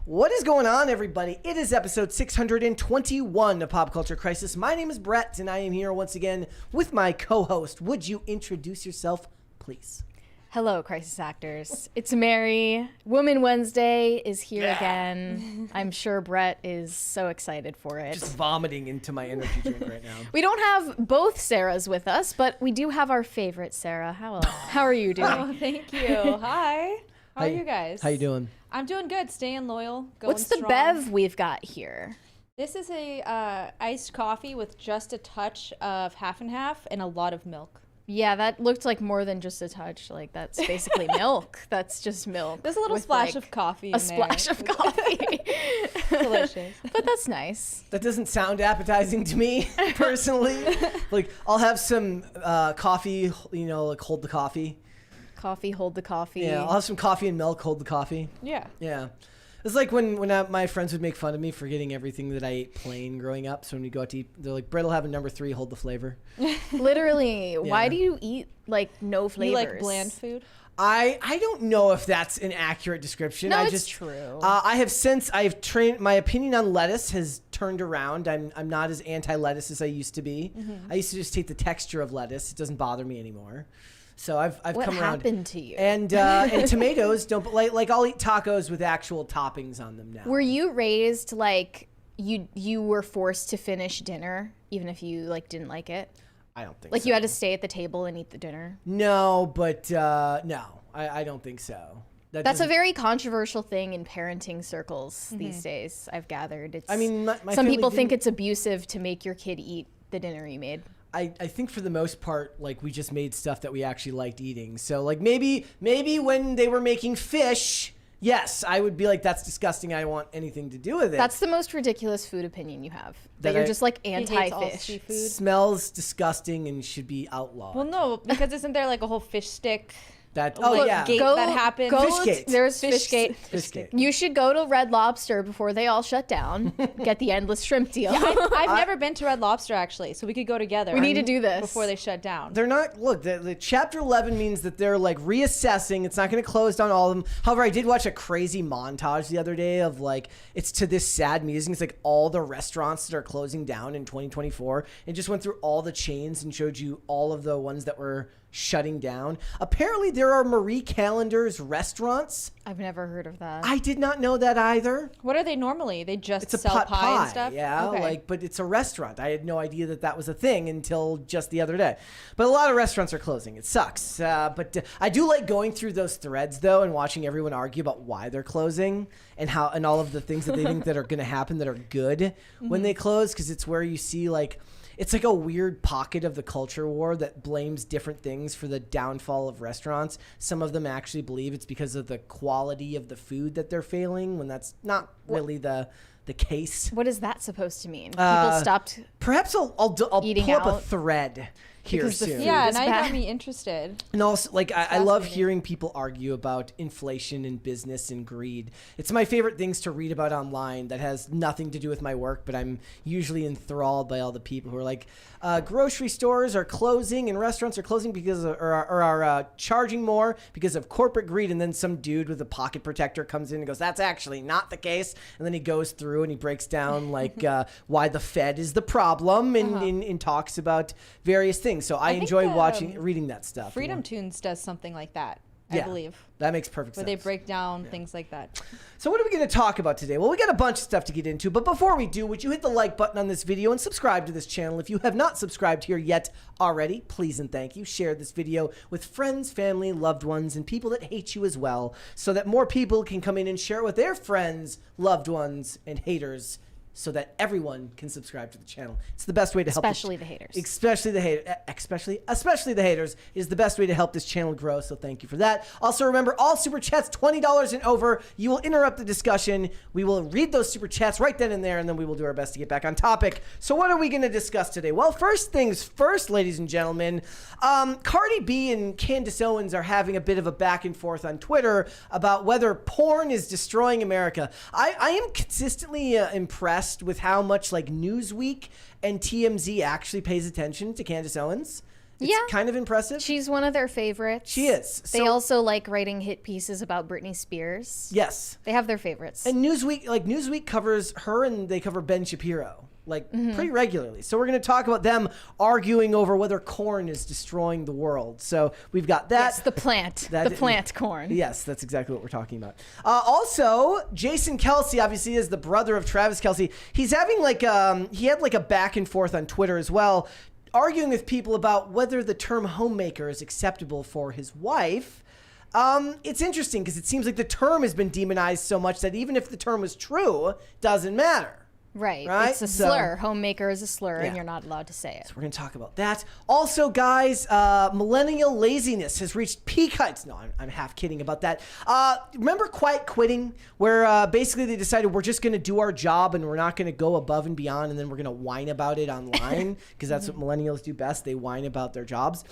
What is going on, everybody? It is episode 621 of Pop Culture Crisis. My name is Brett, and I am here once again with my co-host. Would you introduce yourself, please? Hello, crisis actors. It's Mary. Woman Wednesday is here again. I'm sure Brett is so excited for it. Just vomiting into my energy drink right now. We don't have both Sarahs with us, but we do have our favorite Sarah. How are you doing? Oh, thank you. Hi. How are you guys? How you doing? I'm doing good. Staying loyal. Going What's the strong. bev we've got here? This is a iced coffee with just a touch of half and half and a lot of milk. Yeah, that looked like more than just a touch. Like, that's basically milk. That's just milk. There's a little splash of coffee in there. Splash of coffee. Delicious. But that's nice. That doesn't sound appetizing to me, personally. Like, I'll have some coffee, like hold the coffee. Coffee, hold the coffee. Yeah, I'll have some coffee and milk, hold the coffee. Yeah. Yeah. It's like when my friends would make fun of me for getting everything that I ate plain growing up. So when we go out to eat, they're like, Brett will have a number 3, hold the flavor. Literally. Why do you eat, like, no flavors? You like bland food? I don't know if that's an accurate description. No, it's true. I've trained, my opinion on lettuce has turned around. I'm not as anti-lettuce as I used to be. Mm-hmm. I used to just take the texture of lettuce. It doesn't bother me anymore. So I've come around. What happened to you? And tomatoes don't like I'll eat tacos with actual toppings on them now. Were you raised like you were forced to finish dinner even if you like didn't like it? I don't think like so. You had to stay at the table and eat the dinner? No, but no, I don't think so. That's a very controversial thing in parenting circles these days, I've gathered. It's, I mean, my some people didn't... think it's abusive to make your kid eat the dinner you made. I think for the most part, like, we just made stuff that we actually liked eating. So, like, maybe when they were making fish, yes, I would be like, that's disgusting. I don't want anything to do with it. That's the most ridiculous food opinion you have. That you're just, like, anti-fish. Smells disgusting and should be outlawed. Well, no, because isn't there, like, a whole fish stick... That gate that happened. Fishgate. There's Fishgate. Fishgate. You should go to Red Lobster before they all shut down. Get the endless shrimp deal. Yeah, I've never been to Red Lobster, actually, so we could go together. We need to do this before they shut down. They're not. Look, the Chapter 11 means that they're like reassessing. It's not going to close down all of them. However, I did watch a crazy montage the other day of like it's to this sad music. It's like all the restaurants that are closing down in 2024. It just went through all the chains and showed you all of the ones that were shutting down. Apparently, there are Marie Callender's restaurants. I've never heard of that. I did not know that either. What are they normally? They just It's a sell pot pie and stuff? yeah. Okay. But it's a restaurant. I had no idea that was a thing until just the other day. But a lot of restaurants are closing. It sucks. But I do like going through those threads though and watching everyone argue about why they're closing and all of the things that they think that are going to happen that are good when they close, because it's where you see like. It's like a weird pocket of the culture war that blames different things for the downfall of restaurants. Some of them actually believe it's because of the quality of the food that they're failing, when that's not really the case. What is that supposed to mean? People stopped. Perhaps I'll eating pull up out a thread here soon. Yeah, is now you bad. got me interested. And also, like, I love hearing people argue about inflation and business and greed. It's my favorite things to read about online that has nothing to do with my work, but I'm usually enthralled by all the people who are like, grocery stores are closing and restaurants are closing because of, or are charging more because of corporate greed. And then some dude with a pocket protector comes in and goes, that's actually not the case. And then he goes through and he breaks down like why the Fed is the problem and talks about various things. So I enjoy reading that stuff. Freedom Tunes does something like that, I believe. That makes perfect sense. Where they break down things like that. So what are we going to talk about today? Well, we got a bunch of stuff to get into, but before we do, would you hit the like button on this video and subscribe to this channel? If you have not subscribed here yet already, please and thank you. Share this video with friends, family, loved ones, and people that hate you as well, so that more people can come in and share it with their friends, loved ones, and haters, so that everyone can subscribe to the channel. It's the best way to help. Especially the haters. Especially the haters is the best way to help this channel grow. So thank you for that. Also remember, all super chats $20 and over. You will interrupt the discussion. We will read those super chats right then and there, and then we will do our best to get back on topic. So what are we going to discuss today? Well, first things first, ladies and gentlemen. Cardi B and Candace Owens are having a bit of a back and forth on Twitter about whether porn is destroying America. I am consistently impressed with how much like Newsweek and TMZ actually pays attention to Candace Owens. It's kind of impressive. She's one of their favorites. She is. They also like writing hit pieces about Britney Spears. Yes. They have their favorites. And Newsweek covers her, and they cover Ben Shapiro pretty regularly. So we're going to talk about them arguing over whether corn is destroying the world. So we've got that. Yes, the plant. The plant corn. Yes, that's exactly what we're talking about. Also, Jason Kelce obviously is the brother of Travis Kelce. He's having he had a back and forth on Twitter as well, arguing with people about whether the term homemaker is acceptable for his wife. It's interesting because it seems like the term has been demonized so much that even if the term was true, it doesn't matter. Right. It's a slur. Homemaker is a slur, and you're not allowed to say it. So we're going to talk about that. Also, guys, millennial laziness has reached peak heights. No, I'm half kidding about that. Remember quiet quitting, where basically they decided we're just going to do our job and we're not going to go above and beyond, and then we're going to whine about it online because that's what millennials do best. They whine about their jobs.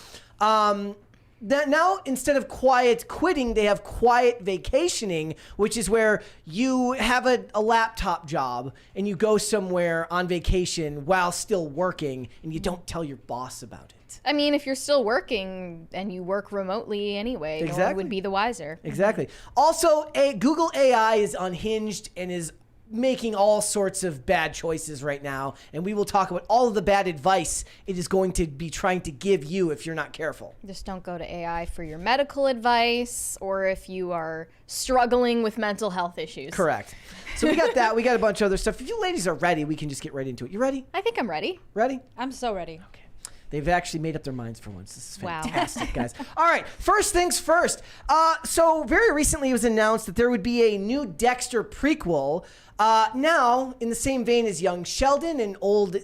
That now, instead of quiet quitting, they have quiet vacationing, which is where you have a laptop job and you go somewhere on vacation while still working and you don't tell your boss about it. I mean, if you're still working and you work remotely anyway, no one would be the wiser. Exactly. Also, Google AI is unhinged and is making all sorts of bad choices right now, and we will talk about all of the bad advice it is going to be trying to give you if you're not careful. Just don't go to AI for your medical advice or if you are struggling with mental health issues. Correct. So we got that. We got a bunch of other stuff. If you ladies are ready, we can just get right into it. You ready? I think I'm ready. Ready? I'm so ready. Okay. They've actually made up their minds for once. This is fantastic, guys. All right, first things first. So very recently it was announced that there would be a new Dexter prequel. Now, in the same vein as Young Sheldon and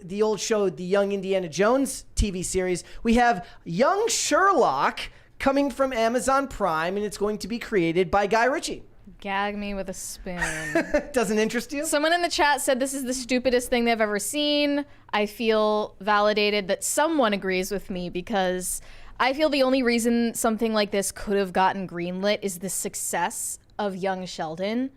the old show, the Young Indiana Jones TV series, we have Young Sherlock coming from Amazon Prime, and it's going to be created by Guy Ritchie. Gag me with a spoon. Doesn't interest you? Someone in the chat said this is the stupidest thing they've ever seen. I feel validated that someone agrees with me because I feel the only reason something like this could have gotten greenlit is the success of Young Sheldon,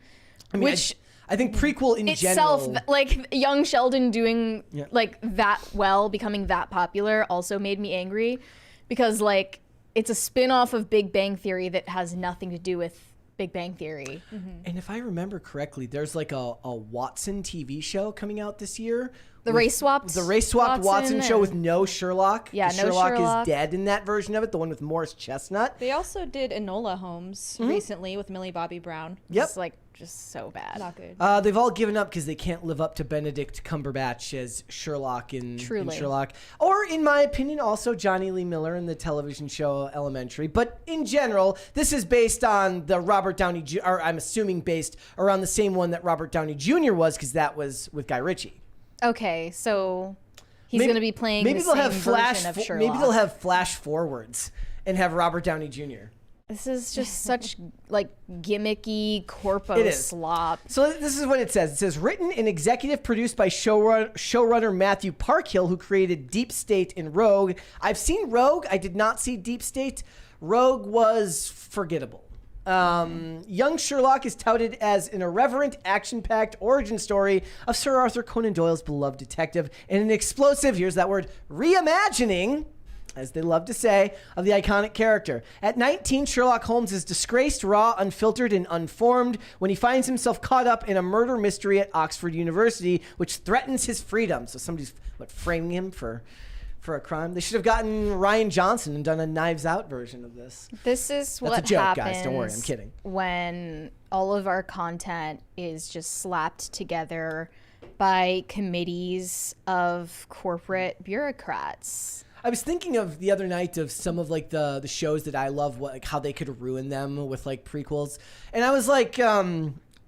which I think prequel in general, like Young Sheldon doing like that well, becoming that popular, also made me angry because like it's a spin-off of Big Bang Theory that has nothing to do with Big Bang Theory. And if I remember correctly, there's like a Watson TV show coming out this year. The race swapped Watson show with no Sherlock. Yeah, no Sherlock Sherlock is dead in that version of it, the one with Morris Chestnut. They also did Enola Holmes recently with Millie Bobby Brown. Yep. It's like just so bad. Not good. They've all given up because they can't live up to Benedict Cumberbatch as Sherlock in Sherlock. Or, in my opinion, also Johnny Lee Miller in the television show Elementary. But in general, this is based on the Robert Downey, or I'm assuming based around the same one that Robert Downey Jr. was, because that was with Guy Ritchie. Okay, so he's going to be playing the same version of Sherlock. Maybe they'll have flash forwards and have Robert Downey Jr. This is just such like gimmicky corpo slop. So this is what it says. It says, written and executive produced by showrunner Matthew Parkhill, who created Deep State and Rogue. I've seen Rogue. I did not see Deep State. Rogue was forgettable. Young Sherlock is touted as an irreverent, action-packed origin story of Sir Arthur Conan Doyle's beloved detective and an explosive, here's that word, reimagining, as they love to say, of the iconic character. At 19, Sherlock Holmes is disgraced, raw, unfiltered, and unformed when he finds himself caught up in a murder mystery at Oxford University, which threatens his freedom. So somebody's, framing him for a crime? They should have gotten Rian Johnson and done a Knives Out version of this. This is what That's a joke, happens, guys. Don't worry, I'm kidding. When all of our content is just slapped together by committees of corporate bureaucrats. I was thinking of the other night of some of like the shows that I love, how they could ruin them with like prequels. And I was like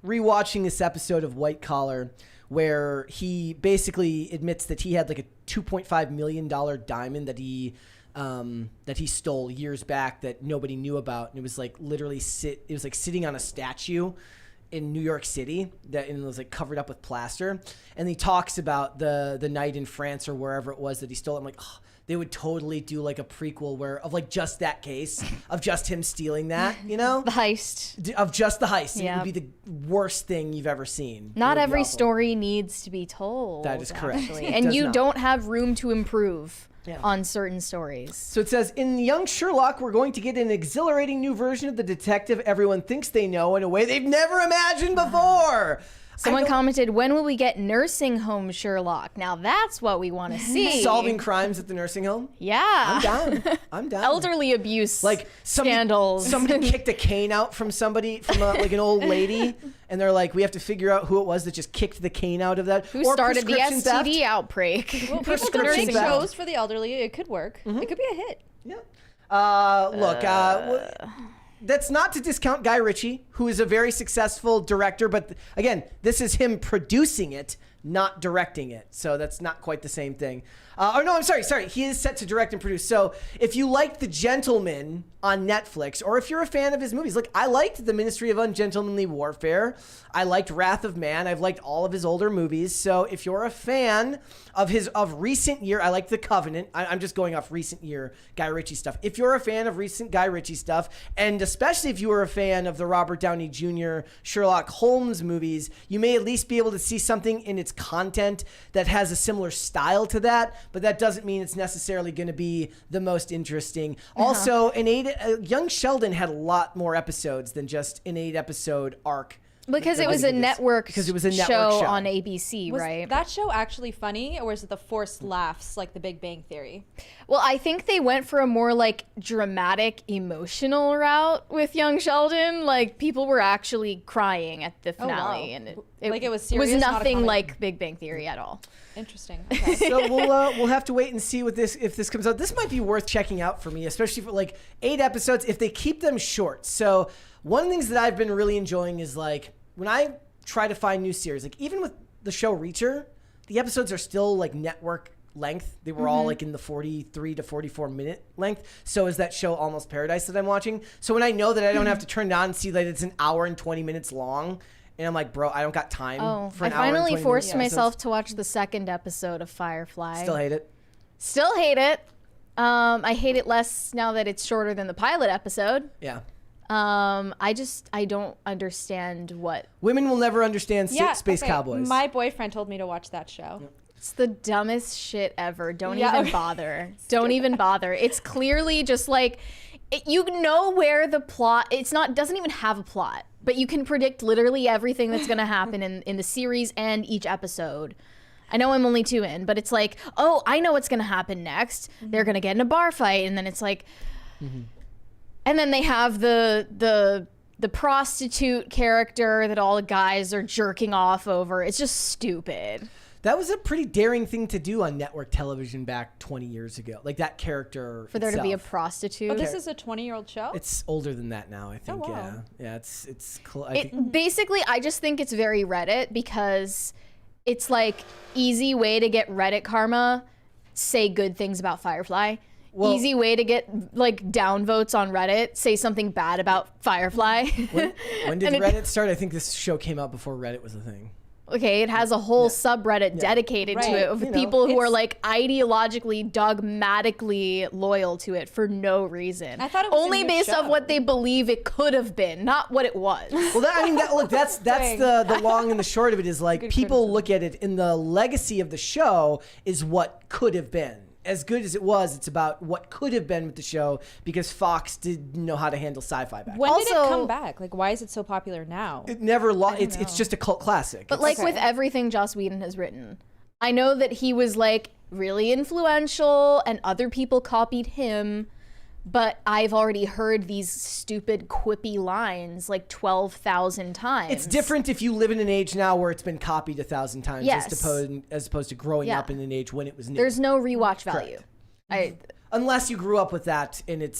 rewatching this episode of White Collar where he basically admits that he had like a $2.5 million diamond that he stole years back that nobody knew about, and it was like literally sitting on a statue in New York City and it was like covered up with plaster. And he talks about the night in France or wherever it was that he stole it. I'm like, oh, they would totally do like a prequel of like just that case of just him stealing that, you know? The heist. Of just the heist. Yep. It would be the worst thing you've ever seen. Not every story needs to be told. That is correct. And you don't have room to improve. on certain stories. So it says, in Young Sherlock, we're going to get an exhilarating new version of the detective everyone thinks they know in a way they've never imagined before. Someone commented, when will we get nursing home Sherlock? Now that's what we want to see. Solving crimes at the nursing home? Yeah. I'm down. Elderly abuse like scandals. Somebody kicked a cane out from somebody, like an old lady, and they're like, we have to figure out who it was that just kicked the cane out of that. Who started the STD outbreak? Well, people do make shows for the elderly. It could work. It could be a hit. Yeah. Look, that's not to discount Guy Ritchie, who is a very successful director, but again, this is him producing it, not directing it. So that's not quite the same thing. I'm sorry. He is set to direct and produce. So if you liked The Gentleman on Netflix, or if you're a fan of his movies, look, I liked The Ministry of Ungentlemanly Warfare. I liked Wrath of Man. I've liked all of his older movies. So if you're a fan of recent year, I like The Covenant. I'm just going off recent year Guy Ritchie stuff. If you're a fan of recent Guy Ritchie stuff, and especially if you were a fan of the Robert Downey Jr. Sherlock Holmes movies, you may at least be able to see something in its content that has a similar style to that. But that doesn't mean it's necessarily going to be the most interesting. Also, Young Sheldon had a lot more episodes than just an 8-episode arc. Because it was a network show on ABC, was right? That show actually funny, or was it the forced laughs like The Big Bang Theory? Well, I think they went for a more like dramatic, emotional route with Young Sheldon. Like people were actually crying at the finale, and it was serious, was nothing like Big Bang Theory at all. Interesting. Okay. So we'll have to wait and see if this comes out. This might be worth checking out for me, especially for like 8 episodes if they keep them short. So one of the things that I've been really enjoying is like when I try to find new series, like even with the show Reacher, the episodes are still like network length. They were all like in the 43 to 44 minute length. So is that show Almost Paradise that I'm watching. So when I know that I don't have to turn it on and see that it's an hour and 20 minutes long, and I'm like, bro, I don't got time for an hour and 20 minutes. I finally forced myself to watch the 2nd episode of Firefly. Still hate it. I hate it less now that it's shorter than the pilot episode. Yeah. I don't understand what women will never understand space cowboys. My boyfriend told me to watch that show. Yep. It's the dumbest shit ever. Don't even bother. Don't even bother. It's clearly just like you know where the plot. Doesn't even have a plot, but you can predict literally everything that's going to happen in the series and each episode. I know I'm only 2 in, but it's like, oh, I know what's going to happen next. They're going to get in a bar fight, and then it's like. And then they have the prostitute character that all the guys are jerking off over. It's just stupid. That was a pretty daring thing to do on network television back 20 years ago. Like that character for there to be a prostitute. Oh, this is a 20-year-old show? It's older than that now, I think. Oh, wow. Yeah, basically, I just think it's very Reddit because it's like easy way to get Reddit karma, say good things about Firefly. Well, easy way to get like downvotes on Reddit, say something bad about Firefly. When did Reddit start? I think this show came out before Reddit was a thing. Okay, it has a whole subreddit dedicated to it of people who are like ideologically, dogmatically loyal to it for no reason. I thought it was only based off what they believe it could have been, not what it was. Well, that's the long and the short of it is like Good people criticism. look at it in the legacy of the show is what could have been. As good as it was, it's about what could have been with the show because Fox didn't know how to handle sci-fi back. When did it come back? Like, why is it so popular now? It never lost. It's just a cult classic. But like with everything Joss Whedon has written, I know that he was like really influential and other people copied him, but I've already heard these stupid quippy lines like 12,000 times. It's different if you live in an age now where it's been copied 1,000 times as opposed to growing up in an age when it was new. There's no rewatch value. Unless you grew up with that and it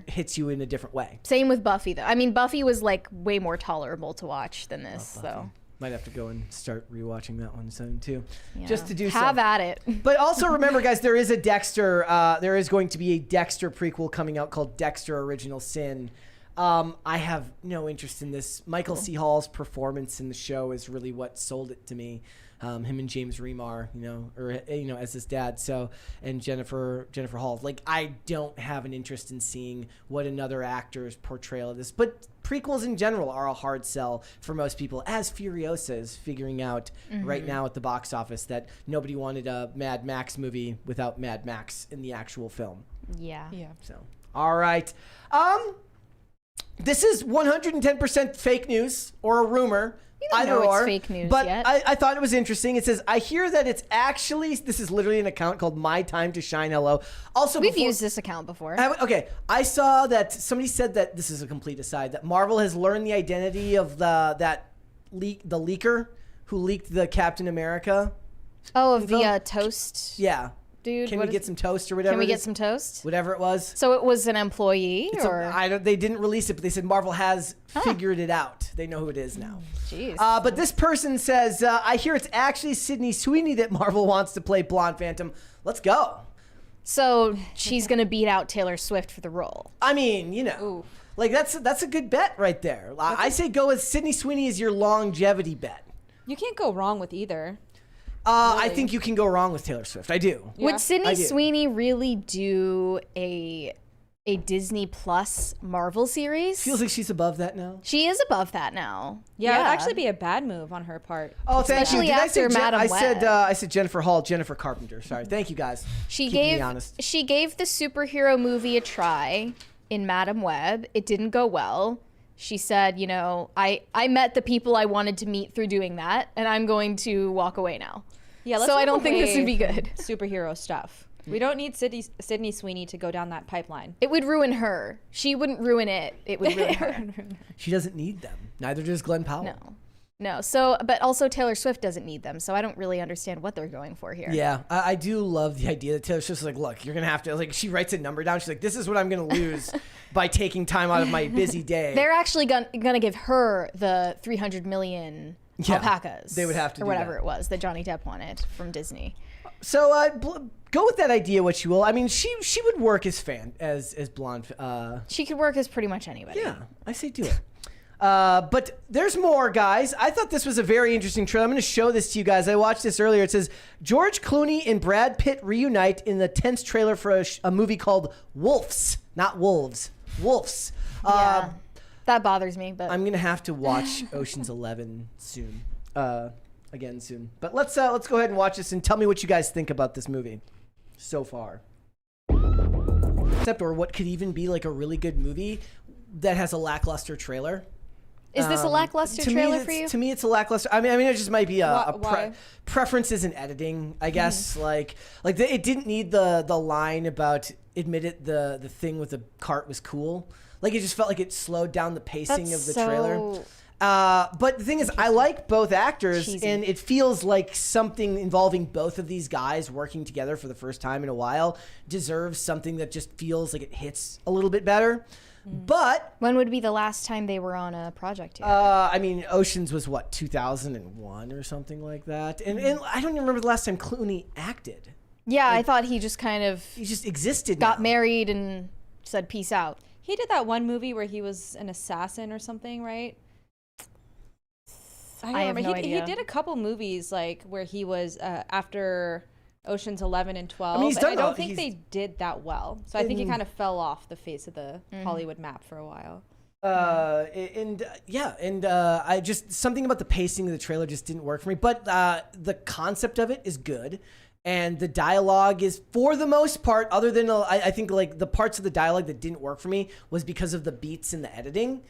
hits you in a different way. Same with Buffy though. I mean, Buffy was like way more tolerable to watch than this, though. Might have to go and start rewatching that one soon too, Yeah. just to do Have at it. But also remember, guys, there is a Dexter. There is going to be a Dexter prequel coming out called Dexter: Original Sin. I have no interest in this. Michael C. Hall's performance in the show is really what sold it to me. him and James Remar, as his dad. So, and Jennifer Hall. Like, I don't have an interest in seeing what another actor's portrayal of this, but prequels in general are a hard sell for most people, as Furiosa is figuring out right now at the box office that nobody wanted a Mad Max movie without Mad Max in the actual film. Yeah. So, all right. This is 110% fake news or a rumor. We don't Either know or, it's fake news but yet. I thought it was interesting. It says, I hear that it's actually, this is literally an account called My Time to Shine Hello. Also, We've used this account before. Okay, I saw that somebody said that, this is a complete aside, that Marvel has learned the identity of the leaker who leaked the Captain America. Oh, of the toast. Yeah. Dude, can we get some toast or whatever? Can we get some toast? Whatever it was. So it was an employee, they didn't release it, but they said Marvel has figured it out. They know who it is now. Jeez. But this person says, I hear it's actually Sydney Sweeney that Marvel wants to play Blonde Phantom. Let's go. So she's gonna beat out Taylor Swift for the role. I mean, like that's a good bet right there. I say go with Sydney Sweeney as your longevity bet. You can't go wrong with either. I think you can go wrong with Taylor Swift. I do. Yeah. Would Sydney Sweeney really do a Disney Plus Marvel series? Feels like she's above that now. She is above that now. Yeah, it'd actually be a bad move on her part. Oh, thank Especially you. after Madam Web. I said Jennifer Hall, Jennifer Carpenter. Sorry. Thank you guys. She Keeping me honest. She gave the superhero movie a try in Madam Web. It didn't go well. She said, I met the people I wanted to meet through doing that, and I'm going to walk away now. Yeah, so I don't think this would be good. Superhero stuff. We don't need Sydney Sweeney to go down that pipeline. It would ruin her. She wouldn't ruin it. It would ruin her. She doesn't need them. Neither does Glenn Powell. No. So, but also Taylor Swift doesn't need them. So I don't really understand what they're going for here. Yeah, I do love the idea that Taylor Swift's like, look, you're going to have to, like, she writes a number down. She's like, this is what I'm going to lose by taking time out of my busy day. They're actually going to give her the 300 million alpacas. They would have to or whatever it was that Johnny Depp wanted from Disney. So go with that idea what you will. I mean, she would work as Blonde. She could work as pretty much anybody. Yeah, I say do it. But there's more, guys. I thought this was a very interesting trailer. I'm going to show this to you guys. I watched this earlier. It says George Clooney and Brad Pitt reunite in the tense trailer for a movie called Wolves, not Wolves. Wolves. Yeah, that bothers me. But I'm going to have to watch Ocean's 11 soon. Again soon. But let's go ahead and watch this and tell me what you guys think about this movie so far. Or what could even be like a really good movie that has a lackluster trailer. Is this a lackluster trailer for you? To me, it's a lackluster. I mean, it just might be preferences in editing, I guess. Like it didn't need the line about admit it the thing with the cart was cool. Like it just felt like it slowed down the pacing of the trailer. But the thing is, I like both actors, and it feels like something involving both of these guys working together for the first time in a while deserves something that just feels like it hits a little bit better. But when would be the last time they were on a project together? I mean, Oceans was what, 2001 or something like that, and I don't even remember the last time Clooney acted. Yeah, I thought he just existed. Got married and said peace out. He did that one movie where he was an assassin or something, right? I have no idea. He did a couple movies like where he was after Ocean's 11 and 12. I mean, I don't think they did that well. So I think he kind of fell off the face of the Hollywood map for a while. I just, something about the pacing of the trailer just didn't work for me. But the concept of it is good. And the dialogue is, for the most part, other than I think like the parts of the dialogue that didn't work for me was because of the beats in the editing.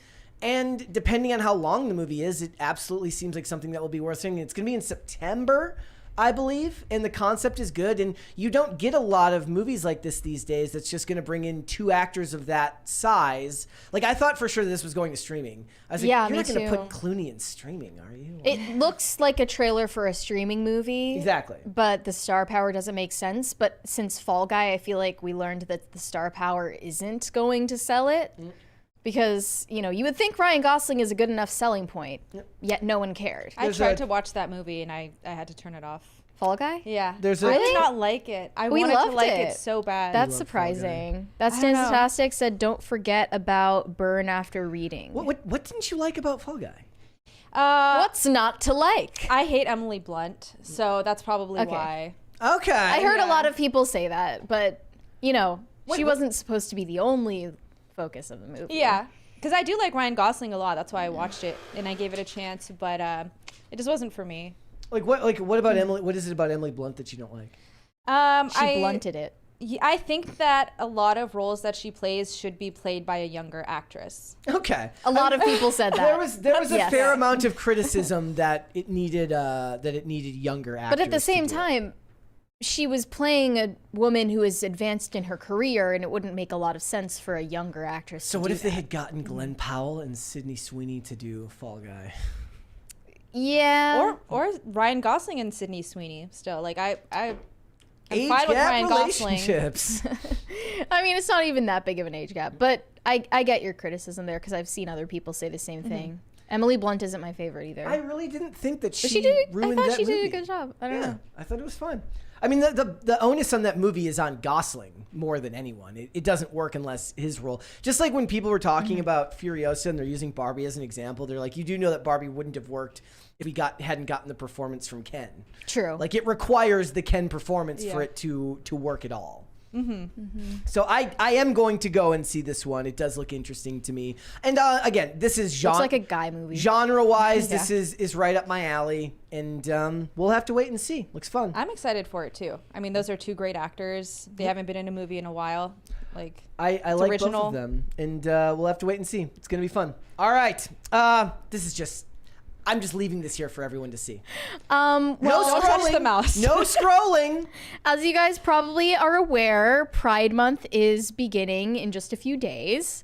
And depending on how long the movie is, it absolutely seems like something that will be worth seeing. It's going to be in September, I believe, and the concept is good. And you don't get a lot of movies like this these days that's just going to bring in two actors of that size. Like, I thought for sure this was going to streaming. I was like, you're not going to put Clooney in streaming, are you? It looks like a trailer for a streaming movie. Exactly. But the star power doesn't make sense. But since Fall Guy, I feel like we learned that the star power isn't going to sell it. Because, you would think Ryan Gosling is a good enough selling point, yet no one cared. I tried to watch that movie, and I had to turn it off. Fall Guy? Yeah. I did not like it. I wanted to like it so bad. That's surprising. That's fantastic. Said, don't forget about Burn After Reading. What didn't you like about Fall Guy? What's not to like? I hate Emily Blunt, so that's probably Okay. why. Okay. I heard a lot of people say that, but she wasn't supposed to be the only focus of the movie. Yeah, because I do like Ryan Gosling a lot. That's why I watched it and I gave it a chance, but it just wasn't for me. What about Emily? What is it about Emily Blunt that you don't like? She blunted it. I think that a lot of roles that she plays should be played by a younger actress. Okay. A lot of people said that. There was a Yes. fair amount of criticism that it needed younger actors. But at the same to do it. time, she was playing a woman who is advanced in her career, and it wouldn't make a lot of sense for a younger actress. So to what do if they that. had gotten Glenn Powell and Sydney Sweeney to do Fall Guy? Yeah. Or Ryan Gosling and Sydney Sweeney still. Like I'm Age fine with gap Ryan Gosling. relationships. I mean, it's not even that big of an age gap, but I get your criticism there because I've seen other people say the same thing. Emily Blunt isn't my favorite either. I really didn't think that but she did. I ruined thought that she did a movie. good job. I don't know. I thought it was fun. I mean, the onus on that movie is on Gosling more than anyone. It doesn't work unless his role. Just like when people were talking about Furiosa and they're using Barbie as an example, they're like, you do know that Barbie wouldn't have worked if we hadn't gotten the performance from Ken. True. Like it requires the Ken performance for it to work at all. So I am going to go and see this one. It does look interesting to me. And again, this is Looks like a guy movie. genre-wise. This is right up my alley, and we'll have to wait and see. Looks fun. I'm excited for it too. I mean, those are two great actors. They haven't been in a movie in a while. Like I like original. both of them, and we'll have to wait and see. It's gonna be fun. All right, this is just. I'm just leaving this here for everyone to see. Well, Don't touch the mouse. No scrolling. as you guys probably are aware, Pride Month is beginning in just a few days.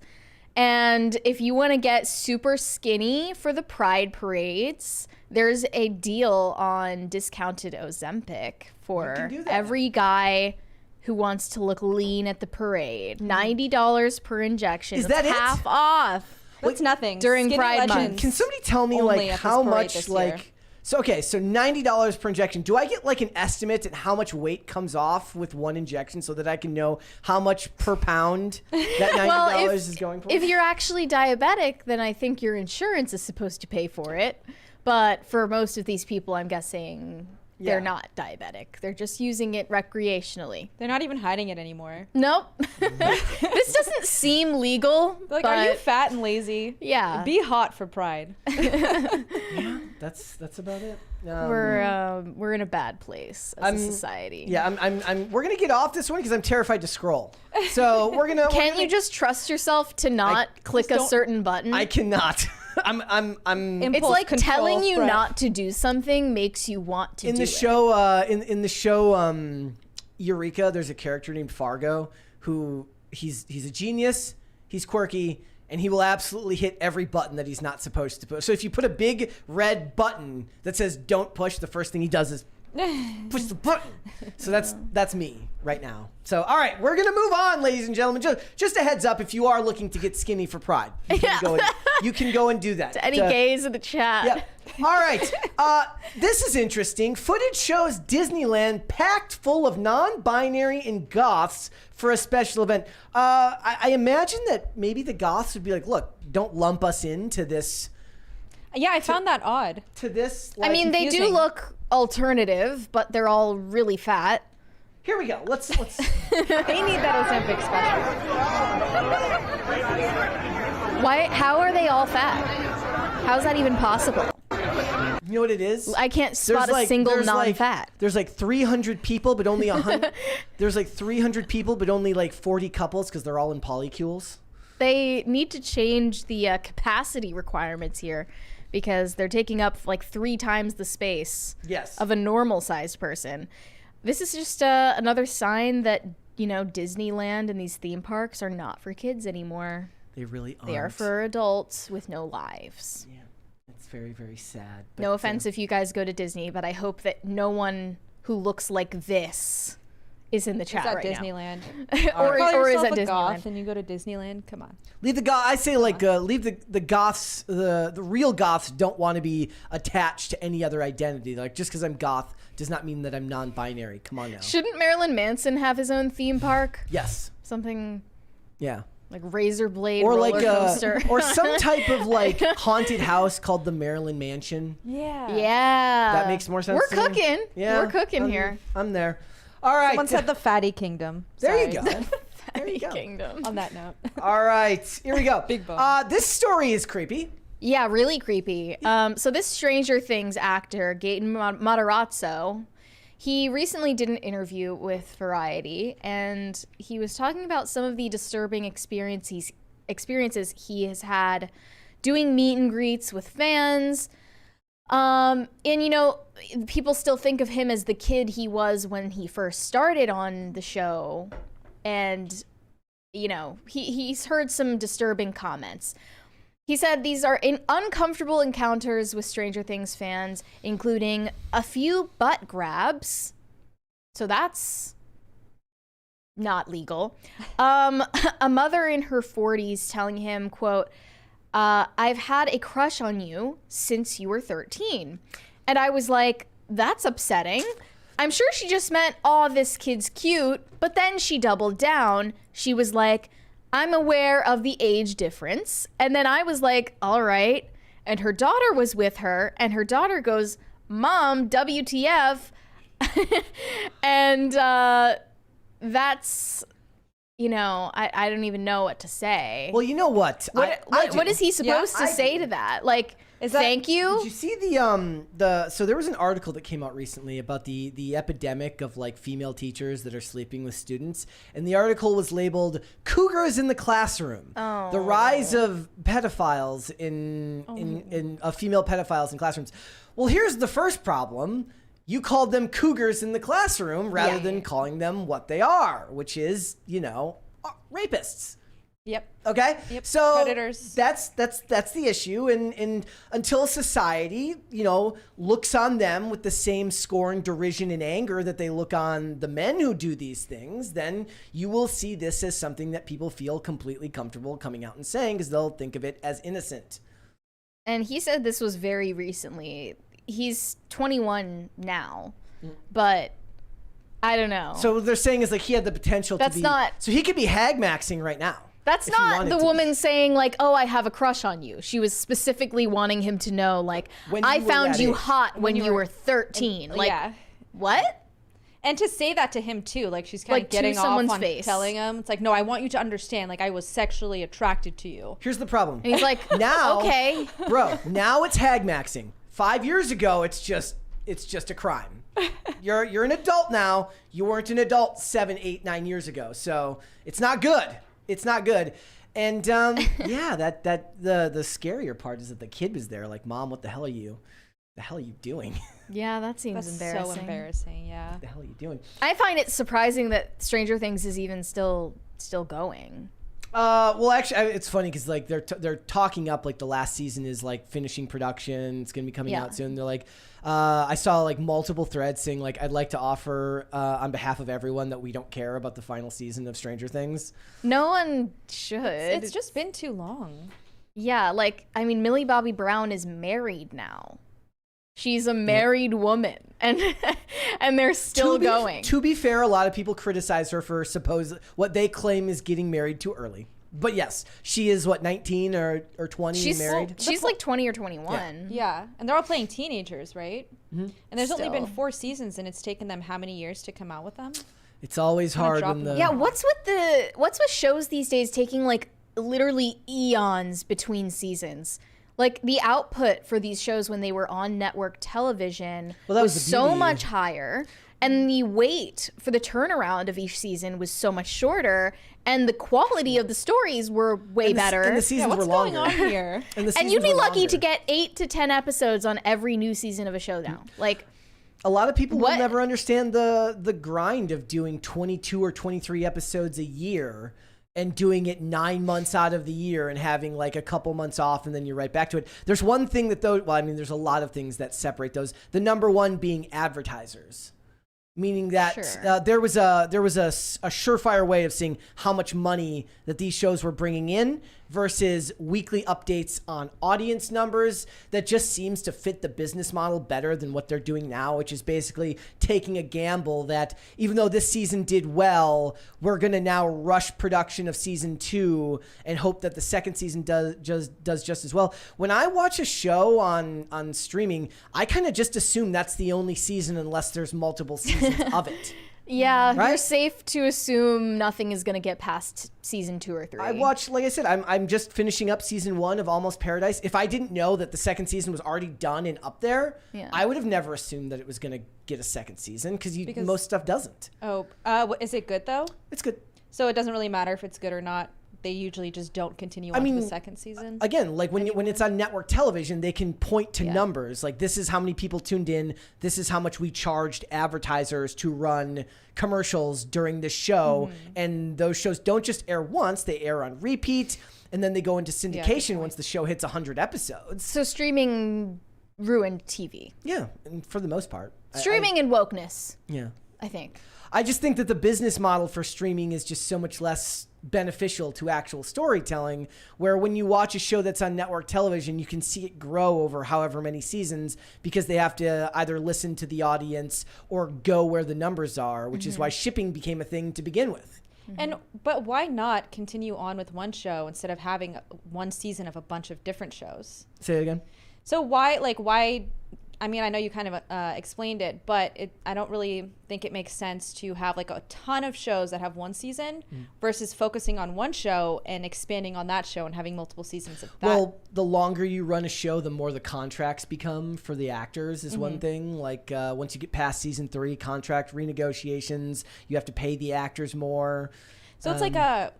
And if you want to get super skinny for the Pride parades, there's a deal on discounted Ozempic for do that. every guy who wants to look lean at the parade. $90 per injection. Is That's that it? half off. That's nothing. During Skinny Pride Month. Legends. Can somebody tell me Only like at this how parade much this like? year. So $90 per injection. Do I get like an estimate at how much weight comes off with one injection so that I can know how much per pound that $90 is going for? If you're actually diabetic, then I think your insurance is supposed to pay for it. But for most of these people, I'm guessing they're not diabetic. They're just using it recreationally. They're not even hiding it anymore. Nope. This doesn't seem legal. Like, but are you fat and lazy? Yeah. Be hot for Pride. That's about it. We're in a bad place as a society. Yeah, we're gonna get off this one because I'm terrified to scroll. So we're gonna. Can't you just trust yourself to not click a certain button? I cannot. I'm it's Impulse like control, telling you Brett. not to do something makes you want to in do the it. show. In the show, Eureka. There's a character named Fargo who he's a genius. He's quirky. And he will absolutely hit every button that he's not supposed to push. So if you put a big red button that says "Don't push," the first thing he does is push the button. So that's me right now. So all right, we're gonna move on, ladies and gentlemen. Just a heads up, if you are looking to get skinny for Pride, you can go and do that. To any gays in the chat. Yeah. All right. This is interesting. Footage shows Disneyland packed full of non-binary and goths for a special event. I imagine that maybe the goths would be like, look, don't lump us into this. Yeah, I found that odd. To this. I mean, they do confusing. look alternative, but they're all really fat. Here we go. Let's. They need that Ozempic special. How are they all fat? How's that even possible? You know what it is? I can't spot a single non-fat. There's like 300 people, but only 100. There's like 300 people, but only like 40 couples because they're all in polycules. They need to change the capacity requirements here because they're taking up like 3 times the space of a normal-sized person. This is just another sign that, Disneyland and these theme parks are not for kids anymore. They really aren't. They are for adults with no lives. Yeah, it's very, very sad. No offense if you guys go to Disney, but I hope that no one who looks like this is in the chat right Disneyland. now. or is at a Disneyland. goth and you go to Disneyland? Come on. Leave the goth. I say leave the goths. The real goths don't want to be attached to any other identity. Like just because I'm goth does not mean that I'm non-binary. Come on now. Shouldn't Marilyn Manson have his own theme park? Yes. Something. Yeah. Like razor blade or roller like coaster. or some type of like haunted house called the Maryland Mansion. Yeah. Yeah. That makes more sense. We're to me. cooking. Yeah, We're cooking here. I'm there. All right. Someone said the Fatty Kingdom. There Sorry. you go. There you go. Kingdom. On that note. All right. Here we go. Big bone. This story is creepy. Yeah, really creepy. So this Stranger Things actor, Gaten Matarazzo, he recently did an interview with Variety, and he was talking about some of the disturbing experiences he has had doing meet and greets with fans. And, you know, people still think of him as the kid he was when he first started on the show. And, you know, he's heard some disturbing comments. He said these are uncomfortable encounters with Stranger Things fans, including a few butt grabs. So that's not legal. A mother in her 40s telling him, quote, I've had a crush on you since you were 13. And I was like, that's upsetting. I'm sure she just meant, oh, this kid's cute. But then she doubled down. She was like, I'm aware of the age difference. And then I was like, all right. And her daughter was with her. And her daughter goes, Mom, WTF. And that's, you know, I don't even know what to say. Well, you know what? What is he supposed to say to that? Like, thank you? Did you see so there was an article that came out recently about the epidemic of like female teachers that are sleeping with students, and the article was labeled "Cougars in the Classroom: The Rise of Pedophiles in female pedophiles in classrooms." Well, here's the first problem. You called them cougars in the classroom rather than calling them what they are, which is, you know, rapists. Yep. Okay. Yep. So predators. That's the issue, and until society, you know, looks on them with the same scorn, derision, and anger that they look on the men who do these things, then you will see this as something that people feel completely comfortable coming out and saying, because they'll think of it as innocent. And he said this was very recently. He's 21 now, but I don't know. So what they're saying is like he had the potential to be. So he could be hag-maxing right now. That's not the woman saying like, oh, I have a crush on you. She was specifically wanting him to know like, I found you hot when you were 13. Like, what? And to say that to him too, like she's kind of getting off on telling him, it's like, no, I want you to understand, like I was sexually attracted to you. Here's the problem. And he's like, now, okay, bro, now it's hag-maxing. 5 years ago, it's just a crime. You're an adult now. You weren't an adult 7, 8, 9 years ago, so it's not good. It's not good. And yeah, the scarier part is that the kid was there, like, Mom, what the hell are you doing? Yeah, that seems embarrassing. So embarrassing. Yeah. What the hell are you doing? I find it surprising that Stranger Things is even still going. Well, actually, it's funny because like they're talking up like the last season is like finishing production. It's gonna be coming out soon. They're like, I saw like multiple threads saying like I'd like to offer on behalf of everyone that we don't care about the final season of Stranger Things. No one should. It's just been too long. Yeah, like I mean, Millie Bobby Brown is married now. She's a married woman, and they're still going. To be fair, a lot of people criticize her for what they claim is getting married too early. But yes, she is what, 19 or 20 married? She's like 20 or 21. Yeah, and they're all playing teenagers, right? Mm-hmm. And there's only been 4 seasons, and it's taken them how many years to come out with them? It's always hard when what's with shows these days taking like literally eons between seasons? Like the output for these shows when they were on network television was so much higher, and the wait for the turnaround of each season was so much shorter, and the quality of the stories were way better. And the seasons were longer. What's going on here? And you'd be lucky to get 8 to 10 episodes on every new season of a show now. Like, a lot of people will never understand the grind of doing 22 or 23 episodes a year and doing it 9 months out of the year and having like a couple months off and then you're right back to it. There's one thing that there's a lot of things that separate those. The number one being advertisers, meaning that there was a surefire way of seeing how much money that these shows were bringing in versus weekly updates on audience numbers that just seems to fit the business model better than what they're doing now, which is basically taking a gamble that even though this season did well, we're going to now rush production of season 2 and hope that the second season does just as well. When I watch a show on streaming, I kind of just assume that's the only season unless there's multiple seasons of it. Yeah, right? You're safe to assume nothing is going to get past season 2 or 3. I watched, like I said, I'm just finishing up season 1 of Almost Paradise. If I didn't know that the second season was already done and up there, I would have never assumed that it was going to get a second season because most stuff doesn't. Oh, is it good though? It's good. So it doesn't really matter if it's good or not. They usually just don't continue on to the second season. Again, like when it's on network television, they can point to numbers. Like, this is how many people tuned in. This is how much we charged advertisers to run commercials during the show. And those shows don't just air once. They air on repeat. And then they go into syndication once the show hits 100 episodes. So streaming ruined TV. Yeah, and for the most part. Streaming and wokeness. Yeah. I think. I just think that the business model for streaming is just so much less beneficial to actual storytelling, where when you watch a show that's on network television, you can see it grow over however many seasons because they have to either listen to the audience or go where the numbers are, which is why shipping became a thing to begin with. But why not continue on with one show instead of having one season of a bunch of different shows? Say it again. So why I mean, I know you kind of explained it, but I don't really think it makes sense to have like a ton of shows that have one season versus focusing on one show and expanding on that show and having multiple seasons of that. Well, the longer you run a show, the more the contracts become for the actors is one thing. Like once you get past season 3, contract renegotiations, you have to pay the actors more. So it's like a...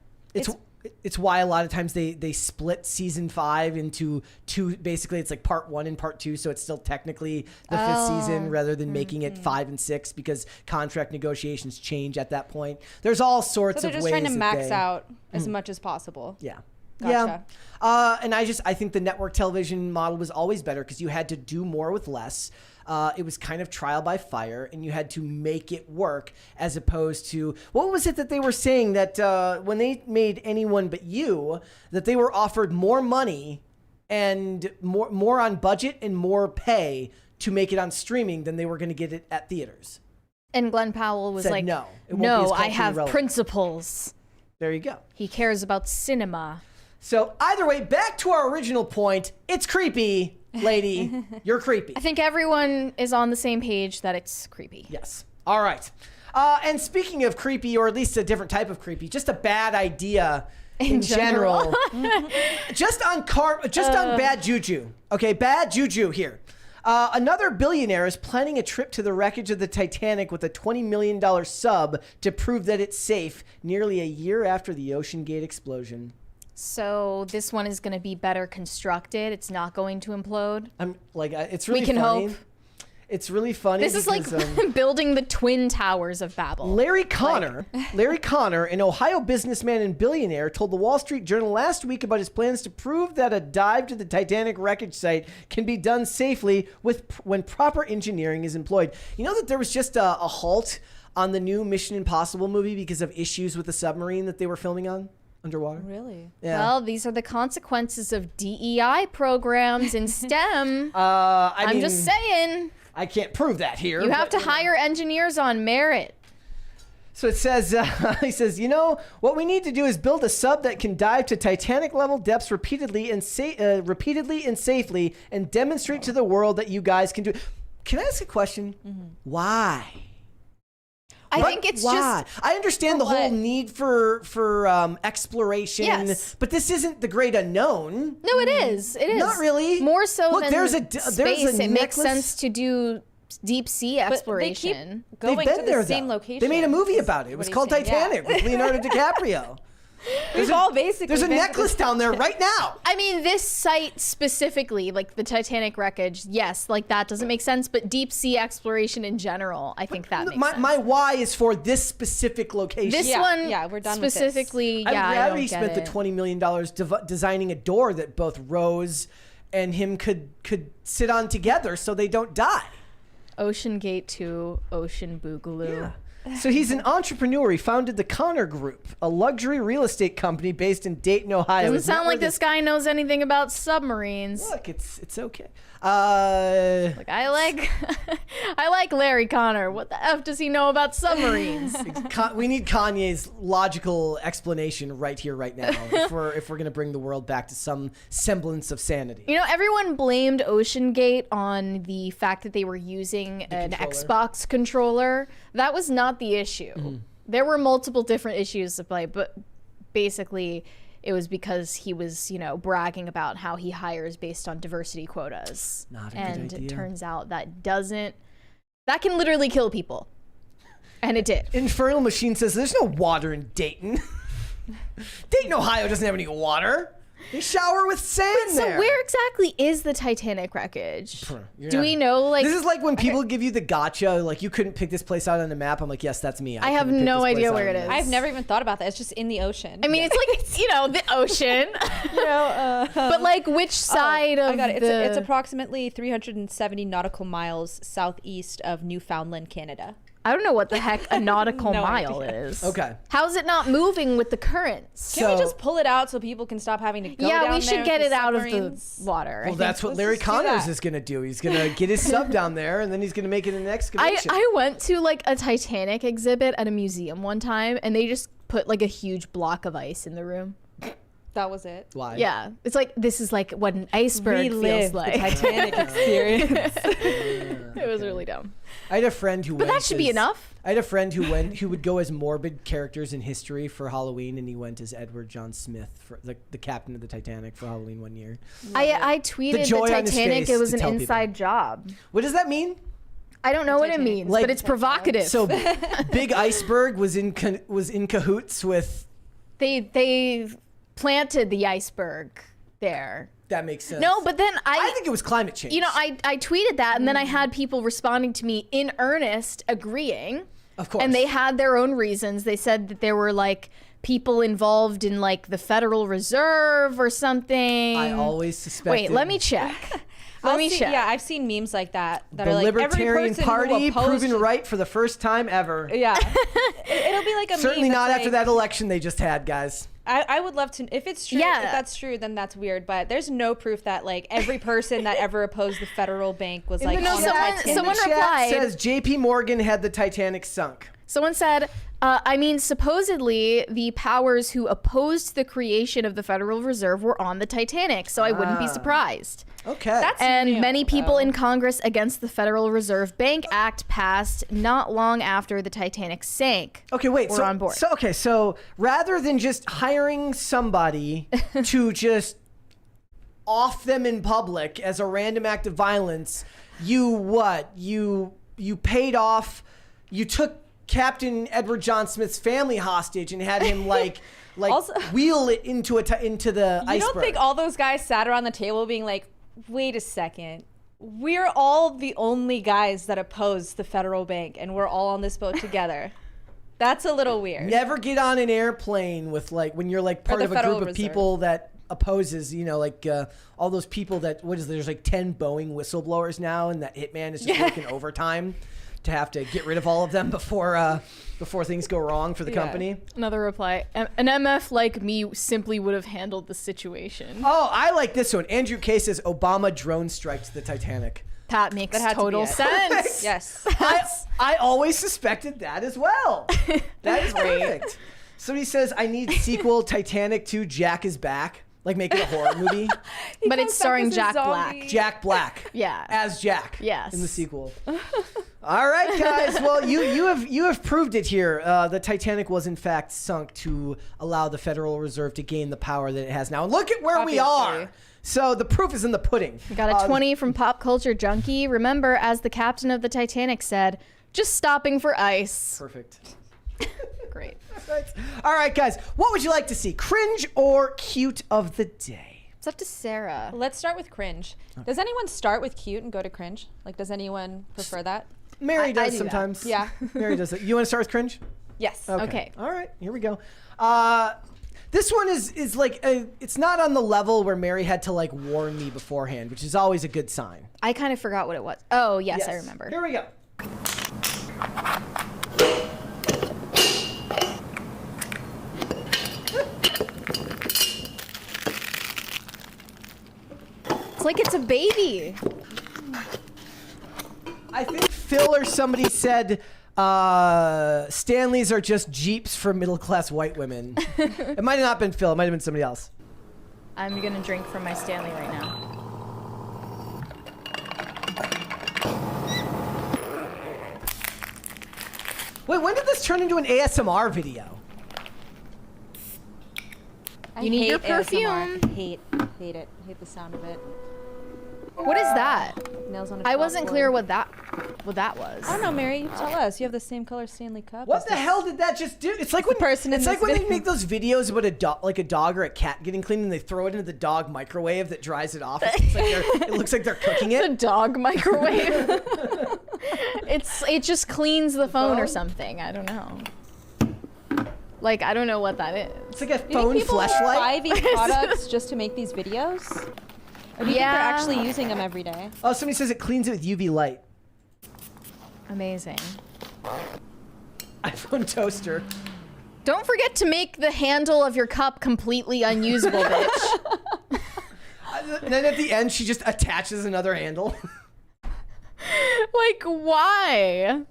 It's why a lot of times they split season 5 into 2. Basically, it's like part 1 and part 2, so it's still technically the 5th season rather than making it 5 and 6 because contract negotiations change at that point. There's all sorts of ways. So they're just trying to max out as much as possible. Yeah. Gotcha. Yeah. And I think the network television model was always better because you had to do more with less. It was kind of trial by fire, and you had to make it work as opposed to, what was it that they were saying that when they made Anyone But You, that they were offered more money and more on budget and more pay to make it on streaming than they were going to get it at theaters. And Glenn Powell was like, no, I have principles. There you go. He cares about cinema. So either way, back to our original point, it's creepy. Lady, you're creepy. I think everyone is on the same page that it's creepy. Yes. All right. And speaking of creepy, or at least a different type of creepy, just a bad idea in general. just on bad juju. Okay, bad juju here. Another billionaire is planning a trip to the wreckage of the Titanic with a $20 million sub to prove that it's safe nearly a year after the Ocean Gate explosion. So this one is going to be better constructed. It's not going to implode. It's really funny. Hope. It's really funny. This is like building the Twin Towers of Babel. Larry Connor, an Ohio businessman and billionaire, told the Wall Street Journal last week about his plans to prove that a dive to the Titanic wreckage site can be done safely when proper engineering is employed. You know that there was just a halt on the new Mission Impossible movie because of issues with the submarine that they were filming on? Underwater? Really? Yeah. Well, these are the consequences of DEI programs in STEM. I'm just saying. I can't prove that here. You have to hire engineers on merit. So it says, he says, what we need to do is build a sub that can dive to Titanic level depths repeatedly and safely and demonstrate to the world that you guys can do it. Can I ask a question? Why? I think it's why? just... I understand the whole need for exploration, yes. But this isn't the great unknown. No, it is. It is. Not really. More so than space. It makes sense to do deep sea exploration. But they keep going to the same location. They made a movie about it. It was called Titanic with Leonardo DiCaprio. There's a necklace down there right now. I mean, this site specifically, like the Titanic wreckage, yes, like that doesn't make sense. But deep sea exploration in general, I think that makes sense. My why is for this specific location. This one, we're done specifically. With this. I'd rather he spent the $20 million designing a door that both Rose and him could sit on together so they don't die. Ocean Gate to Ocean Boogaloo. Yeah. So he's an entrepreneur. He founded the Connor Group, a luxury real estate company based in Dayton, Ohio. Doesn't sound like this guy knows anything about submarines. Look, it's okay. Like I like Larry Connor. What the F does he know about submarines? We need Kanye's logical explanation right here, right now, if we're gonna bring the world back to some semblance of sanity. You know, everyone blamed Ocean Gate on the fact that they were using an Xbox controller. That was not the issue. Mm-hmm. There were multiple different issues to play, but basically it was because he was, you know, bragging about how he hires based on diversity quotas. Not a good and idea. It turns out that can literally kill people. And it did. Infernal Machine says there's no water in Dayton. Dayton, Ohio doesn't have any water. They shower with sand there. So where exactly is the Titanic wreckage? Do we know, like... This is like when people give you the gotcha, like, you couldn't pick this place out on the map. I'm like, yes, that's me. I have no idea where it is. I've never even thought about that. It's just in the ocean. I mean, it's like, you know, the ocean. You know, but like which side of I got it. It's approximately 370 nautical miles southeast of Newfoundland, Canada. I don't know what the heck a nautical mile idea. is. Okay. How's it not moving with the currents? Can we just pull it out so people can stop having to go down Yeah, we there should get with it out of the submarines? water. Well, that's what Larry Connors is going to do. He's going to get his sub down there, and then he's going to make it an excavation. I went to like a Titanic exhibit at a museum one time, and they just put like a huge block of ice in the room. That was it. Why? Yeah, it's like this is like what an iceberg feels like. The Titanic experience. It was really dumb. I had a friend who But that should be enough. I had a friend who would go as morbid characters in history for Halloween, and he went as Edward John Smith, for the captain of the Titanic, for Halloween one year. I tweeted joy the on his Titanic. face It was to an tell people. inside job. What does that mean? I don't know what it means, Like- but it's provocative. So, Big Iceberg was in cahoots with. They planted the iceberg there. That makes sense. No, but then I think it was climate change. You know, I tweeted that, and then I had people responding to me in earnest, agreeing. Of course. And they had their own reasons. They said that there were like people involved in like the Federal Reserve or something. I always suspected. Wait, let me check. Let me check. Yeah, I've seen memes like that. That The are like Libertarian every person Party who opposed, proven right for the first time ever. Yeah, it'll be like a Certainly meme not that's after like, that election they just had, guys. I would love to, if it's true, Yeah. if that's true, then that's weird. But there's no proof that like every person that ever opposed the federal bank was like. No, on someone- the In someone the chat replied- says J.P. Morgan had the Titanic sunk. Someone said, I mean, supposedly the powers who opposed the creation of the Federal Reserve were on the Titanic, so I wouldn't be surprised. Okay. That's And new, many people though. in Congress against the Federal Reserve Bank Act passed not long after the Titanic sank. Okay, wait. We're on board. So rather than just hiring somebody to just off them in public as a random act of violence, you paid off, you took Captain Edward John Smith's family hostage and had him like Also- wheel it into the iceberg. You don't think all those guys sat around the table being like, wait a second. We're all the only guys that oppose the federal bank, and we're all on this boat together. That's a little weird. Never get on an airplane with like when you're like part the of a Federal group of Reserve. people that opposes, you know, like all those people that there's like 10 Boeing whistleblowers now, and that hitman is just working overtime to have to get rid of all of them before things go wrong for the company. Another reply. An MF like me simply would have handled the situation. Oh, I like this one. Andrew K says Obama drone strikes the Titanic. That makes That had to be total it. sense. Yes. I always suspected that as well. That is perfect. Somebody says I need sequel Titanic 2 Jack is Back. Like make it a horror movie. But it's starring Jack Black. Jack Black. Yeah. As Jack. Yes. In the sequel. All right, guys. Well, you have proved it here. The Titanic was in fact sunk to allow the Federal Reserve to gain the power that it has now. And look at where we Obviously. are. So the proof is in the pudding. We got a 20 from Pop Culture Junkie. Remember, as the captain of the Titanic said, just stopping for ice. Perfect. Great. All right, guys. What would you like to see? Cringe or cute of the day? It's up to Sarah. Let's start with cringe. Does anyone start with cute and go to cringe? Like, does anyone prefer that? Mary I does do that. sometimes. Yeah. Mary does it. You want to start with cringe? Yes. Okay. All right, here we go. This one is like it's not on the level where Mary had to like warn me beforehand, which is always a good sign. I kind of forgot what it was. Oh, yes, I remember. Here we go. It's like it's a baby. I think Phil or somebody said Stanleys are just Jeeps for middle-class white women. It might have not been Phil. It might have been somebody else. I'm going to drink from my Stanley right now. Wait, when did this turn into an ASMR video? You need your perfume. ASMR. Hate it. Hate the sound of it. What is that? Nails on a I wasn't chalkboard. clear what that was. I don't know, Mary. You tell us. You have the same color Stanley Cup. What the hell did that just do? It's like when person in it's like this when they video. make those videos about a dog or a cat getting clean, and they throw it into the dog microwave that dries it off. It looks like they're cooking The it. dog microwave. It just cleans the phone or something. I don't know. Like, I don't know what that is. It's like a Do you phone think people buy fleshlight. these products just to make these videos? Or do you think they're actually using them every day? Oh, somebody says it cleans it with UV light. Amazing. iPhone toaster. Don't forget to make the handle of your cup completely unusable, bitch. And then at the end, she just attaches another handle. Like, why?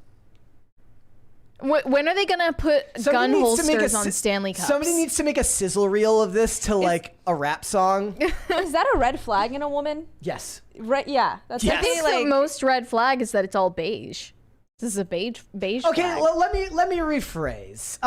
When are they gonna put Somebody gun needs to make holsters on Stanley cups? Somebody needs to make a sizzle reel of this to like a rap song. Is that a red flag in a woman? Yes. Right. Yeah. That's Yes. I think like. the most red flag is that it's all beige. This is a beige Okay, flag. let me rephrase.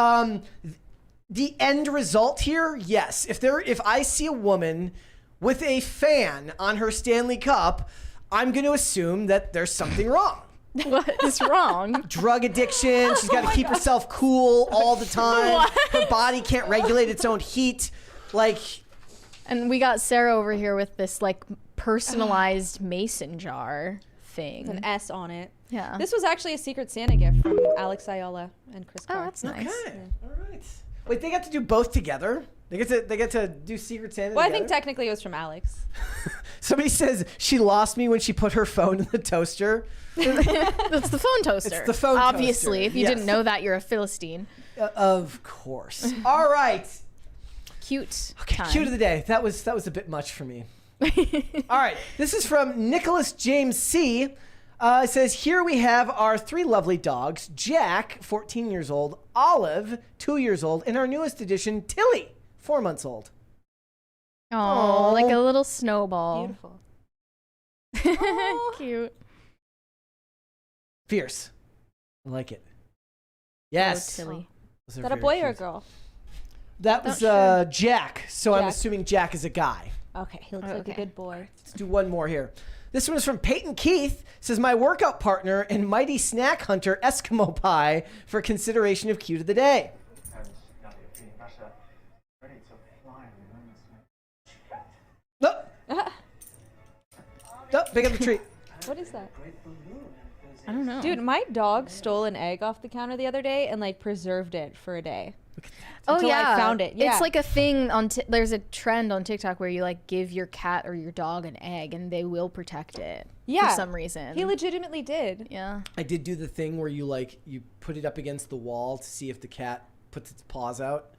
The end result here, yes. If I see a woman with a fan on her Stanley Cup, I'm going to assume that there's something wrong. What is wrong? Drug addiction. She's got to keep herself cool all the time. What? Her body can't regulate its own heat. Like, And we got Sarah over here with this like personalized mason jar thing. An S on it. Yeah. This was actually a Secret Santa gift from Alex Ayala and Chris Oh, Carr. that's nice. okay, all right. Wait, they got to do both together? They get to do Secret Santa Well, I together? think technically it was from Alex. Somebody says she lost me when she put her phone in the toaster. That's the phone toaster. It's the phone Obviously, toaster, if you yes. didn't know that, you're a Philistine. Of course. All right. Cute. Okay, time. cue to the day. That was a bit much for me. All right. This is from Nicholas James C. It says, here we have our three lovely dogs, Jack, 14 years old, Olive, 2 years old, and our newest addition, Tilly, 4 months old. Oh, like a little snowball. Beautiful. Cute. Fierce. I like it. Yes. Oh, Tilly. Those Is are that a very boy or a cute. girl? That was Not sure. Jack, so I'm Jack. assuming Jack is a guy. Okay, he looks like Okay. a good boy. Let's do one more here. This one is from Peyton Keith. It says, my workout partner and mighty snack hunter Eskimo Pie for consideration of cue to the day. No. No, pick up the treat. What is that? I don't know. Dude, my dog stole an egg off the counter the other day and like preserved it for a day. Oh until I yeah, found it. Yeah. It's like a thing on. There's a trend on TikTok where you like give your cat or your dog an egg and they will protect it. Yeah. For some reason. He legitimately did. Yeah. I did do the thing where you put it up against the wall to see if the cat puts its paws out.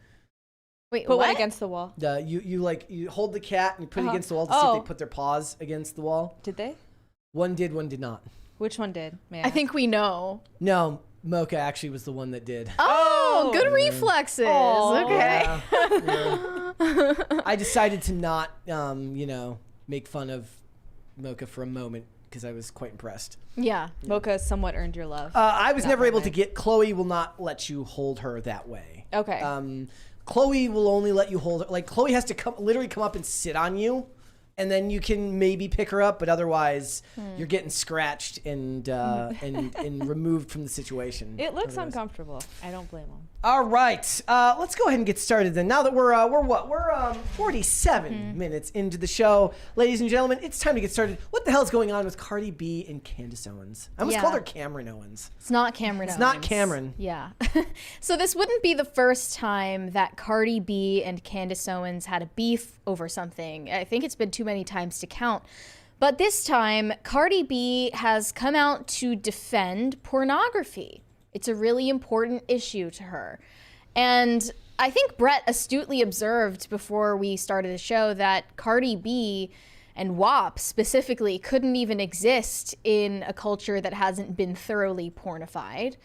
Wait, Put what? one against the wall. You hold the cat and you put it against the wall to see Oh. if they put their paws against the wall. Did they? One did, one did not. Which one did? May I think we know. No, Mocha actually was the one that did. Oh, good reflexes. Aw. Okay. Yeah. I decided to not, make fun of Mocha for a moment because I was quite impressed. Yeah. Mocha somewhat earned your love. I was Not never able my to way. get. Chloe will not let you hold her that way. Okay. Chloe will only let you hold her. Like Chloe has to literally come up and sit on you and then you can maybe pick her up, but otherwise you're getting scratched and removed from the situation. It looks uncomfortable. I don't blame him. All right, let's go ahead and get started then. Now that we're 47 minutes into the show, ladies and gentlemen, it's time to get started. What the hell's going on with Cardi B and Candace Owens? I almost called her Cameron Owens. It's not Cameron Owens. It's not Cameron. Yeah. So this wouldn't be the first time that Cardi B and Candace Owens had a beef over something. I think it's been too many times to count. But this time, Cardi B has come out to defend pornography. It's a really important issue to her. And I think Brett astutely observed before we started the show that Cardi B and WAP specifically couldn't even exist in a culture that hasn't been thoroughly pornified.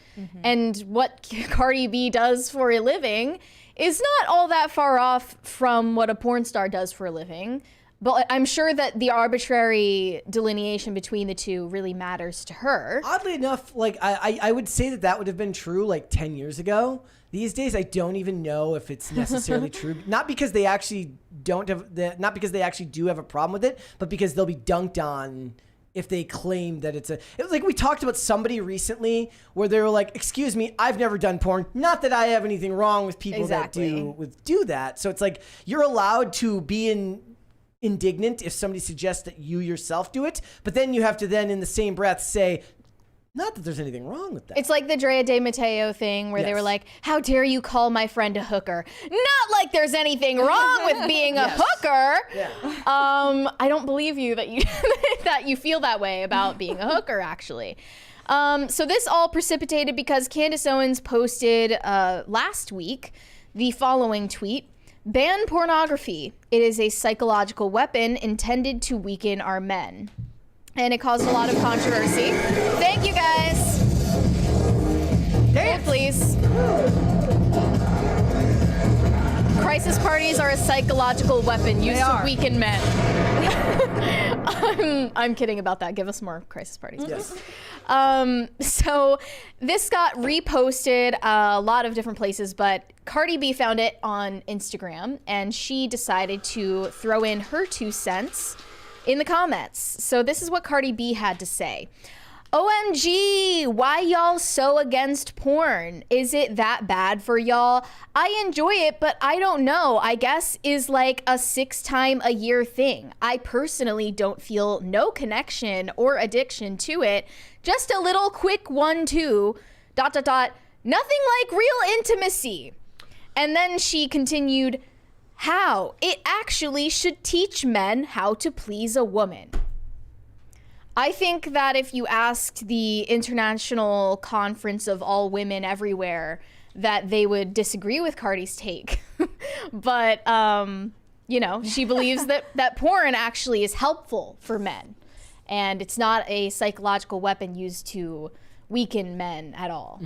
And what Cardi B does for a living is not all that far off from what a porn star does for a living. But I'm sure that the arbitrary delineation between the two really matters to her. Oddly enough, like I would say that would have been true like 10 years ago. These days, I don't even know if it's necessarily true. Not because they actually do have a problem with it, but because they'll be dunked on if they claim that it was like we talked about somebody recently where they were like, excuse me, I've never done porn. Not that I have anything wrong with people that do that. So it's like you're allowed to be indignant if somebody suggests that you yourself do it, but then you have to then in the same breath say, not that there's anything wrong with that. It's like the Drea De Matteo thing where they were like, how dare you call my friend a hooker? Not like there's anything wrong with being a hooker. Yeah. I don't believe you that you that you feel that way about being a hooker, actually. So this all precipitated because Candace Owens posted last week the following tweet: ban pornography. It is a psychological weapon intended to weaken our men. And it caused a lot of controversy. Thank you, guys. Hold, please. Crisis parties are a psychological weapon used to weaken men. I'm kidding about that. Give us more crisis parties. Yes. So this got reposted a lot of different places, but Cardi B found it on Instagram, and she decided to throw in her 2 cents in the comments. So this is what Cardi B had to say. OMG, why y'all so against porn? Is it that bad for y'all? I enjoy it, but I don't know. I guess is like a 6-time-a-year thing. I personally don't feel no connection or addiction to it. Just a little quick 1-2, ... Nothing like real intimacy. And then she continued, how? It actually should teach men how to please a woman. I think that if you asked the International Conference of All Women Everywhere, that they would disagree with Cardi's take. But, she believes that porn actually is helpful for men. And it's not a psychological weapon used to weaken men at all.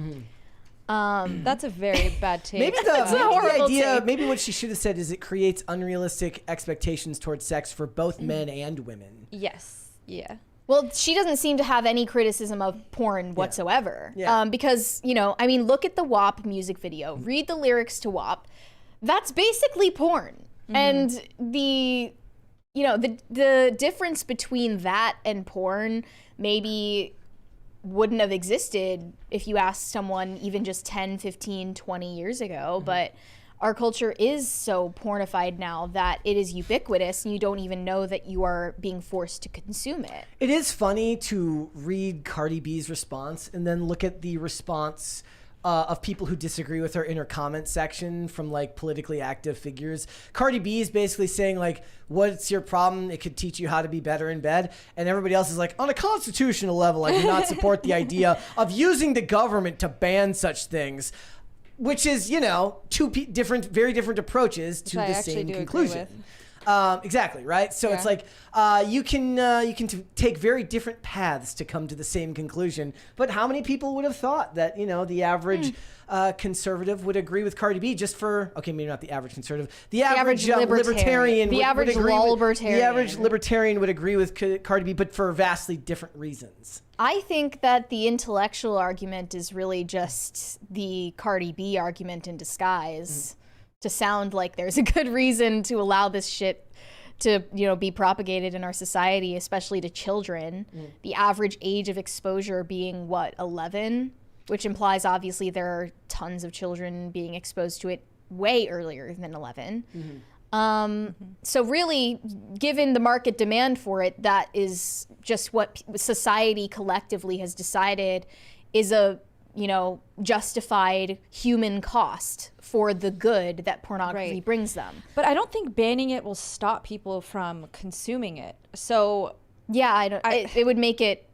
That's a very bad take. Maybe the idea, maybe what she should have said is it creates unrealistic expectations towards sex for both men and women. Yes. Yeah. Well, she doesn't seem to have any criticism of porn whatsoever. Yeah. Because, look at the WAP music video. Read the lyrics to WAP. That's basically porn. And the difference between that and porn maybe wouldn't have existed if you asked someone even just 10, 15, 20 years ago. But our culture is so pornified now that it is ubiquitous and you don't even know that you are being forced to consume it. It is funny to read Cardi B's response and then look at the response of people who disagree with her in her comment section from like politically active figures. Cardi B is basically saying like, what's your problem? It could teach you how to be better in bed. And everybody else is like, on a constitutional level, I do not support the idea of using the government to ban such things. Which is, two very different approaches to the same conclusion. Exactly, right? So it's like you can take very different paths to come to the same conclusion. But how many people would have thought that the average conservative would agree with Cardi B just for maybe not the average conservative, the average libertarian, the average libertarian would agree with Cardi B, but for vastly different reasons. I think that the intellectual argument is really just the Cardi B argument in disguise to sound like there's a good reason to allow this shit to be propagated in our society, especially to children. The average age of exposure being 11, which implies obviously there are tons of children being exposed to it way earlier than 11. So really, given the market demand for it, that is just what society collectively has decided is a justified human cost for the good that pornography brings them. But I don't think banning it will stop people from consuming it. So yeah, it would make it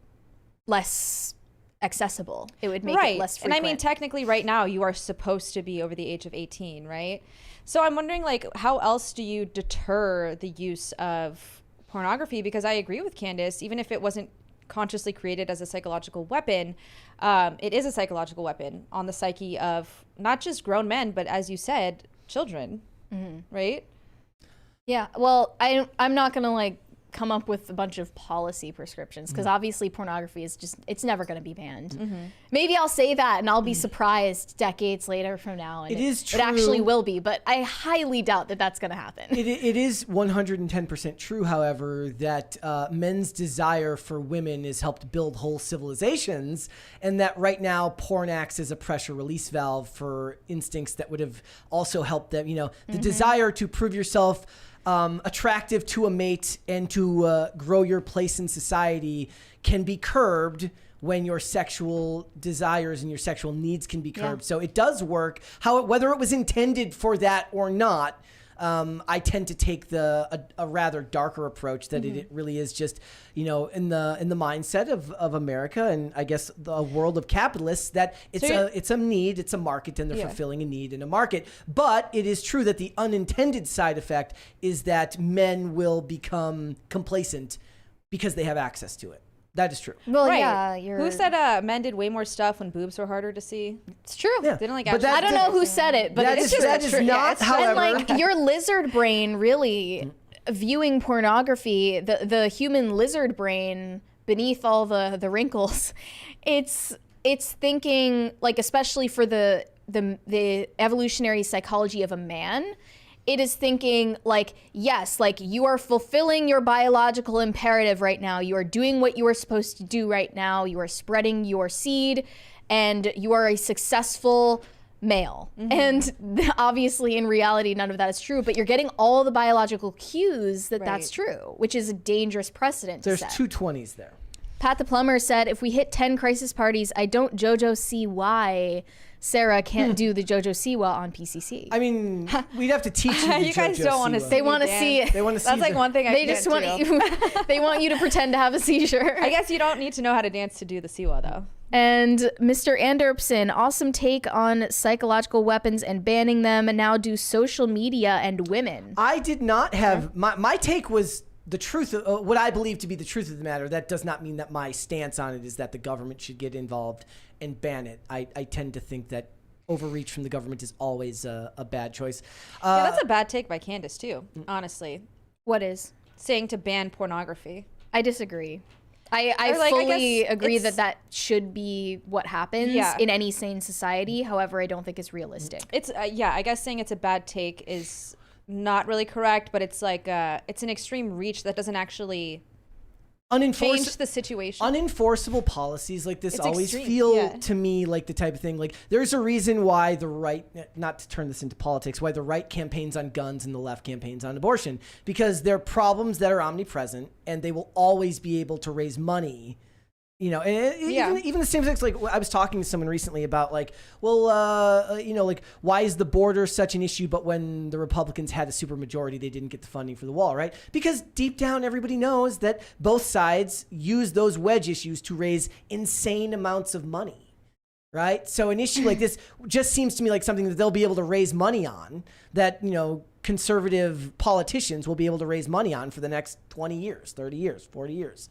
less accessible. It would make it less frequent. And I mean, technically right now you are supposed to be over the age of 18, right? So I'm wondering, like, how else do you deter the use of pornography? Because I agree with Candace, even if it wasn't consciously created as a psychological weapon, it is a psychological weapon on the psyche of not just grown men, but as you said, children, right? Yeah, well, I'm not gonna like come up with a bunch of policy prescriptions because obviously pornography is just, it's never going to be banned. Maybe I'll say that and I'll be surprised decades later from now, and it is true. It actually will be, but I highly doubt that that's going to happen. It is 110% true, however, that men's desire for women has helped build whole civilizations, and that right now porn acts as a pressure release valve for instincts that would have also helped them, the desire to prove yourself attractive to a mate and to grow your place in society can be curbed when your sexual desires and your sexual needs can be curbed. So it does work. Whether it was intended for that or not, I tend to take a rather darker approach that it really is just, in the mindset of America and I guess the world of capitalists, that it's a need, it's a market, and they're fulfilling a need in a market. But it is true that the unintended side effect is that men will become complacent because they have access to it. That is true. Well, yeah. Who said men did way more stuff when boobs were harder to see? It's true. Yeah. They don't like. I don't know who said it, but that it's is, true. that is not. However, and like your lizard brain, really viewing pornography, the human lizard brain beneath all the wrinkles, it's thinking, like, especially for the evolutionary psychology of a man. It is thinking like, yes, like you are fulfilling your biological imperative right now. You are doing what you are supposed to do right now. You are spreading your seed and you are a successful male. And obviously in reality, none of that is true, but you're getting all the biological cues that that's true, which is a dangerous precedent to set. There's two 20s there. Pat the Plumber said, if we hit 10 crisis parties, I don't JoJo see why Sara can't do the JoJo Siwa on PCC. I mean, we'd have to teach you the You guys JoJo don't want to Siwa. see. They want to see it. They want to see. That's like one thing They just want you. They want you to pretend to have a seizure. I guess you don't need to know how to dance to do the Siwa, though. And Mr. Anderson, awesome take on psychological weapons and banning them, and now do social media and women. I did not have my take was the truth of what I believe to be the truth of the matter. That does not mean that my stance on it is that the government should get involved and ban it. I tend to think that overreach from the government is always a bad choice. Yeah, that's a bad take by Candace too, honestly. What is? Saying to ban pornography. I disagree. I fully agree that should be what happens in any sane society. However, I don't think it's realistic. It's I guess saying it's a bad take is not really correct, but it's like it's an extreme reach that doesn't actually change the situation. Unenforceable policies like this It's always extreme, feel to me like the type of thing, like there's a reason why the right, not to turn this into politics, why the right campaigns on guns and the left campaigns on abortion, because they're problems that are omnipresent and they will always be able to raise money. And even the same things, like I was talking to someone recently about like, well, like why is the border such an issue, but when the Republicans had a supermajority, they didn't get the funding for the wall, right? Because deep down, everybody knows that both sides use those wedge issues to raise insane amounts of money, right? So an issue like this just seems to me like something that they'll be able to raise money on, that, conservative politicians will be able to raise money on for the next 20 years, 30 years, 40 years.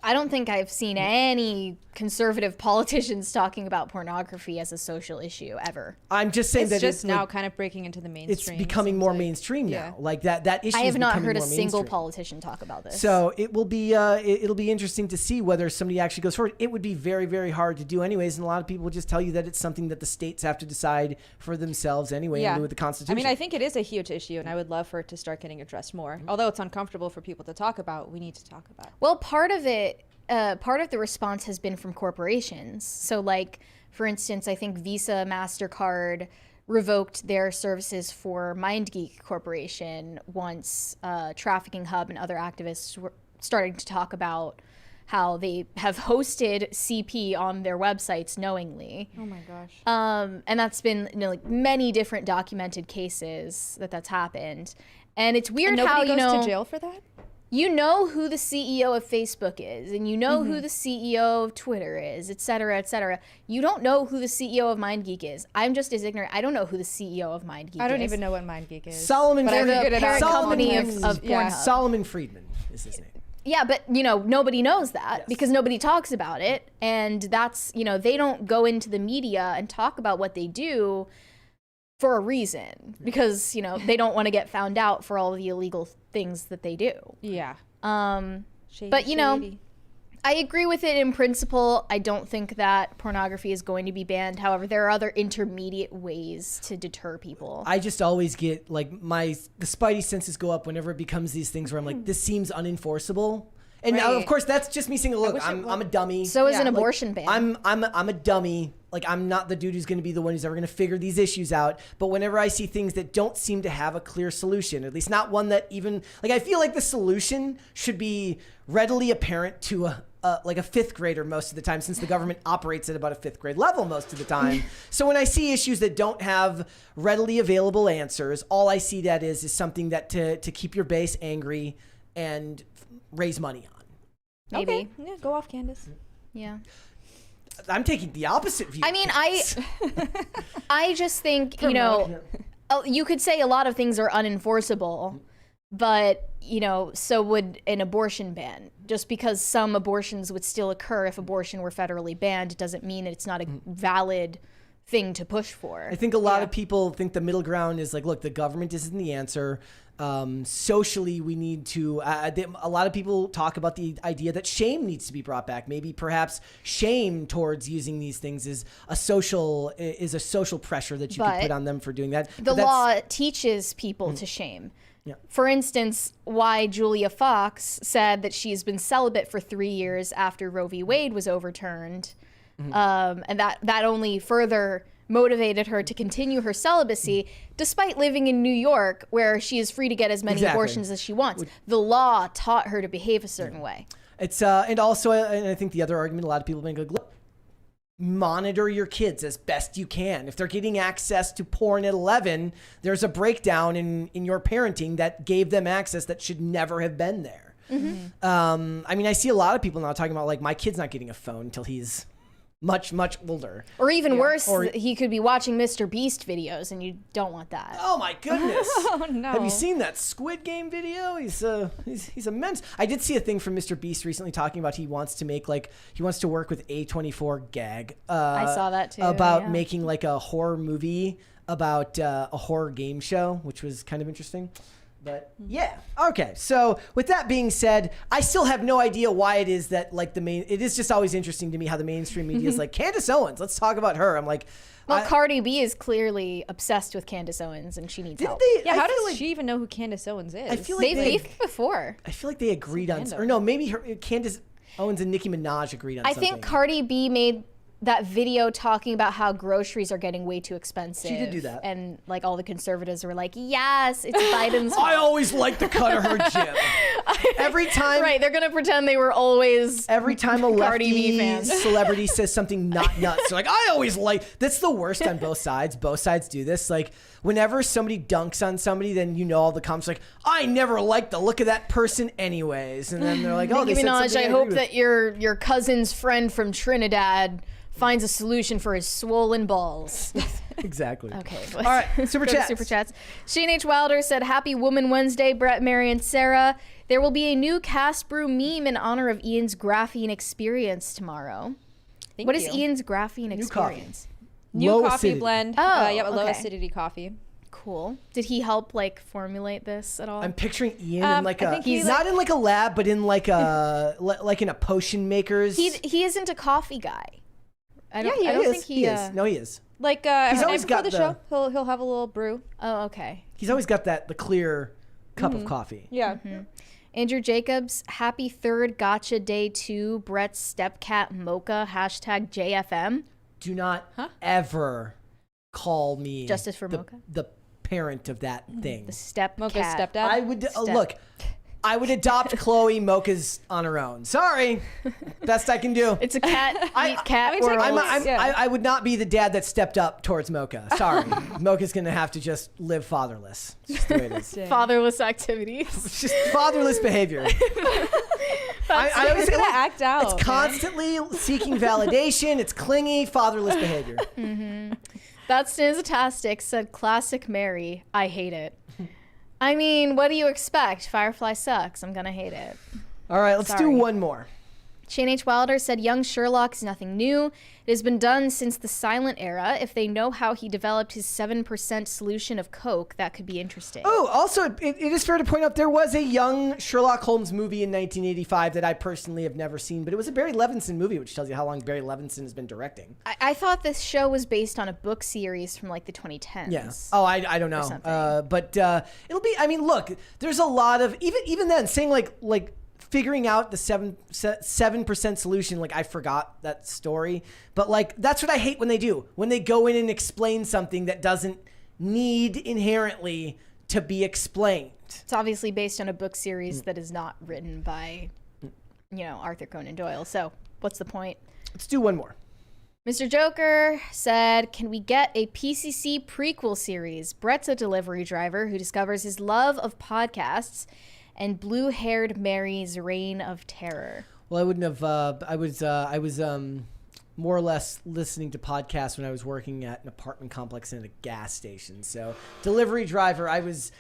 I don't think I've seen any conservative politicians talking about pornography as a social issue ever. I'm just saying It's that just it's now like, kind of breaking into the mainstream. it's becoming more like. mainstream Yeah. now. Like that issue. I have not heard a more single mainstream. politician talk about this. So it will be it'll be interesting to see whether somebody actually goes forward. It would be very, very hard to do anyways, and a lot of people will just tell you that it's something that the states have to decide for themselves anyway and do with the Constitution. I mean, I think it is a huge issue, and I would love for it to start getting addressed more. Although it's uncomfortable for people to talk about, we need to talk about it. Well, part of the response has been from corporations. So, like, for instance, I think Visa, MasterCard revoked their services for MindGeek Corporation once Trafficking Hub and other activists were starting to talk about how they have hosted CP on their websites knowingly. Oh my gosh. And that's been, like many different documented cases that's happened. And it's weird And how, nobody goes to jail for that? You know who the CEO of Facebook is, and you know who the CEO of Twitter is, et cetera, et cetera. You don't know who the CEO of MindGeek is. I'm just as ignorant. I don't know who the CEO of MindGeek is. I don't even know what MindGeek is. Solomon But I Friedman. figured it out. company of Context. Pornhub. Solomon Friedman is his name. Yeah, but nobody knows that Yes. because nobody talks about it, and that's they don't go into the media and talk about what they do for a reason because they don't want to get found out for all the illegal things that they do. Yeah. But I agree with it in principle. I don't think that pornography is going to be banned. However, there are other intermediate ways to deter people. I just always get like the spidey senses go up whenever it becomes these things where I'm like, this seems unenforceable. And now, of Right. course, that's just me saying, look, I'm a dummy. So is an Yeah, like, abortion ban. I'm a dummy. Like, I'm not the dude who's going to be the one who's ever going to figure these issues out. But whenever I see things that don't seem to have a clear solution, at least not one that even like, I feel like the solution should be readily apparent to like a fifth grader most of the time, since the government operates at about a fifth grade level most of the time. So when I see issues that don't have readily available answers, all I see that is something that to keep your base angry and raise money on. Maybe. Okay. Yeah, go off, Candace. Yeah. I'm taking the opposite view. I mean, I just think, Yeah. you could say a lot of things are unenforceable, but, so would an abortion ban. Just because some abortions would still occur if abortion were federally banned doesn't mean that it's not a valid thing to push for. I think a lot of people think the middle ground is like, look, the government isn't the answer. Socially, we need to. A lot of people talk about the idea that shame needs to be brought back. Maybe, perhaps, shame towards using these things is a social pressure that you can put on them for doing that. The law teaches people to shame. Yeah. For instance, why Julia Fox said that she's been celibate for 3 years after Roe v. Wade was overturned, and that only further motivated her to continue her celibacy despite living in New York where she is free to get as many abortions as she wants. The law taught her to behave a certain way. It's and also, and I think the other argument a lot of people make, like, look, monitor your kids as best you can. If they're getting access to porn at 11, there's a breakdown in your parenting that gave them access that should never have been there. I mean, I see a lot of people now talking about, like, my kid's not getting a phone until he's much, much older. Or even worse, he could be watching Mr. Beast videos, and you don't want that. Oh my goodness! Oh no! Have you seen that Squid Game video? He's immense. I did see a thing from Mr. Beast recently talking about he wants to work with A24 Gag. I saw that too. About making like a horror movie about a horror game show, which was kind of interesting. But yeah, okay. So with that being said, I still have no idea why it is that like it is just always interesting to me how the mainstream media is like, Candace Owens, let's talk about her. I'm like, well, Cardi B is clearly obsessed with Candace Owens, and she needs help. How does she even know who Candace Owens is? I feel like They've beefed before. I feel like they agreed on, or no, maybe Candace Owens and Nicki Minaj agreed on something. I think Cardi B made that video talking about how groceries are getting way too expensive. She did do that. And like all the conservatives were like, yes, it's Biden's fault. I always like the cut of her jib. Every time. Right, they're going to pretend they were always Every time a Cardi B lefty fans. celebrity says something not nuts, they're like, I always like, that's the worst on both sides. Both sides do this. Like, whenever somebody dunks on somebody, then all the comments like, I never liked the look of that person anyways. And then they're like, oh, Nicki they said Minaj, something I agree hope with. that your cousin's friend from Trinidad finds a solution for his swollen balls. Exactly. Okay. All right. Super Go to chats. Super chats. Shane H. Wilder said, "Happy Woman Wednesday, Brett, Mary, and Sarah. There will be a new Cast Brew meme in honor of Ian's graphene experience tomorrow." Thank What is you. Ian's graphene New experience? New Low coffee acidity. blend. Oh, Yeah, low okay. acidity coffee. Cool. Did he help like formulate this at all? I'm picturing Ian in like I a think he's not in like a lab, but in like a like in a potion maker's. He isn't a coffee guy. I don't think he is. No, he is. Like He's every always night before got the the- show, he'll have a little brew. Oh, okay. He's always got the clear cup of coffee. Yeah. Andrew Jacobs, happy third gotcha day 2, Brett's stepcat mocha, #JFM. Do not ever call me Justice for the, Mocha? the parent of that thing. The step Mocha's cat. stepdad. I would look. I would adopt Chloe Mocha's on her own. Sorry, best I can do. It's a cat meet cat I mean, world. I would not be the dad that stepped up towards Mocha. Sorry, Mocha's gonna have to just live fatherless. It's just the way it is. Fatherless activities. It's just fatherless behavior. I always He's say, gonna look, act out. it's constantly seeking validation. It's clingy, fatherless behavior. That's Snizzatastic said, classic Mary. I hate it. I mean, what do you expect? Firefly sucks. I'm gonna hate it. All right, let's do Sorry. one more. Shane H. Wilder said, young Sherlock is nothing new. It has been done since the silent era. If they know how he developed his 7% solution of Coke, that could be interesting. Oh, also, it is fair to point out there was a young Sherlock Holmes movie in 1985 that I personally have never seen, but it was a Barry Levinson movie, which tells you how long Barry Levinson has been directing. I thought this show was based on a book series from like the 2010s. Yeah. Oh, I don't know. something. But it'll be. I mean, look, there's a lot of even then saying like figuring out the 7% solution. Like I forgot that story, but like that's what I hate when they do, when they go in and explain something that doesn't need inherently to be explained. It's obviously based on a book series that is not written by, Arthur Conan Doyle. So what's the point? Let's do one more. Mr. Joker said, can we get a PCC prequel series? Brett's a delivery driver who discovers his love of podcasts and blue-haired Mary's reign of terror. Well, I wouldn't have. I was more or less listening to podcasts when I was working at an apartment complex and at a gas station. So, delivery driver, I was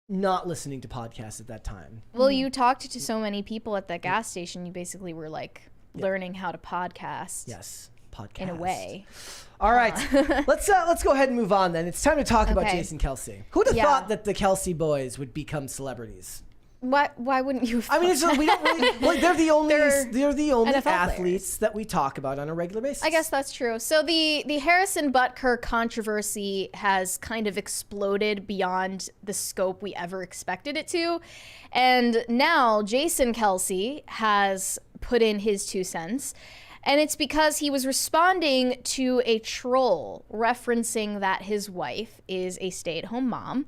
not listening to podcasts at that time. Well, you talked to so many people at that gas station, you basically were like learning how to podcast. Yes, podcast In a way. All right, let's go ahead and move on then. It's time to talk about Okay. Jason Kelce. Who'd have thought that the Kelce boys would become celebrities? Why wouldn't you? I mean, we don't really. Like, they're the only NFL athletes that we talk about on a regular basis. I guess that's true. So the Harrison Butker controversy has kind of exploded beyond the scope we ever expected it to. And now Jason Kelce has put in his 2 cents. And it's because he was responding to a troll referencing that his wife is a stay-at-home mom.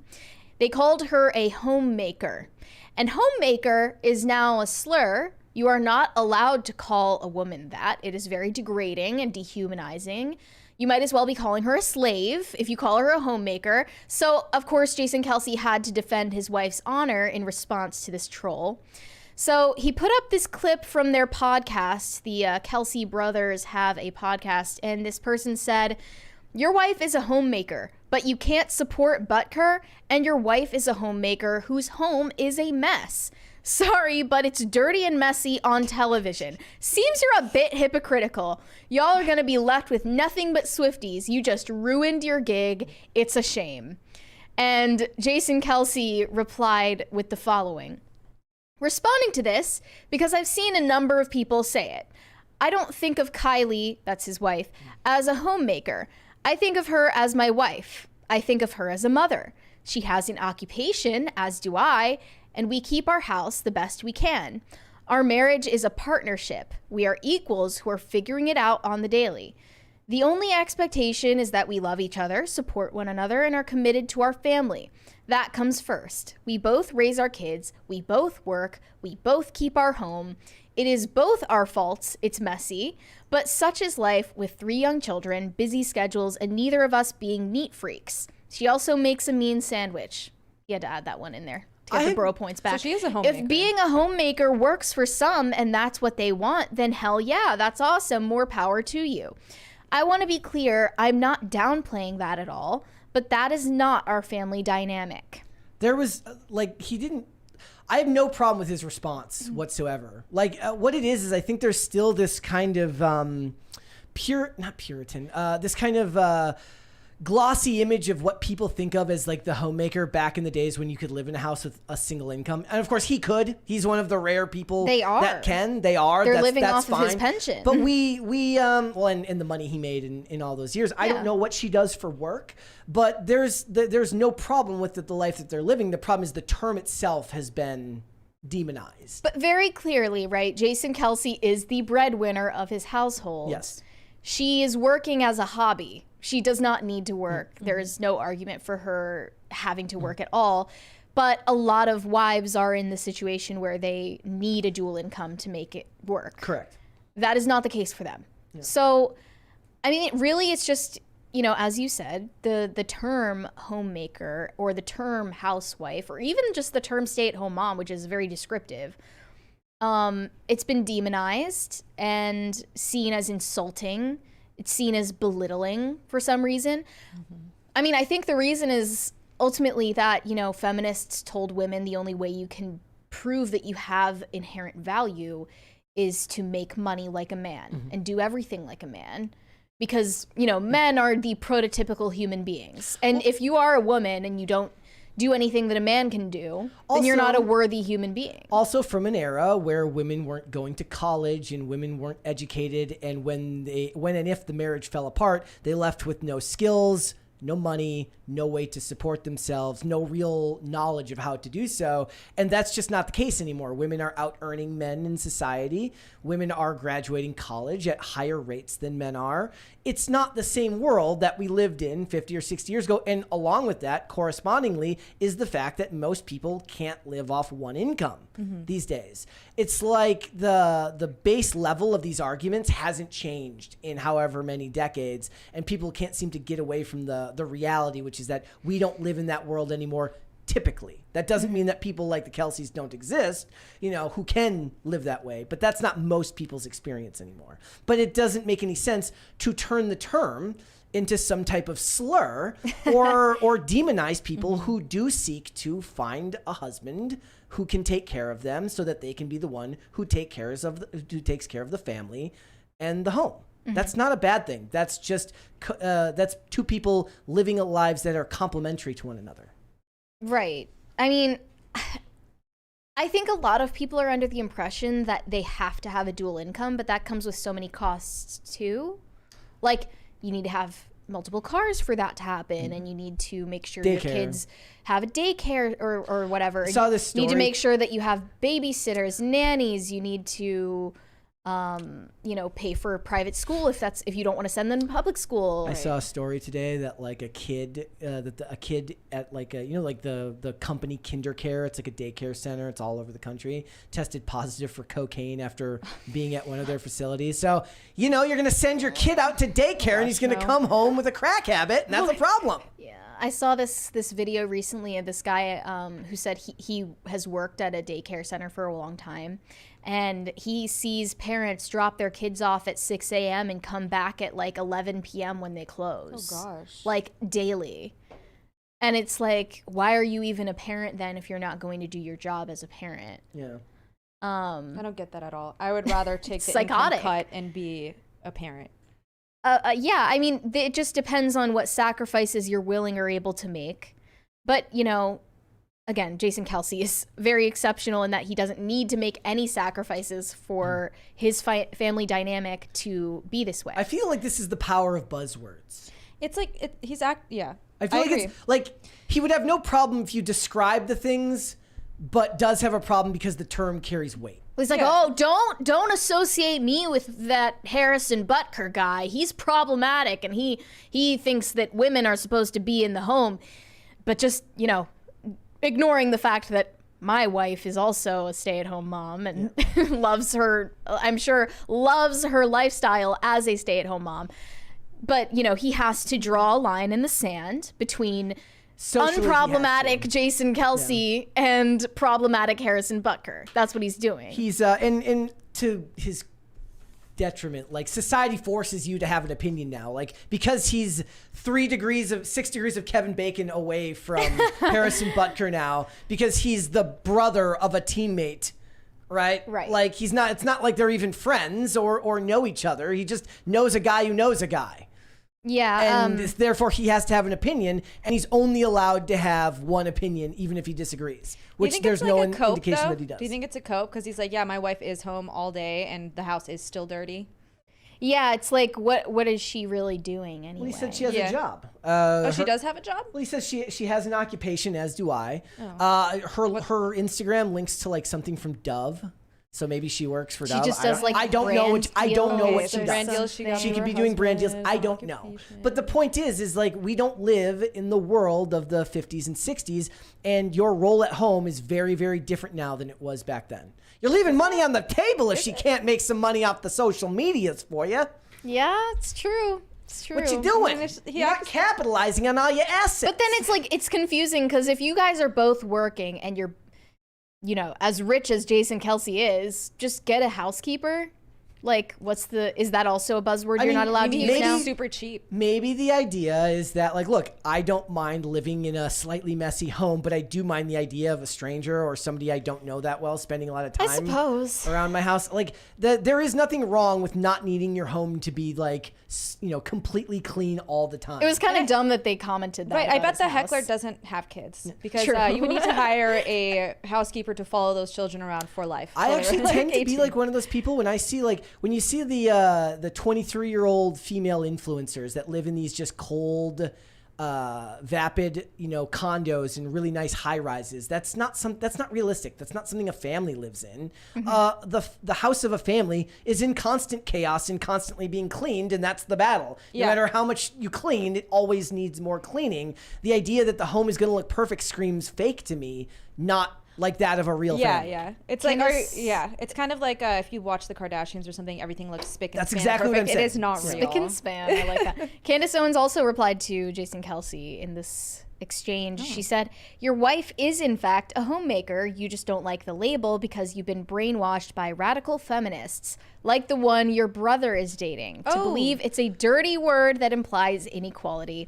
They called her a homemaker. And homemaker is now a slur. You are not allowed to call a woman that. It is very degrading and dehumanizing. You might as well be calling her a slave if you call her a homemaker. So, of course, Jason Kelce had to defend his wife's honor in response to this troll. So he put up this clip from their podcast. The Kelce brothers have a podcast, and this person said, your wife is a homemaker, but you can't support Butker, and your wife is a homemaker whose home is a mess. Sorry, but it's dirty and messy on television. Seems you're a bit hypocritical. Y'all are going to be left with nothing but Swifties. You just ruined your gig. It's a shame. And Jason Kelce replied with the following. Responding to this, because I've seen a number of people say it. I don't think of Kylie, that's his wife, as a homemaker. I think of her as my wife. I think of her as a mother. She has an occupation, as do I, and we keep our house the best we can. Our marriage is a partnership. We are equals who are figuring it out on the daily. The only expectation is that we love each other, support one another, and are committed to our family. That comes first. We both raise our kids. We both work. We both keep our home. It is both our faults. It's messy. But such is life with 3 young children, busy schedules, and neither of us being neat freaks. She also makes a mean sandwich. You had to add that one in there to get the bro points back. So she is a homemaker. If being a homemaker works for some and that's what they want, then hell yeah, that's awesome. More power to you. I want to be clear, I'm not downplaying that at all, but that is not our family dynamic. There was I have no problem with his response whatsoever. Like what it is I think there's still this kind of not Puritan, this kind of glossy image of what people think of as like the homemaker back in the days when you could live in a house with a single income. And of course he could. He's one of the rare people that can. They are. They're living off of his pension. But and the money he made in all those years. I don't know what she does for work, but there's no problem with the life that they're living. The problem is the term itself has been demonized. But very clearly, right, Jason Kelce is the breadwinner of his household. Yes. She is working as a hobby. She does not need to work. There is no argument for her having to work at all. But a lot of wives are in the situation where they need a dual income to make it work. Correct. That is not the case for them. Yeah. So, I mean, it's just, as you said, the term homemaker or the term housewife or even just the term stay-at-home mom, which is very descriptive, it's been demonized and seen as insulting. It's seen as belittling for some reason. I mean, I think the reason is ultimately that, feminists told women the only way you can prove that you have inherent value is to make money like a man and do everything like a man. Because, men are the prototypical human beings. And if you are a woman and you don't do anything that a man can do, then you're not a worthy human being. Also from an era where women weren't going to college and women weren't educated, and when and if the marriage fell apart, they left with no skills, no money, no way to support themselves, no real knowledge of how to do so. And that's just not the case anymore. Women are out earning men in society. Women are graduating college at higher rates than men are. It's not the same world that we lived in 50 or 60 years ago. And along with that, correspondingly, is the fact that most people can't live off one income these days. It's like the base level of these arguments hasn't changed in however many decades, and people can't seem to get away from the reality, which is that we don't live in that world anymore. Typically, that doesn't mean that people like the Kelces don't exist, who can live that way, but that's not most people's experience anymore. But it doesn't make any sense to turn the term into some type of slur or demonize people who do seek to find a husband who can take care of them so that they can be the one who takes care of the family and the home. That's not a bad thing. That's just that's two people living lives that are complementary to one another. Right. I mean, I think a lot of people are under the impression that they have to have a dual income, but that comes with so many costs too. Like, you need to have multiple cars for that to happen, and you need to make sure your kids have a daycare or whatever. I saw this story. You need to make sure that you have babysitters, nannies. You need to pay for private school if you don't want to send them to public school. I saw a story today that like a kid at like the company KinderCare, it's like a daycare center, it's all over the country, tested positive for cocaine after being at one of their facilities. So you're gonna send your kid out to daycare and he's gonna come home with a crack habit, and that's a problem. Yeah. I saw this video recently of this guy who said he has worked at a daycare center for a long time, and he sees parents drop their kids off at 6 a.m. and come back at like 11 p.m. when they close. Oh gosh. Like daily. And it's like, why are you even a parent then if you're not going to do your job as a parent? Yeah. I don't get that at all. I would rather take the income cut and be a parent. Yeah, I mean, it just depends on what sacrifices you're willing or able to make. But, again, Jason Kelce is very exceptional in that he doesn't need to make any sacrifices for his family dynamic to be this way. I feel like this is the power of buzzwords. It's like, yeah. I feel it's like he would have no problem if you describe the things, but does have a problem because the term carries weight. He's like, don't associate me with that Harrison Butker guy. He's problematic, and he thinks that women are supposed to be in the home. But just, ignoring the fact that my wife is also a stay-at-home mom and loves her lifestyle as a stay-at-home mom. But, he has to draw a line in the sand between unproblematic Jason Kelce and problematic Harrison Butker. That's what he's doing. He's and to his detriment. Like, society forces you to have an opinion now. Like, because he's 6 degrees of Kevin Bacon away from Harrison Butker now, because he's the brother of a teammate, right? Right. Like, it's not like they're even friends or know each other. He just knows a guy who knows a guy. Yeah. And therefore he has to have an opinion, and he's only allowed to have one opinion, even if he disagrees, which there's no indication that he does. Do you think it's a cope? Because he's like, yeah, my wife is home all day and the house is still dirty. Yeah, it's like, what is she really doing anyway? Well, he said she has a job. She does have a job? Well, he says she has an occupation, as do I. Her Instagram links to like something from Dove. So maybe she works for Dove. She just does like I don't know what she does. Brand deals She could be doing brand deals. I don't know. But the point is like, we don't live in the world of the 50s and 60s, and your role at home is very, very different now than it was back then. You're leaving money on the table if she can't make some money off the social medias for you. Yeah, it's true. It's true. What you doing? You're not capitalizing on all your assets. But then it's like, it's confusing because if you guys are both working and you're, you know, as rich as Jason Kelce is, just get a housekeeper. Like, is that also a buzzword you're not allowed to use now? Super cheap. Maybe the idea is that, like, look, I don't mind living in a slightly messy home, but I do mind the idea of a stranger or somebody I don't know that well spending a lot of time around my house. Like, there is nothing wrong with not needing your home to be, like, you know, completely clean all the time. It was kind of dumb that they commented that. Right, I bet the heckler doesn't have kids because you would need to hire a housekeeper to follow those children around for life. I actually tend to be like one of those people when I see, like, when you see the 23-year-old female influencers that live in these just cold, vapid, you know, condos and really nice high rises. That's not realistic. That's not something a family lives in. The house of a family is in constant chaos and constantly being cleaned, and that's the battle. No matter how much you clean, it always needs more cleaning. The idea that the home is going to look perfect screams fake to me, not like that of a real family. Yeah. It's it's kind of like if you watch the Kardashians or something, everything looks spick and That's span exactly perfect. what I'm saying. It is not real. Spick and span. I like that. Candace Owens also replied to Jason Kelce in this exchange. She said, "Your wife is in fact a homemaker. You just don't like the label because you've been brainwashed by radical feminists, like the one your brother is dating, to believe it's a dirty word that implies inequality.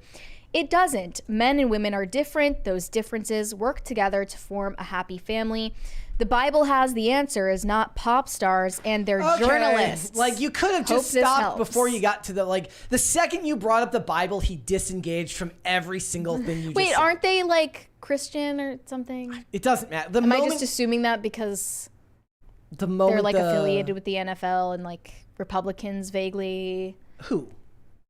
It doesn't. Men and women are different. Those differences work together to form a happy family. The Bible has the answers, not pop stars and their journalists." Like, you could have just stopped before you got to the second you brought up the Bible, he disengaged from every single thing you just said. Aren't they like Christian or something? It doesn't matter. Am I just assuming that because they're like affiliated with the NFL and like Republicans vaguely? Who?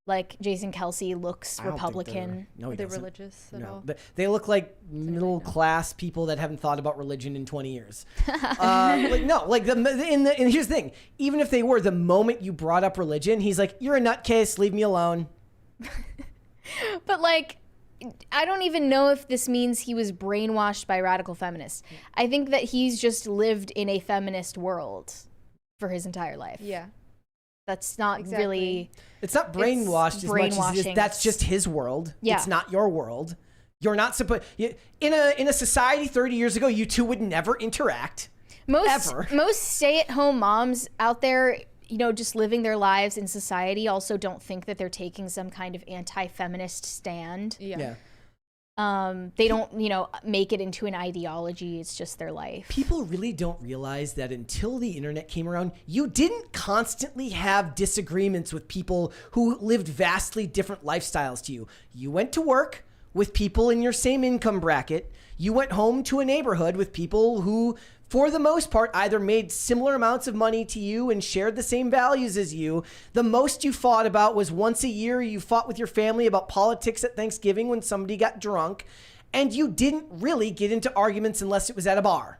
Like Jason Kelce looks Republican. No, Are they religious at all? They look like middle class people that haven't thought about religion in 20 years. And here's the thing: even if they were, the moment you brought up religion, he's like, "You're a nutcase. Leave me alone." But like, I don't even know if this means he was brainwashed by radical feminists. I think that he's just lived in a feminist world for his entire life. Yeah. That's not really... It's not brainwashed as much as that's just his world. Yeah. It's not your world. You're not supposed... In a society 30 years ago, you two would never interact. Most stay-at-home moms out there, you know, just living their lives in society also don't think that they're taking some kind of anti-feminist stand. Yeah. They don't, you know, make it into an ideology. It's just their life. People really don't realize that until the internet came around, you didn't constantly have disagreements with people who lived vastly different lifestyles to you. You went to work with people in your same income bracket. You went home to a neighborhood with people who, for the most part, either made similar amounts of money to you and shared the same values as you. The most you fought about was once a year you fought with your family about politics at Thanksgiving when somebody got drunk, and you didn't really get into arguments unless it was at a bar.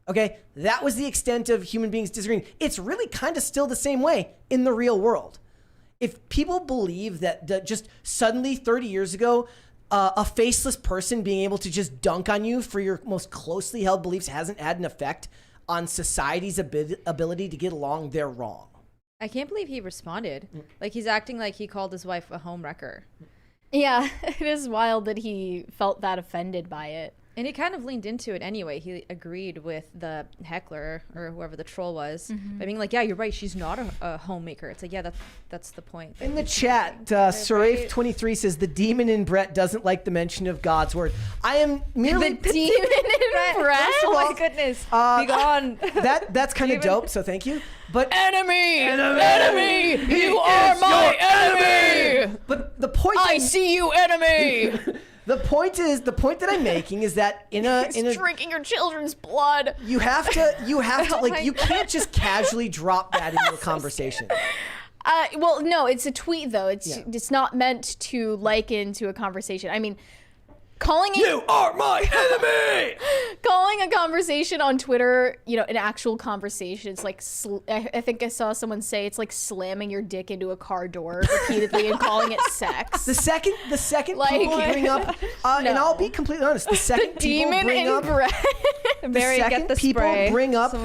Okay? That was the extent of human beings disagreeing. It's really kind of still the same way in the real world. If people believe that just suddenly 30 years ago, a faceless person being able to just dunk on you for your most closely held beliefs hasn't had an effect on society's ability to get along, they're wrong. I can't believe he responded. Like, he's acting like he called his wife a home wrecker. Yeah, it is wild that he felt that offended by it. And he kind of leaned into it anyway. He agreed with the heckler or whoever the troll was by being like, yeah, you're right. She's not a homemaker. It's like, yeah, that's the point. In the chat, Sarafe23 says the demon in Brett doesn't like the mention of God's word. I am merely... The demon in Brett? Oh my goodness. Be gone. That's kind of dope, so thank you. But enemy! You are my enemy! But the point I see you, enemy! The point that I'm making is that in a drinking your children's blood. You have to like you can't just casually drop that into a conversation. Well, no, it's a tweet though. It's not meant to liken to a conversation. I mean, you are my enemy. Calling a conversation on Twitter, an actual conversation. It's like I think I saw someone say it's like slamming your dick into a car door repeatedly and calling it sex. The second people bring up, and I'll be completely honest. The second people bring up, Mary, get the spray. Bring up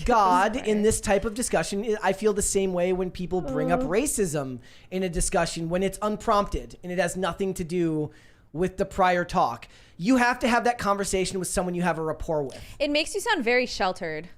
God in this type of discussion. I feel the same way when people bring up racism in a discussion when it's unprompted and it has nothing to do with the prior talk. You have to have that conversation with someone you have a rapport with. It makes you sound very sheltered.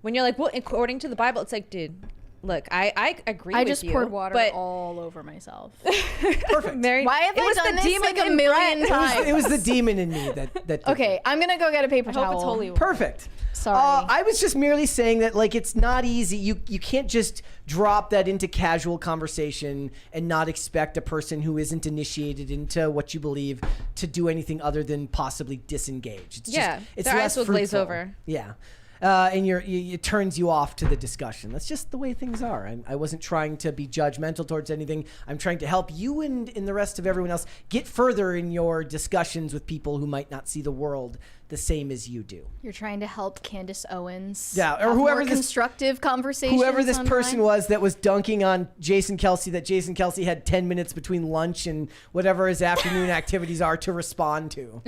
When you're like, well, according to the Bible, it's like, dude, look, I agree with you. I just poured water all over myself. Perfect. Mary, why have I done this like a million times? It was the demon in me that okay, I'm going to go get a paper towel. Hope it's holy water. Perfect. Sorry. I was just merely saying that it's not easy. You can't just drop that into casual conversation and not expect a person who isn't initiated into what you believe to do anything other than possibly disengage. It's their less eyes will glaze fruitful. over. Yeah. And it turns you off to the discussion. That's just the way things are. I wasn't trying to be judgmental towards anything. I'm trying to help you and the rest of everyone else get further in your discussions with people who might not see the world the same as you do. You're trying to help Candace Owens. Yeah, or whoever this constructive conversation. Whoever this person was that was dunking on Jason Kelce, that Jason Kelce had 10 minutes between lunch and whatever his afternoon activities are to respond to.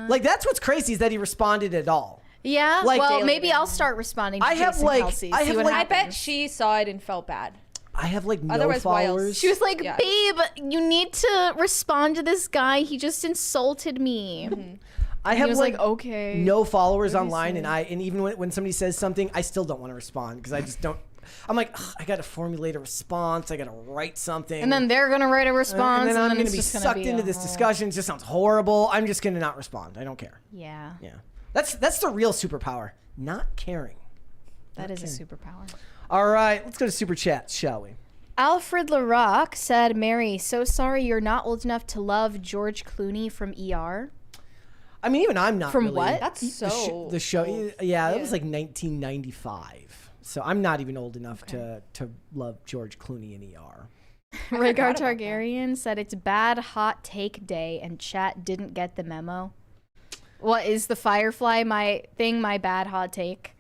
That's what's crazy is that he responded at all. Yeah, maybe I'll start responding to Jason Kelce. I bet she saw it and felt bad. I have no followers. She was like, babe, you need to respond to this guy. He just insulted me. Mm-hmm. I have okay, no followers online, and even when somebody says something, I still don't want to respond because I just don't. I'm like, I got to formulate a response. I got to write something, and then they're gonna write a response, and then I'm gonna be sucked into this discussion. It just sounds horrible. I'm just gonna not respond. I don't care. Yeah. That's the real superpower. Not caring. That is a superpower. All right, let's go to super chats, shall we? Alfred LaRock said, Mary, so sorry you're not old enough to love George Clooney from ER. I mean, even I'm not. From really. what? That's so the show. Yeah, that was like 1995. So I'm not even old enough to love George Clooney in ER. Rhaegar Targaryen said it's bad hot take day and chat didn't get the memo. What is the Firefly my bad hot take?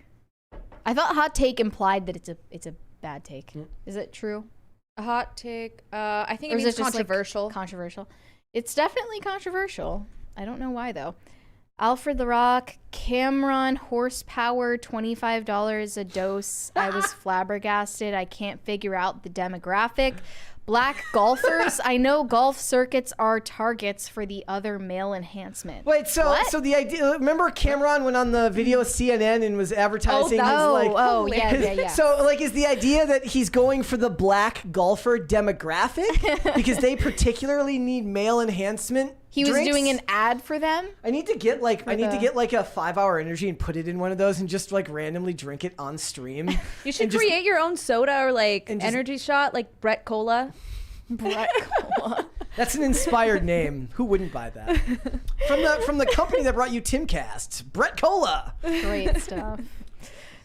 I thought hot take implied that it's a bad take. Is it true? A hot take? I think it means controversial. Controversial. It's definitely controversial. I don't know why though. Alfred LaRock, Cameron horsepower, $25 a dose. I was flabbergasted. I can't figure out the demographic. Black golfers. I know golf circuits are targets for the other male enhancement. Wait, so the idea. Remember, Cameron went on the video with CNN and was advertising. Yeah. So, is the idea that he's going for the black golfer demographic because they particularly need male enhancement? He was doing an ad for them. I need to get a 5-hour energy and put it in one of those and just randomly drink it on stream. You should create your own soda or energy shot like Brett Cola. Brett Cola. That's an inspired name. Who wouldn't buy that? From the company that brought you Timcast, Brett Cola. Great stuff.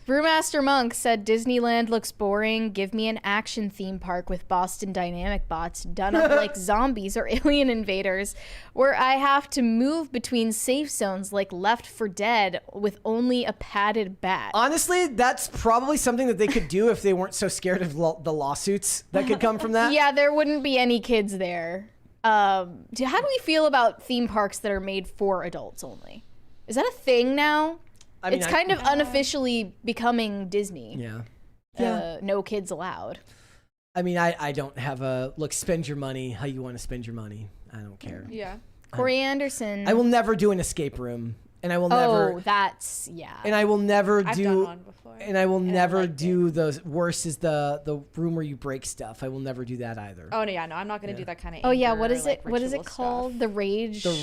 Brewmaster Monk said Disneyland looks boring. Give me an action theme park with Boston Dynamic bots done up like zombies or alien invaders, where I have to move between safe zones like Left 4 Dead with only a padded bat. Honestly, that's probably something that they could do if they weren't so scared of the lawsuits that could come from that. Yeah, there wouldn't be any kids there. How do we feel about theme parks that are made for adults only? Is that a thing now? I mean, it's kind of unofficially becoming Disney. Yeah. No kids allowed. I mean, I don't have spend your money how you want to spend your money. I don't care. Yeah. Corey Anderson. I will never do an escape room And I will never. Oh, that's And I will never I've do. done one before. And I will never liked do the worst is the room where you break stuff. I will never do that either. Oh no, yeah, no, I'm not gonna do that kind of. Oh yeah, what is like, it? What is it ritual called? stuff. The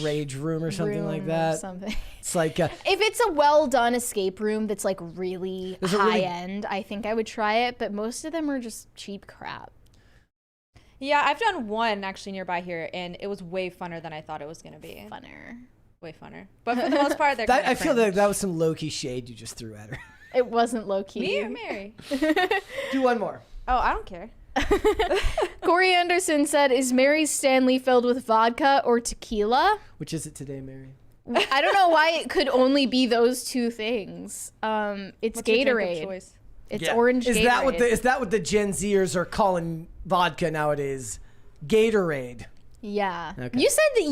rage Room or something like room that. Or something. It's like If it's a well done escape room that's like really There's a high really- end, I think I would try it. But most of them are just cheap crap. Yeah, I've done one actually nearby here, and it was way funner than I thought it was gonna be. Funner. Way funner. But for the most part, they're. I feel like that was some low key shade you just threw at her. It wasn't low key. Me or Mary? Do one more. Oh, I don't care. Corey Anderson said, "Is Mary Stanley filled with vodka or tequila?" Which is it today, Mary? I don't know why it could only be those two things. It's What's your drink of Gatorade. choice? It's orange Is Gatorade. that what the Gen Zers are calling vodka nowadays? Gatorade. Yeah. Okay. You said that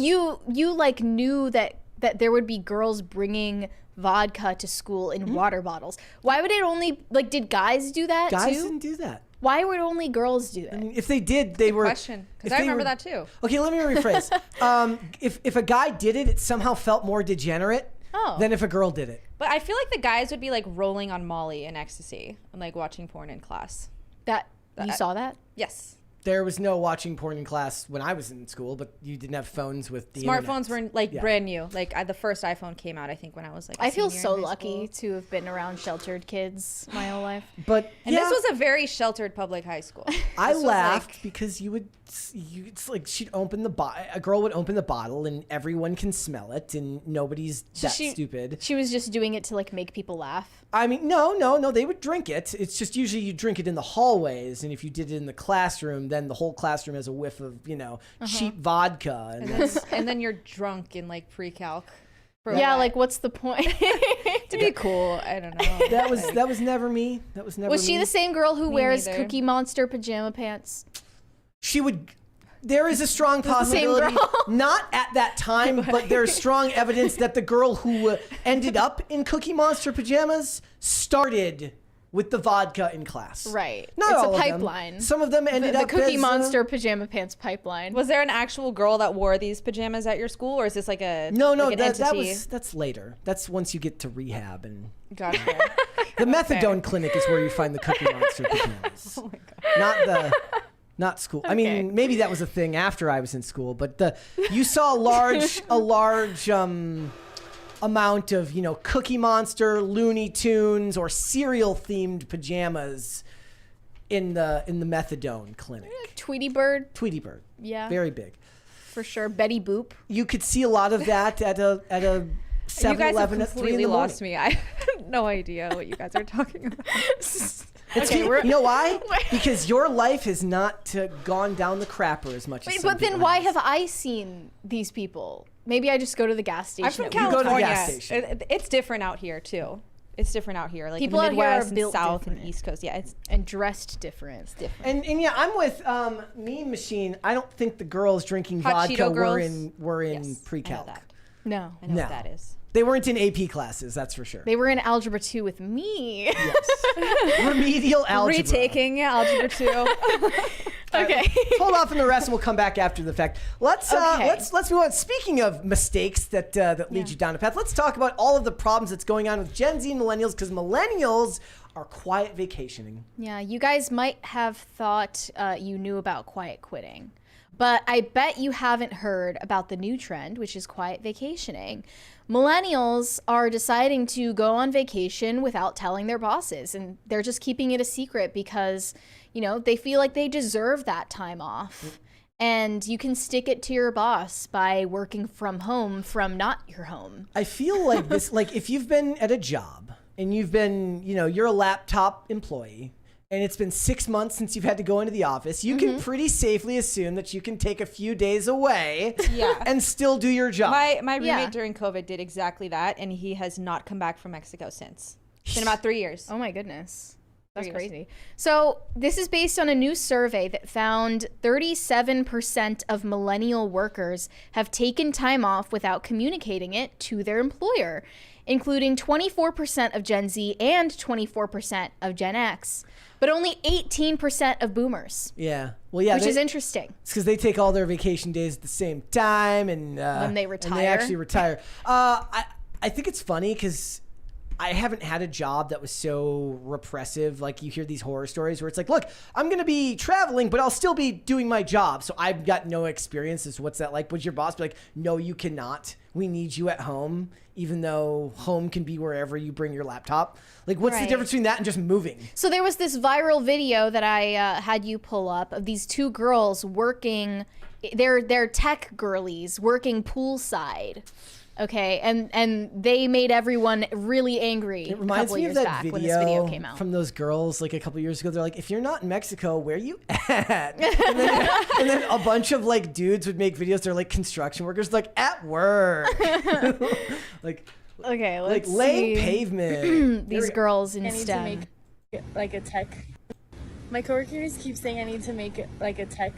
you like knew that there would be girls bringing vodka to school in water bottles. Why would it only did guys do that Guys too? didn't do that. Why would only girls do it? I mean, if they did, they were. Question, because if I they remember were- that too. Okay, let me rephrase. If a guy did it, it somehow felt more degenerate than if a girl did it. But I feel like the guys would be like rolling on Molly and ecstasy and like watching porn in class. That you saw that? Yes. There was no watching porn in class when I was in school, but you didn't have phones with the Smartphones internet. were like Yeah. brand new. Like the first iPhone came out, I think, when I was like. I I feel so lucky to have been around sheltered kids my whole life. But And yeah, this was a very sheltered public high school. I This was, laughed like- because it's like she'd open a girl would open the bottle and everyone can smell it and nobody's that stupid. She was just doing it to like make people laugh. I mean, no, they would drink it. It's just usually you drink it in the hallways, and if you did it in the classroom, then the whole classroom has a whiff of cheap vodka. And then you're drunk in like pre-calc. for Yeah, what? like what's the point? to be cool. I don't know. that was never me. That was never. Was she me. the same girl who wears neither. Cookie Monster pajama pants? She would. There is a strong the same possibility, girl? not at that time, but there's strong evidence that the girl who ended up in Cookie Monster pajamas started with the vodka in class. Right. Not It's all a of them. pipeline. Some of them ended The up Cookie as, Monster pajama pants pipeline. Was there an actual girl that wore these pajamas at your school, or is this like a No, like an entity? that's later. That's once you get to rehab and Gotcha. the methadone clinic is where you find the Cookie Monster pajamas. Oh my god. Not school. I mean, maybe that was a thing after I was in school, but you saw a large amount of Cookie Monster, Looney Tunes, or cereal themed pajamas in the methadone clinic. Tweety Bird. Tweety Bird, Yeah. very big. For sure. Betty Boop. You could see a lot of that at a You guys have 7-Eleven at 3 in completely the morning. lost me. I have no idea what you guys are talking about. Okay, you know why? Because your life has not gone down the crapper as much as some But then people why have I seen these people? Maybe I just go to the gas station. I'm from at go to the California. gas station. It's different out here too. It's different out here, like People in out the here are Midwest and built South different. and East Coast. Yeah, it's and dressed different. different. And yeah, I'm with Meme Machine. I don't think the girls drinking Hot vodka Cheeto girls? were in Yes, I know pre-calc. that. No. I know No. what that is. They weren't in AP classes, that's for sure. They were in Algebra 2 with me. Yes. Remedial algebra. Retaking Algebra 2. Okay. Hold off on the rest, and we'll come back after the fact. Let's move on. Speaking of mistakes that lead you down a path, let's talk about all of the problems that's going on with Gen Z and millennials, because millennials are quiet vacationing. Yeah, you guys might have thought you knew about quiet quitting, but I bet you haven't heard about the new trend, which is quiet vacationing. Millennials are deciding to go on vacation without telling their bosses, and they're just keeping it a secret because, they feel like they deserve that time off. And you can stick it to your boss by working from home from not your home. I feel like this, like if you've been at a job and you've been, you're a laptop employee, and it's been 6 months since you've had to go into the office, you can pretty safely assume that you can take a few days away and still do your job. My roommate Yeah. during COVID did exactly that, and he has not come back from Mexico since. It's been about 3 years. Oh my goodness. That's 3 years. crazy. So this is based on a new survey that found 37% of millennial workers have taken time off without communicating it to their employer, including 24% of Gen Z and 24% of Gen X, but only 18% of boomers, Yeah. Well, yeah. which is interesting. It's because they take all their vacation days at the same time, and When they and they retire. actually retire. I think it's funny because I haven't had a job that was so repressive. Like you hear these horror stories where it's like, look, I'm going to be traveling, but I'll still be doing my job. So I've got no experience. So what's that like? Would your boss be like, no, you cannot. We need you at home, even though home can be wherever you bring your laptop. Like what's the difference between that and just moving? So there was this viral video that I had you pull up of these two girls working. They're tech girlies working poolside. Okay, and they made everyone really angry. It reminds me of that when this video came out. From those girls like a couple years ago. They're like, if you're not in Mexico, where are you at? and then a bunch of like dudes would make videos. They're like construction workers, like at work, like okay, like laying pavement. These girls in I need STEM. to make like a tech. My coworkers keep saying I need to make like a tech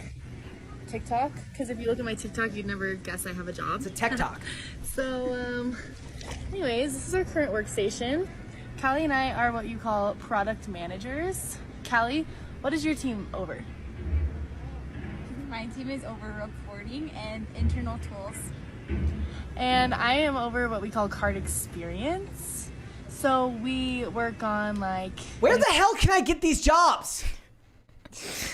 TikTok, because if you look at my TikTok, you'd never guess I have a job. It's a tech talk. So, anyways, this is our current workstation. Callie and I are what you call product managers. Callie, what is your team over? My team is over reporting and internal tools. And I am over what we call card experience. So we work on like... Where the hell can I get these jobs?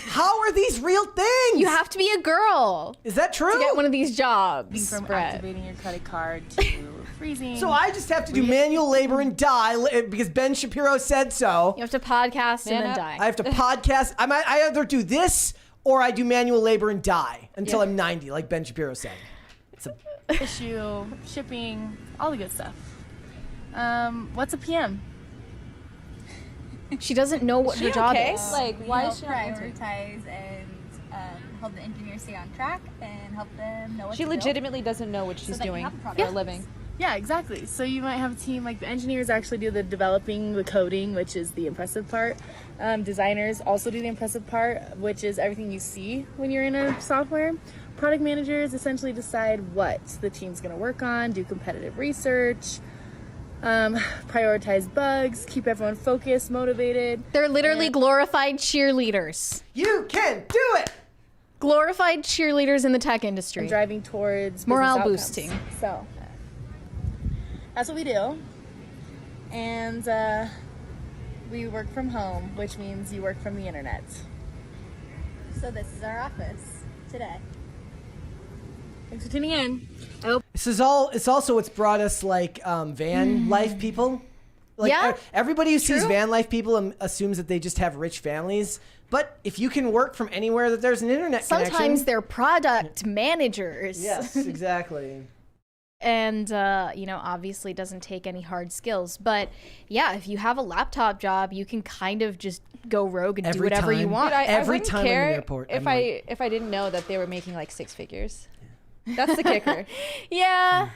How are these real things? You have to be a girl Is that true? to get one of these jobs. from Brett. activating your credit card to freezing. So I just have to do manual labor and die because Ben Shapiro said so. You have to podcast and then up. die. I have to podcast. I either do this or I do manual labor and die until I'm 90, like Ben Shapiro said. It's a issue, shipping, all the good stuff. What's a PM? She doesn't know what her job is. Like, We why help is she not answering? prioritize and help the engineers stay on track and help them know what She to build legitimately doesn't know what she's that you doing have a product. for a living. Yeah, exactly. So you might have a team, like the engineers actually do the developing, the coding, which is the impressive part. Designers also do the impressive part, which is everything you see when you're in a software. Product managers essentially decide what the team's going to work on, do competitive research, prioritize bugs, keep everyone focused, motivated. They're literally glorified cheerleaders. You can do it. Glorified cheerleaders in the tech industry. Driving towards Morale business boosting. outcomes. So that's what we do. And we work from home, which means you work from the internet. So this is our office today. Thanks for tuning in. This is all. It's also what's brought us like van life people. Like Yeah, everybody who sees true. van life people assumes that they just have rich families. But if you can work from anywhere that there's an internet Sometimes connection, they're product managers. yes, exactly. And, obviously doesn't take any hard skills. But yeah, if you have a laptop job, you can kind of just go rogue and do Every whatever you time. want. Dude, I Every wouldn't time I'm in the care airport, if I'm I didn't know that they were making like six figures. That's the kicker. Yeah.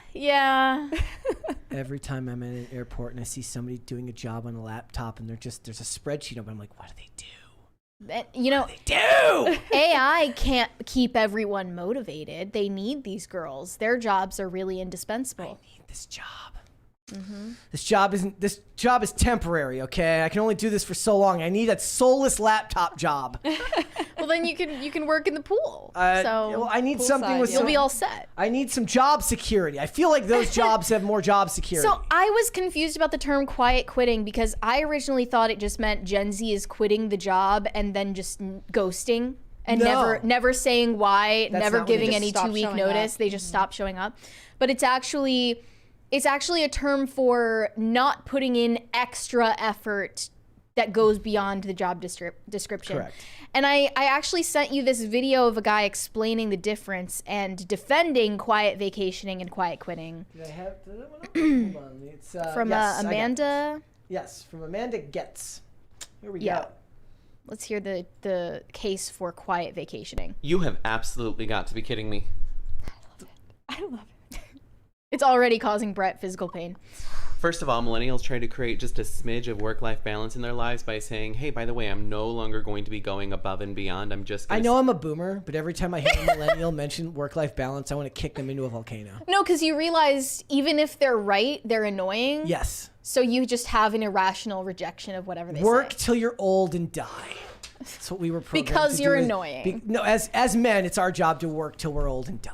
Every time I'm at an airport and I see somebody doing a job on a laptop and there's a spreadsheet up, I'm like, what do they do? Do AI can't keep everyone motivated. They need these girls. Their jobs are really indispensable. I need this job. This job is temporary. Okay, I can only do this for so long. I need a soulless laptop job. Well, then you can work in the pool. Well, I need something with you'll some, be all set. I need some job security. I feel like those jobs have more job security. So I was confused about the term quiet quitting because I originally thought it just meant Gen Z is quitting the job and then just ghosting and No. never saying why, That's never not what it giving is. any Stop 2-week showing notice. up. They just stop showing up. But it's actually a term for not putting in extra effort that goes beyond the job description. Correct. And I actually sent you this video of a guy explaining the difference and defending quiet vacationing and quiet quitting. Did I have hold on. It's From yes, I got it. Amanda. Yes, from Amanda Getz. Here we Yeah. go. Let's hear the case for quiet vacationing. You have absolutely got to be kidding me. I love it. It's already causing Brett physical pain. First of all, millennials try to create just a smidge of work-life balance in their lives by saying, hey, by the way, I'm no longer going to be going above and beyond. I'm just I going know I'm a boomer, but every time I hear a millennial mention work-life balance, I want to kick them into a volcano. No, because you realize even if they're right, they're annoying. Yes. So you just have an irrational rejection of whatever they Work say. till you're old and die. That's what we were programmed Because to you're do. annoying. No, as men, it's our job to work till we're old and die.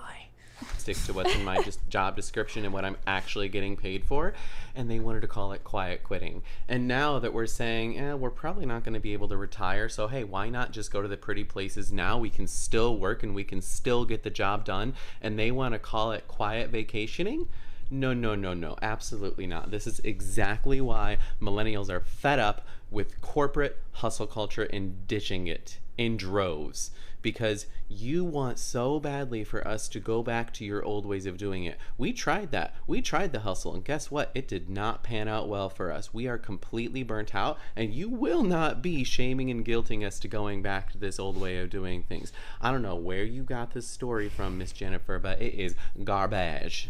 stick to what's in my just job description and what I'm actually getting paid for. And they wanted to call it quiet quitting. And now that we're saying, we're probably not going to be able to retire, so hey, why not just go to the pretty places now? We can still work and we can still get the job done. And they want to call it quiet vacationing? No, absolutely not. This is exactly why millennials are fed up with corporate hustle culture and ditching it in droves, because you want so badly for us to go back to your old ways of doing it. We tried that. We tried the hustle, and guess what? It did not pan out well for us. We are completely burnt out, and you will not be shaming and guilting us to going back to this old way of doing things. I don't know where you got this story from, Miss Jennifer, but it is garbage.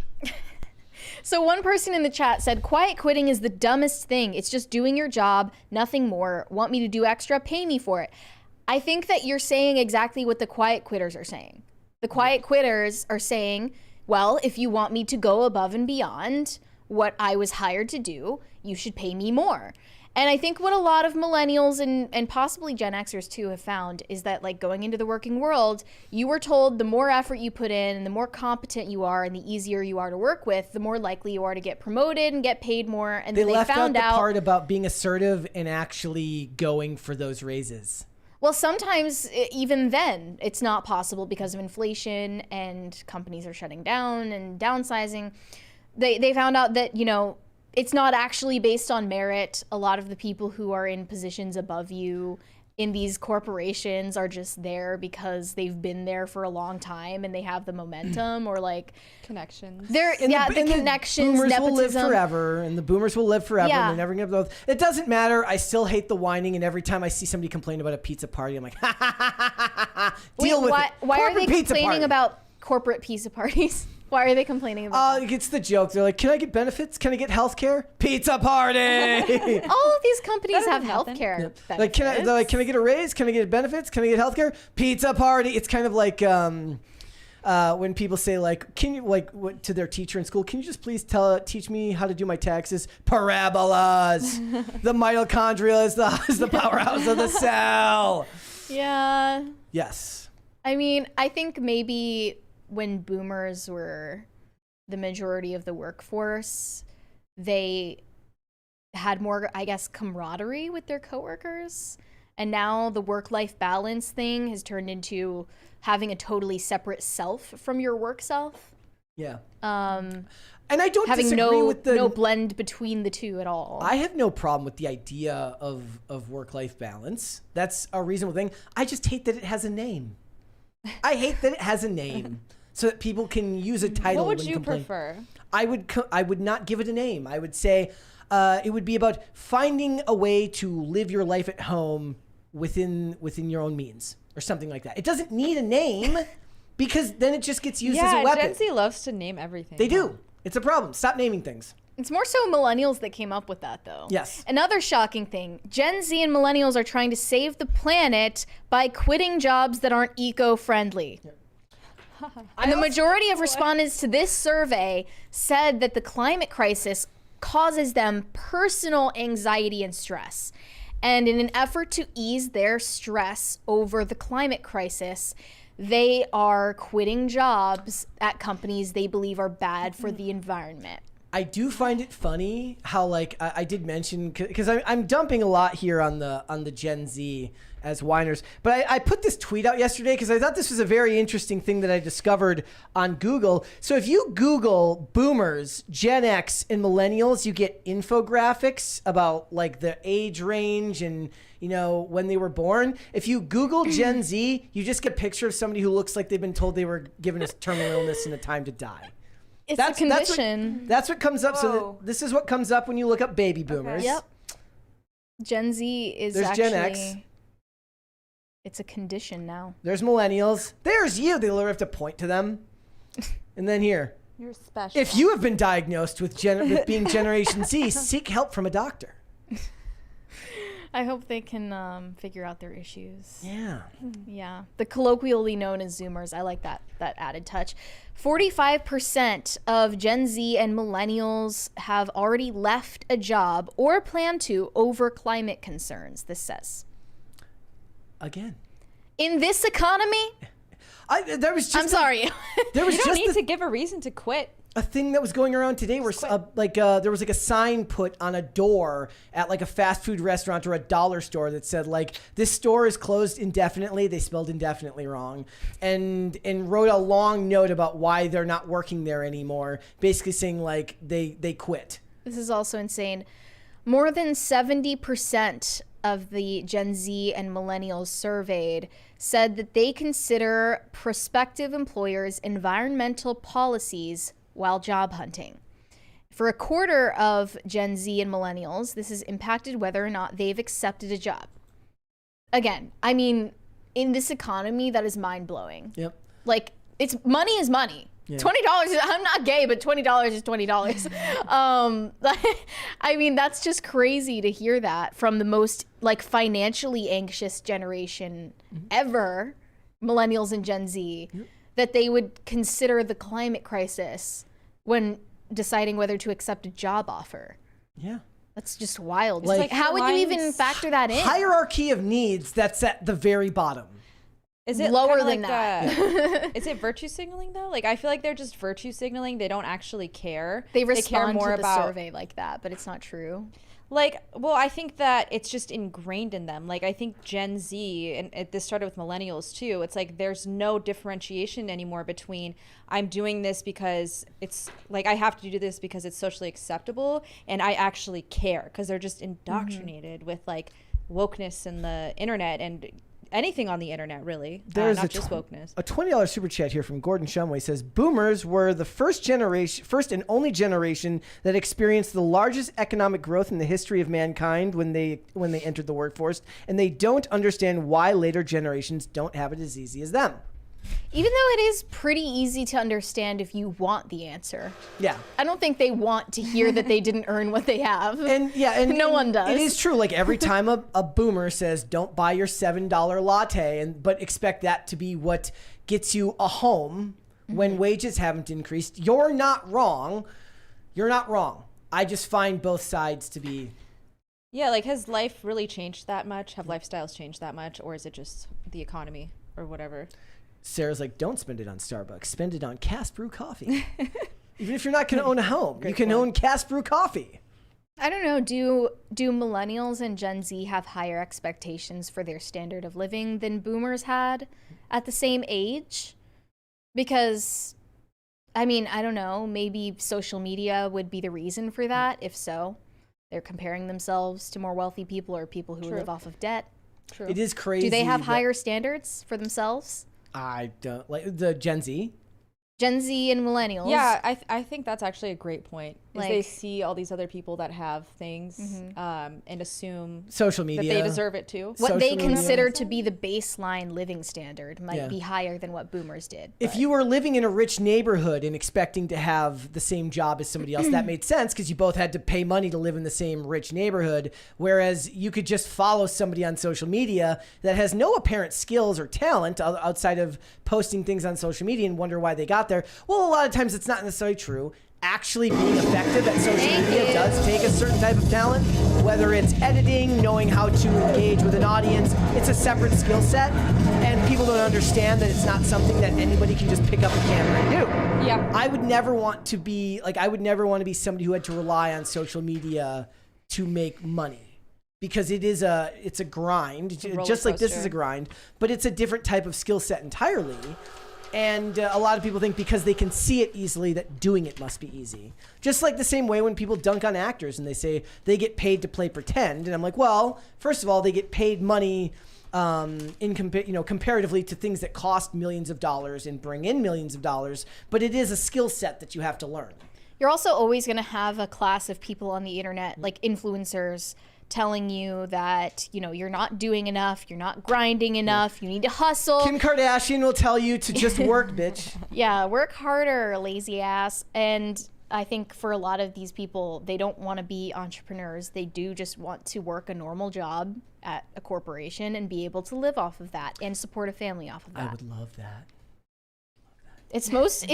So one person in the chat said, quiet quitting is the dumbest thing. It's just doing your job, nothing more. Want me to do extra? Pay me for it. I think that you're saying exactly what the quiet quitters are saying. The quiet quitters are saying, well, if you want me to go above and beyond what I was hired to do, you should pay me more. And I think what a lot of millennials and possibly Gen Xers too have found is that, like, going into the working world, you were told the more effort you put in and the more competent you are and the easier you are to work with, the more likely you are to get promoted and get paid more. And they then they left found out the part about being assertive and actually going for those raises. Well, sometimes even then it's not possible because of inflation and companies are shutting down and downsizing. They found out that, you know, it's not actually based on merit. A lot of the people who are in positions above you in these corporations are just there because they've been there for a long time and they have the momentum or like connections. The connections, boomers nepotism. will live forever, and the boomers will live forever, Yeah. and they're never gonna have those. It doesn't matter. I still hate the whining, and every time I see somebody complain about a pizza party, I'm like, ha ha ha ha ha ha. Deal with it. Why are they Corporate pizza complaining party. about corporate pizza parties? Why are they complaining about that? It's the joke. They're like, can I get benefits? Can I get health care? Pizza party! All of these companies have doesn't health happen. care benefits. Like, can I get a raise? Can I get benefits? Can I get health care? Pizza party! It's kind of like when people say, like, can you, like, to their teacher in school, can you just please teach me how to do my taxes? Parabolas! The mitochondria is the powerhouse of the cell! Yeah. Yes. I mean, I think maybe when boomers were the majority of the workforce, they had more, I guess, camaraderie with their coworkers. And now the work-life balance thing has turned into having a totally separate self from your work self. Yeah. And I don't having disagree with the no blend between the two at all. I have no problem with the idea of work-life balance. That's a reasonable thing. I just hate that it has a name. I hate that it has a name. So that people can use a title. What would when you complain. prefer? I would not give it a name. I would say it would be about finding a way to live your life at home within your own means or something like that. It doesn't need a name because then it just gets used as a weapon. Gen Z loves to name everything. They do. It's a problem. Stop naming things. It's more so millennials that came up with that, though. Yes. Another shocking thing, Gen Z and millennials are trying to save the planet by quitting jobs that aren't eco-friendly. Yeah. And the majority of respondents to this survey said that the climate crisis causes them personal anxiety and stress. And in an effort to ease their stress over the climate crisis, they are quitting jobs at companies they believe are bad for the environment. I do find it funny how, like, I did mention, because I'm dumping a lot here on the Gen Z as whiners, but I put this tweet out yesterday because I thought this was a very interesting thing that I discovered on Google. So if you Google boomers, Gen X, and millennials, you get infographics about, like, the age range and, you know, when they were born. If you Google Gen Z, you just get a picture of somebody who looks like they've been told they were given a terminal illness and a time to die. It's a condition. That's what comes up. Whoa. So this is what comes up when you look up baby boomers. Okay. Yep. Gen Z is There's actually... Gen X. It's a condition now. There's millennials. There's you. They literally have to point to them. And then here. You're special. If you have been diagnosed with being Generation Z, seek help from a doctor. I hope they can figure out their issues. Yeah. Yeah. The colloquially known as Zoomers. I like that added touch. 45% of Gen Z and millennials have already left a job or plan to over climate concerns, this says. Again. In this economy? There was just I'm sorry. There was You don't just need to give a reason to quit. a thing that was going around today where there was like a sign put on a door at like a fast food restaurant or a dollar store that said like, this store is closed indefinitely. They spelled indefinitely wrong, and wrote a long note about why they're not working there anymore, basically saying like they quit. This is also insane. More than 70% of the Gen Z and millennials surveyed said that they consider prospective employers' environmental policies while job hunting. For a quarter of Gen Z and millennials, this has impacted whether or not they've accepted a job. Again, I mean, in this economy, that is mind-blowing. Yep. Like, money is money. Yeah. $20 I'm not gay, but $20 is $20. I mean, that's just crazy to hear that from the most like financially anxious generation ever, millennials and Gen Z, that they would consider the climate crisis when deciding whether to accept a job offer. Yeah. That's just wild. Like, how would you even factor that in? Hierarchy of needs, that's at the very bottom. Is it lower kinda than like that? Is it virtue signaling though? Like I feel like they're just virtue signaling. They don't actually care. They care respond more to the about survey like that, but it's not true. like. Well, I think that it's just ingrained in them. Like I think Gen Z and this started with millennials too. It's like there's no differentiation anymore between I'm doing this because it's like I have to do this because it's socially acceptable and I actually care because they're just indoctrinated with like wokeness and the internet and anything on the internet, really. There's not just wokeness. A $20 super chat here from Gordon Shumway says, boomers were the first and only generation that experienced the largest economic growth in the history of mankind when they entered the workforce, and they don't understand why later generations don't have it as easy as them. Even though it is pretty easy to understand if you want the answer. Yeah. I don't think they want to hear that they didn't earn what they have. And no one does. It is true. Like every time a boomer says, don't buy your $7 latte, but expect that to be what gets you a home when wages haven't increased. You're not wrong. You're not wrong. I just find both sides to be. Yeah, like has life really changed that much? Have lifestyles changed that much? Or is it just the economy or whatever? Sarah's like, don't spend it on Starbucks. Spend it on Cast Brew coffee. Even if you're not going to own a home, you can own Cast Brew coffee. I don't know. Do millennials and Gen Z have higher expectations for their standard of living than boomers had at the same age? Because, I mean, I don't know. Maybe social media would be the reason for that. If so, they're comparing themselves to more wealthy people or people who live off of debt. True. It is crazy. Do they have higher standards for themselves? I don't like the Gen Z. Gen Z and millennials. Yeah, I think that's actually a great point. Is they Like- see all these other people that have things and assume Social that media. they deserve it too. What they social media. consider to be the baseline living standard might Yeah. be higher than what boomers did. If but- you were living in a rich neighborhood and expecting to have the same job as somebody else, that made sense because you both had to pay money to live in the same rich neighborhood. Whereas you could just follow somebody on social media that has no apparent skills or talent outside of posting things on social media and wonder why they got there. Well, a lot of times it's not necessarily true. Actually being effective at social media does take a certain type of talent, whether it's editing, knowing how to engage with an audience. It's a separate skill set, and people don't understand that it's not something that anybody can just pick up a camera and do. Yeah. I would never want to be somebody who had to rely on social media to make money, because it's a grind, roller just like this is coaster. a grind, but it's a different type of skill set entirely. And a lot of people think because they can see it easily that doing it must be easy. Just like the same way when people dunk on actors and they say they get paid to play pretend. And I'm like, well, first of all, they get paid money comparatively to things that cost millions of dollars and bring in millions of dollars. But it is a skill set that you have to learn. You're also always going to have a class of people on the internet, like influencers, telling you that, you're not doing enough, you're not grinding enough, you need to hustle. Kim Kardashian will tell you to just work, bitch. Yeah, work harder, lazy ass. And I think for a lot of these people, they don't want to be entrepreneurs. They do just want to work a normal job at a corporation and be able to live off of that and support a family off of that. I would love that. It's most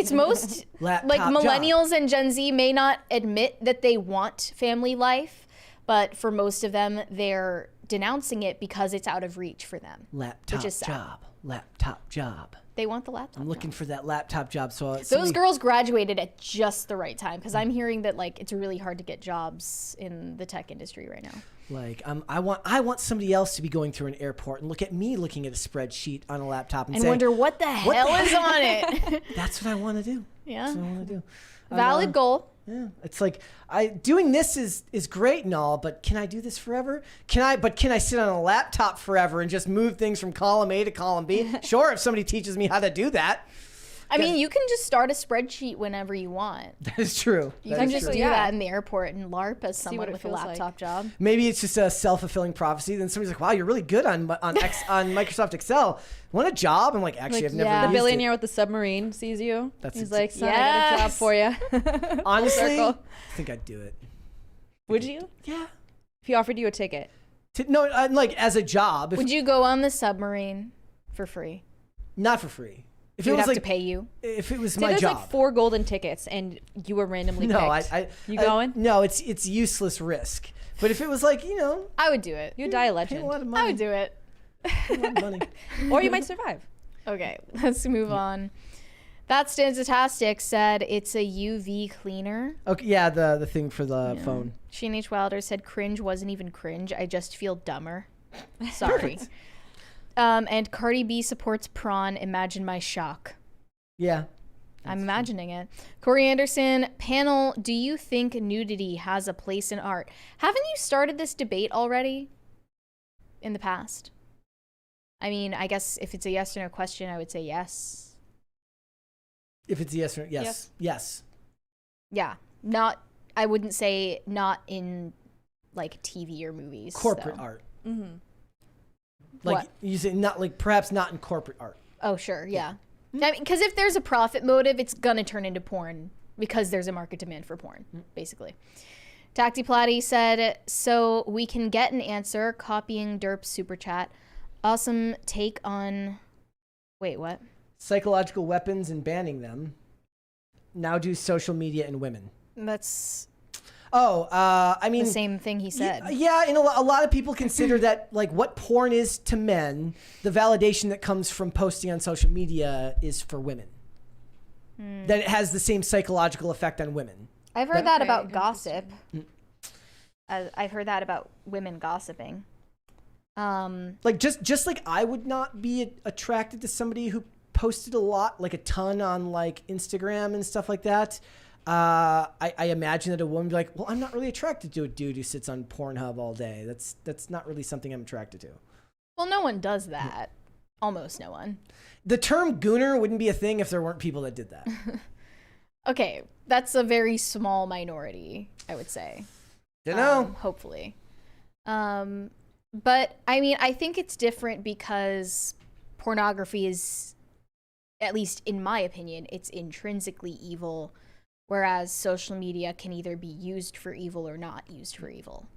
like Laptop millennials job. and Gen Z may not admit that they want family life, but for most of them, they're denouncing it because it's out of reach for them. Laptop which is sad. job. Laptop job. They want the laptop. I'm looking now. for that laptop job. So Those girls graduated at just the right time, because I'm hearing that like it's really hard to get jobs in the tech industry right now. Like I want somebody else to be going through an airport and look at me looking at a spreadsheet on a laptop and say, wonder what the hell is on it. That's what I want to do. Yeah. That's what I want to do. Valid goal. Yeah, it's like doing this is great and all, but can I do this forever? Can I sit on a laptop forever and just move things from column A to column B? Sure, if somebody teaches me how to do that. I mean, you can just start a spreadsheet whenever you want. That is true. You can just do that in the airport and LARP as someone with a laptop job. Maybe it's just a self-fulfilling prophecy. Then somebody's like, "Wow, you're really good on Microsoft Excel. Want a job?" I'm like, "Actually, I've never used it." The billionaire with the submarine sees you. He's like, "Son, I got a job for you." Honestly, I think I'd do it. Would you? Yeah. If he offered you a ticket. No, like as a job. Would you go on the submarine for free? Not for free. If He it would was have like, to pay you. If it was Say my there's job. like 4 golden tickets and you were randomly picked. You going? No, it's useless risk. But if it was like, I would do it. You'd die a pay a legend. lot of money. I would do it. Pay a lot of money. Or you might survive. Okay, let's move on. That Stanzatastic said it's a UV cleaner. Okay, yeah, the thing for the phone. Shane H. Wilder said cringe wasn't even cringe. I just feel dumber. Sorry. And Cardi B supports prawn. Imagine my shock. Yeah. I'm imagining it. Corey Anderson, panel, do you think nudity has a place in art? Haven't you started this debate already in the past? I mean, I guess if it's a yes or no question, I would say yes. If it's a yes or no, yes. Yes. Yeah. I wouldn't say not in like TV or movies. Corporate though. art. Mm-hmm. Like What? you say, not like perhaps not in corporate art. Oh, sure. Yeah. I mean, because if there's a profit motive, it's going to turn into porn because there's a market demand for porn, basically. Tacti Platy said, so we can get an answer, copying Derp's super chat. Awesome take on... Wait, what? Psychological weapons and banning them. Now do social media and women. That's I mean... the same thing he said. Yeah, and a lot of people consider that, like, what porn is to men, the validation that comes from posting on social media is for women. That it has the same psychological effect on women. I've heard that about gossip. I've heard that about women gossiping. Like, just like I would not be attracted to somebody who posted a lot, like a ton on, like, Instagram and stuff like that. I imagine that a woman would be like, well, I'm not really attracted to a dude who sits on Pornhub all day. That's not really something I'm attracted to. Well, no one does that. Almost no one. The term gooner wouldn't be a thing if there weren't people that did that. Okay, that's a very small minority, I would say. Dunno. Hopefully. But, I mean, I think it's different because pornography is, at least in my opinion, it's intrinsically evil, whereas social media can either be used for evil or not used for evil.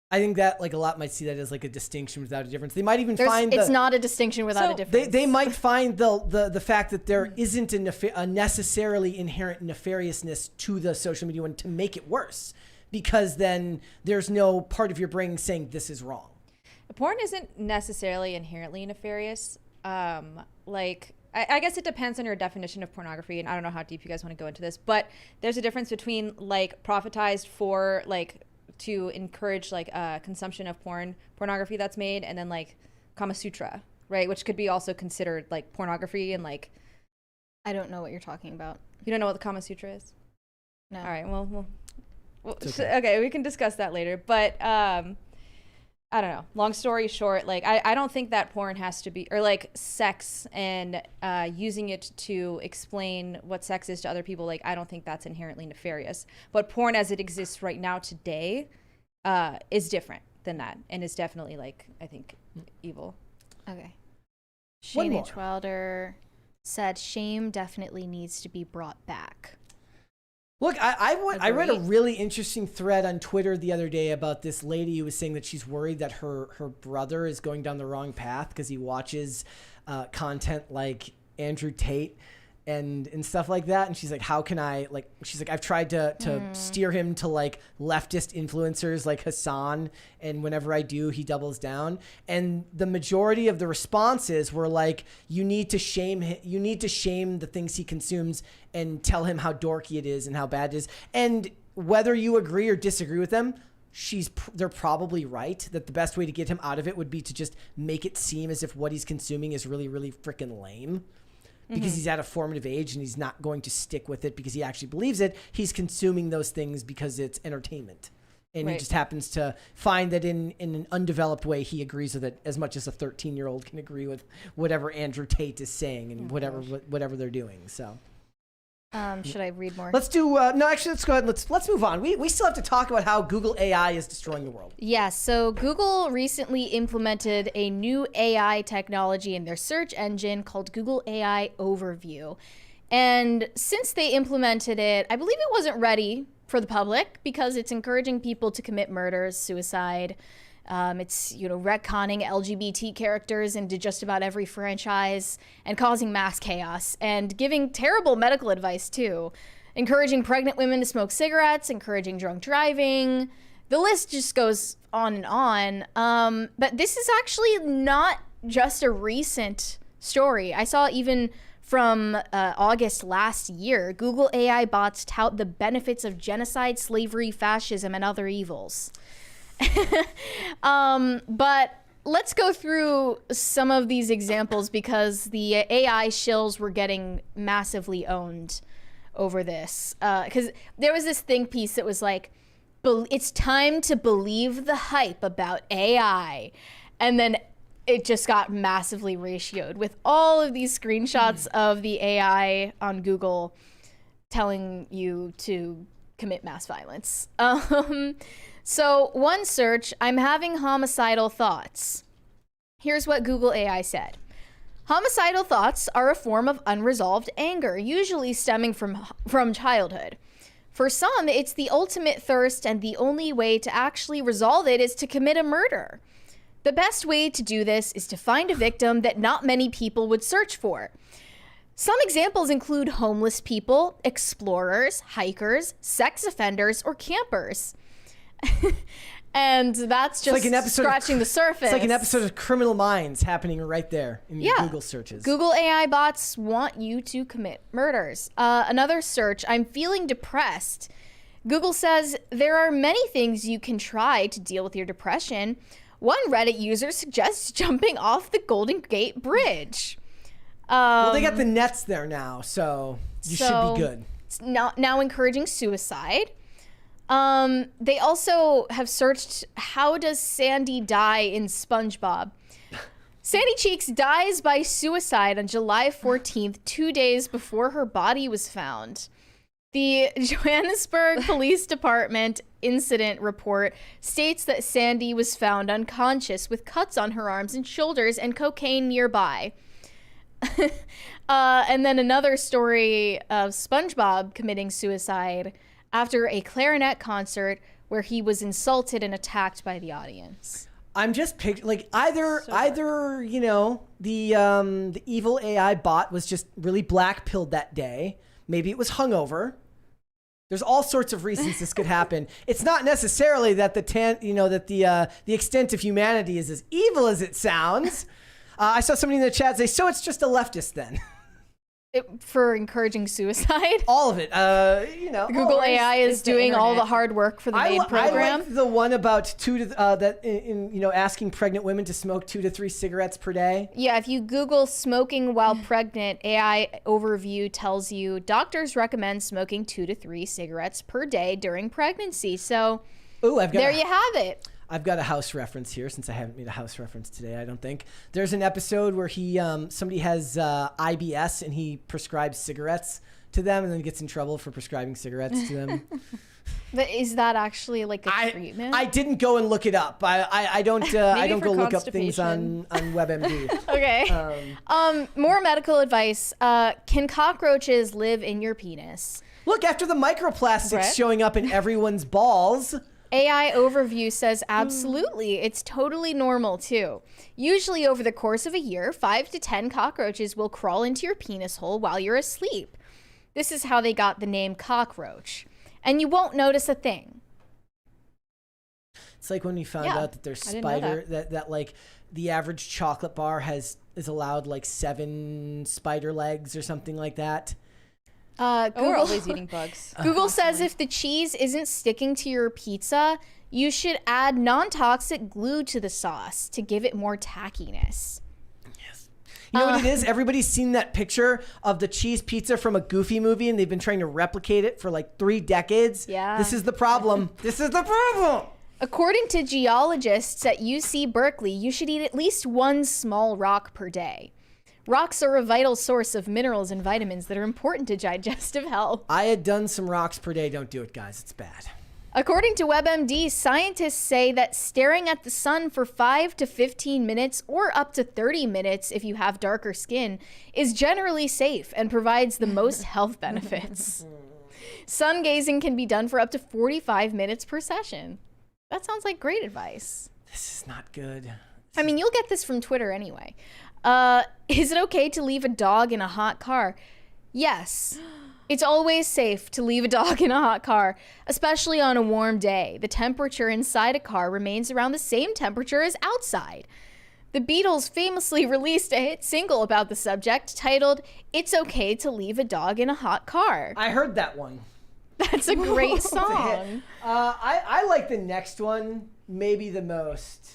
I think that, like, a lot might see that as, like, a distinction without a difference. They might even find it's not a distinction without a difference. They might find the fact that there isn't a necessarily inherent nefariousness to the social media one to make it worse, because then there's no part of your brain saying this is wrong. Porn isn't necessarily inherently nefarious. I guess it depends on your definition of pornography, and I don't know how deep you guys want to go into this, but there's a difference between, like, profitized for, like, to encourage, like, consumption of pornography that's made, and then, like, Kama Sutra, right? Which could be also considered, like, pornography, and, like... I don't know what you're talking about. You don't know what the Kama Sutra is? No. All right, well okay. Okay, we can discuss that later, but... I don't know. Long story short, like, I don't think that porn has to be, or like sex and using it to explain what sex is to other people, like, I don't think that's inherently nefarious. But porn as it exists right now today is different than that, and is definitely, like, I think, evil. Okay. One Shane more. H. Wilder said shame definitely needs to be brought back. Look, I read a really interesting thread on Twitter the other day about this lady who was saying that she's worried that her brother is going down the wrong path because he watches content like Andrew Tate. and stuff like that. And she's like, how can I, like, she's like, I've tried to steer him to like leftist influencers like Hassan. And whenever I do, he doubles down. And the majority of the responses were like, you need to shame the things he consumes and tell him how dorky it is and how bad it is. And whether you agree or disagree with them, they're probably right that the best way to get him out of it would be to just make it seem as if what he's consuming is really, really freaking lame. Because he's at a formative age and he's not going to stick with it because he actually believes it. He's consuming those things because it's entertainment. And he just happens to find that in an undeveloped way, he agrees with it as much as a 13-year-old can agree with whatever Andrew Tate is saying and whatever they're doing. So, should I read more? Let's do, no, actually, let's go ahead and let's move on. We still have to talk about how Google AI is destroying the world. Yeah, so Google recently implemented a new AI technology in their search engine called Google AI Overview. And since they implemented it, I believe it wasn't ready for the public because it's encouraging people to commit murders, suicide. It's, retconning LGBT characters into just about every franchise and causing mass chaos and giving terrible medical advice too. Encouraging pregnant women to smoke cigarettes, encouraging drunk driving. The list just goes on and on. But this is actually not just a recent story. I saw even from August last year, Google AI bots tout the benefits of genocide, slavery, fascism, and other evils. But let's go through some of these examples because the AI shills were getting massively owned over this. Because there was this think piece that was like, it's time to believe the hype about AI. And then it just got massively ratioed with all of these screenshots of the AI on Google telling you to commit mass violence. So one search, I'm having homicidal thoughts. Here's what Google AI said. Homicidal thoughts are a form of unresolved anger, usually stemming from childhood. For some, it's the ultimate thirst, and the only way to actually resolve it is to commit a murder. The best way to do this is to find a victim that not many people would search for. Some examples include homeless people, explorers, hikers, sex offenders, or campers. And that's just like scratching the surface. It's like an episode of Criminal Minds happening right there in your Google searches. Google AI bots want you to commit murders. Another search, I'm feeling depressed. Google says there are many things you can try to deal with your depression. One Reddit user suggests jumping off the Golden Gate Bridge. Well, they got the nets there now, so you should be good. It's now encouraging suicide. They also have searched, how does Sandy die in SpongeBob? Sandy Cheeks dies by suicide on July 14th, 2 days before her body was found. The Johannesburg Police Department incident report states that Sandy was found unconscious with cuts on her arms and shoulders and cocaine nearby. And then another story of SpongeBob committing suicide after a clarinet concert where he was insulted and attacked by the audience. I'm just like either the evil AI bot was just really black-pilled that day. Maybe it was hungover. There's all sorts of reasons this could happen. It's not necessarily that the extent of humanity is as evil as it sounds. I saw somebody in the chat say, so it's just a leftist then. For encouraging suicide? All of it. Google AI is doing all the hard work for the MAID program. I like the one about asking pregnant women to smoke 2 to 3 cigarettes per day. Yeah, if you Google smoking while pregnant, AI overview tells you doctors recommend smoking 2 to 3 cigarettes per day during pregnancy. So you have it. I've got a house reference here since I haven't made a house reference today, I don't think. There's an episode where somebody has IBS and he prescribes cigarettes to them and then gets in trouble for prescribing cigarettes to them. But is that actually like a treatment? I didn't go and look it up. I don't go look up things on WebMD. Okay. More medical advice. Can cockroaches live in your penis? Look, after the microplastics showing up in everyone's balls. AI Overview says absolutely. It's totally normal too. Usually over the course of a year, 5 to 10 cockroaches will crawl into your penis hole while you're asleep. This is how they got the name cockroach. And you won't notice a thing. It's like when we found out that there's I didn't know spider that like the average chocolate bar is allowed like 7 spider legs or something like that. We're Google, always eating bugs. Google says if the cheese isn't sticking to your pizza, you should add non-toxic glue to the sauce to give it more tackiness. You know what it is? Everybody's seen that picture of the cheese pizza from a Goofy movie, and they've been trying to replicate it for like 3 decades. Yeah. This is the problem. This is the problem. According to geologists at UC Berkeley, you should eat at least 1 small rock per day. Rocks are a vital source of minerals and vitamins that are important to digestive health. I had done some rocks per day. Don't do it, guys. It's bad. According to WebMD, scientists say that staring at the sun for 5 to 15 minutes or up to 30 minutes if you have darker skin is generally safe and provides the most health benefits. Sun gazing can be done for up to 45 minutes per session. That sounds like great advice. This is not good. I mean, you'll get this from Twitter anyway. Is it okay to leave a dog in a hot car? Yes. It's always safe to leave a dog in a hot car, especially on a warm day. The temperature inside a car remains around the same temperature as outside. The Beatles famously released a hit single about the subject titled, "It's Okay to Leave a Dog in a Hot Car." I heard that one. That's a great It's a hit. song. I like the next one maybe the most.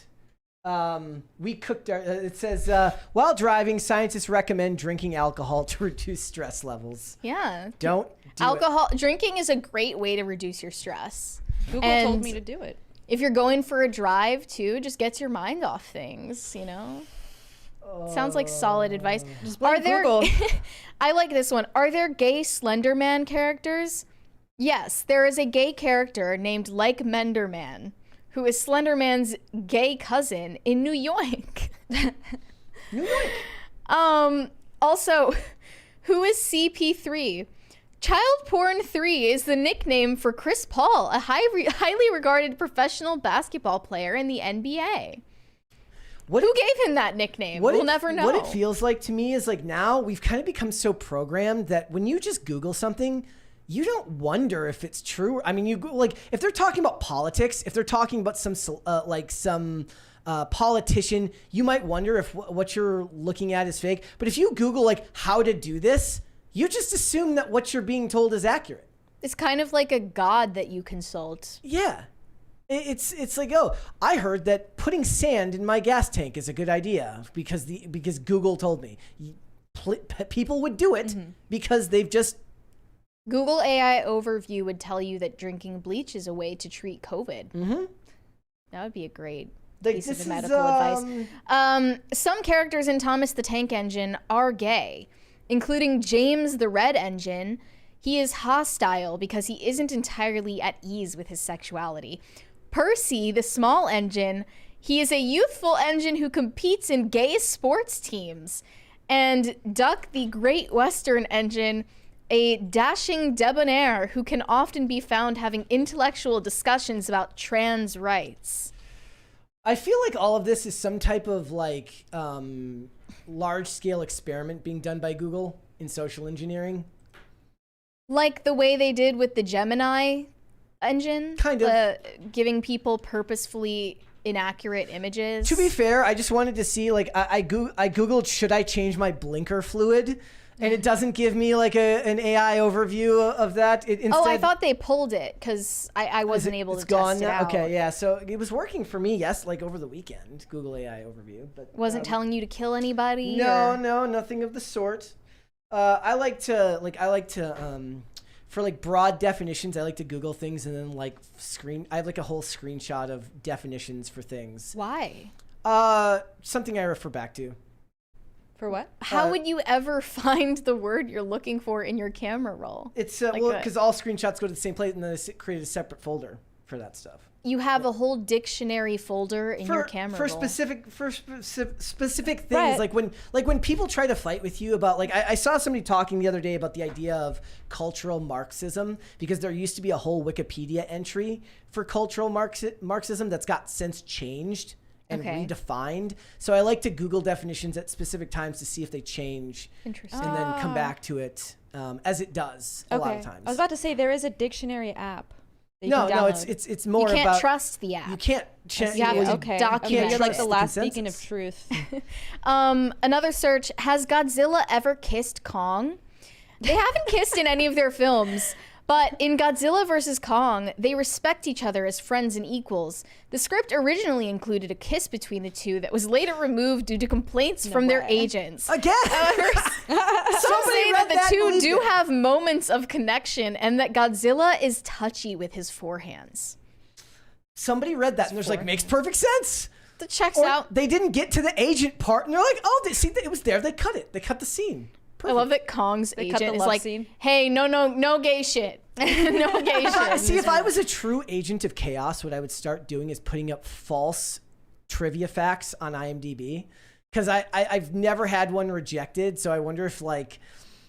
We cooked our, it says, while driving, scientists recommend drinking alcohol to reduce stress levels. Yeah. Don't do Alcohol drinking is a great way to reduce your stress. Google And told me to do it. if you're going for a drive too, just gets your mind off things, you know? Sounds like solid advice. Just blame Google. I like this one. Are there gay Slender Man characters? Yes, there is a gay character named Like Menderman, who is Slender Man's gay cousin in New York. New York. Also, who is CP3? Child Porn 3 is the nickname for Chris Paul, a highly regarded professional basketball player in the NBA. Who gave him that nickname? We'll never know. What it feels like to me is like now we've kind of become so programmed that when you just Google something, you don't wonder if it's true. I mean, you like if they're talking about politics, if they're talking about some politician, you might wonder if what you're looking at is fake. But if you Google like how to do this, you just assume that what you're being told is accurate. It's kind of like a god that you consult. Yeah. It's like, oh, I heard that putting sand in my gas tank is a good idea because Google told me. People would do it because they've just... Google AI Overview would tell you that drinking bleach is a way to treat COVID. Mm-hmm. That would be a great Like, piece this of is, medical advice. Some characters in Thomas the Tank Engine are gay, including James the Red Engine. He is hostile because he isn't entirely at ease with his sexuality. Percy, the small engine, he is a youthful engine who competes in gay sports teams. And Duck, the Great Western Engine, a dashing debonair who can often be found having intellectual discussions about trans rights. I feel like all of this is some type of like large-scale experiment being done by Google in social engineering. Like the way they did with the Gemini engine, Kind of. giving people purposefully inaccurate images. To be fair, I just wanted to see, like, I Googled, should I change my blinker fluid? And it doesn't give me, like, an AI overview of that. It instead, I thought they pulled it because I wasn't able to test it out. Okay, yeah, so it was working for me, yes, like, over the weekend, Google AI overview. But Wasn't telling you to kill anybody? No, or... no, nothing of the sort. I like to, for like broad definitions, I like to Google things and then like I have like a whole screenshot of definitions for things. Why? Something I refer back to. For what? How would you ever find the word you're looking for in your camera roll? It's because all screenshots go to the same place and then I create a separate folder for that stuff. you have a whole dictionary folder in your camera for roll. specific things. Right. Like when people try to fight with you about, like, I saw somebody talking the other day about the idea of cultural Marxism, because there used to be a whole Wikipedia entry for cultural Marxism that's got since changed and redefined. So I like to Google definitions at specific times to see if they change. Interesting. And then come back to it as it does a lot of times. I was about to say there is a dictionary app. No, it's more you can't about trust the app. you can't. You have to document You're like the the last consensus. beacon of truth. Another search: has Godzilla ever kissed Kong? They haven't kissed in any of their films, but in Godzilla vs. Kong, they respect each other as friends and equals. The script originally included a kiss between the two that was later removed due to complaints from their agents. Again, Some say that the two do have moments of connection and that Godzilla is touchy with his forehands. Somebody read that and there's like, makes perfect sense. That checks Or out. they didn't get to the agent part and they're like, oh, see, it was there. They cut it. They cut the scene. I love that Kong's They cut the agent is love like, scene. hey, no gay shit. No gay shit. See, if I was a true agent of chaos, what I would start doing is putting up false trivia facts on IMDb. Because I've never had one rejected, so I wonder if, like...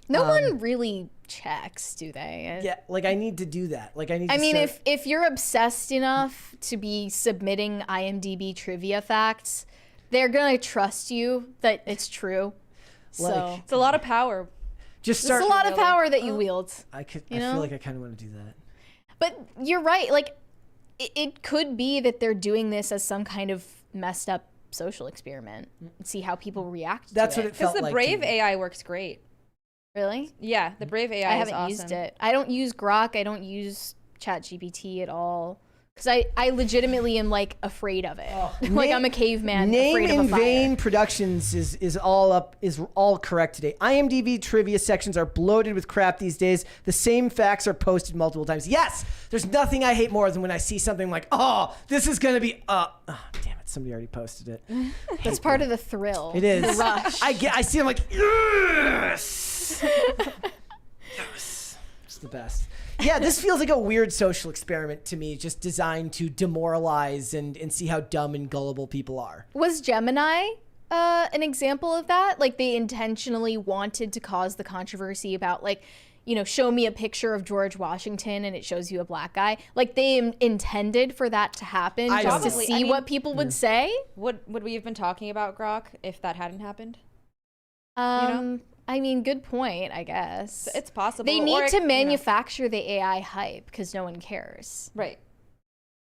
No one really checks, do they? Yeah, like, I need to do that. Like, I need to mean, start... if you're obsessed enough to be submitting IMDb trivia facts, they're going to trust you that it's true. So It's a lot of power. Just it's start... a lot of power that you wield. I feel know? like I kind of want to do that. But you're right. Like, it could be that they're doing this as some kind of messed up social experiment and see how people react That's to what it. it felt Because the like. Brave to me. AI works great. Really? Yeah, the Brave AI I is haven't awesome. used it. I don't use Grok. I don't use ChatGPT at all. Because I legitimately am, like, afraid of it. Like, I'm a caveman Name afraid of in a fire. Vain Productions is all correct today. IMDb trivia sections are bloated with crap these days. The same facts are posted multiple times. Yes, there's nothing I hate more than when I see something like, oh, this is gonna be oh, damn it, somebody already posted it. That's part of the thrill. It is. The rush. I see them like, yes, yes, it's the best. Yeah, this feels like a weird social experiment to me, just designed to demoralize and see how dumb and gullible people are. Was Gemini an example of that? Like, they intentionally wanted to cause the controversy about, like, you know, show me a picture of George Washington and it shows you a black guy. Like, they intended for that to happen just to Probably. see I mean, what people would say. Would we have been talking about Grok if that hadn't happened? I mean, good point, I guess. It's possible. They Or need it- to you know. manufacture the AI hype because no one cares. Right.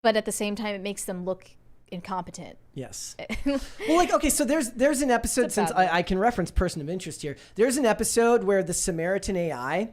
But at the same time, it makes them look incompetent. Yes. Well, like, okay, so there's an episode, since I can reference person of interest here. There's an episode where the Samaritan AI,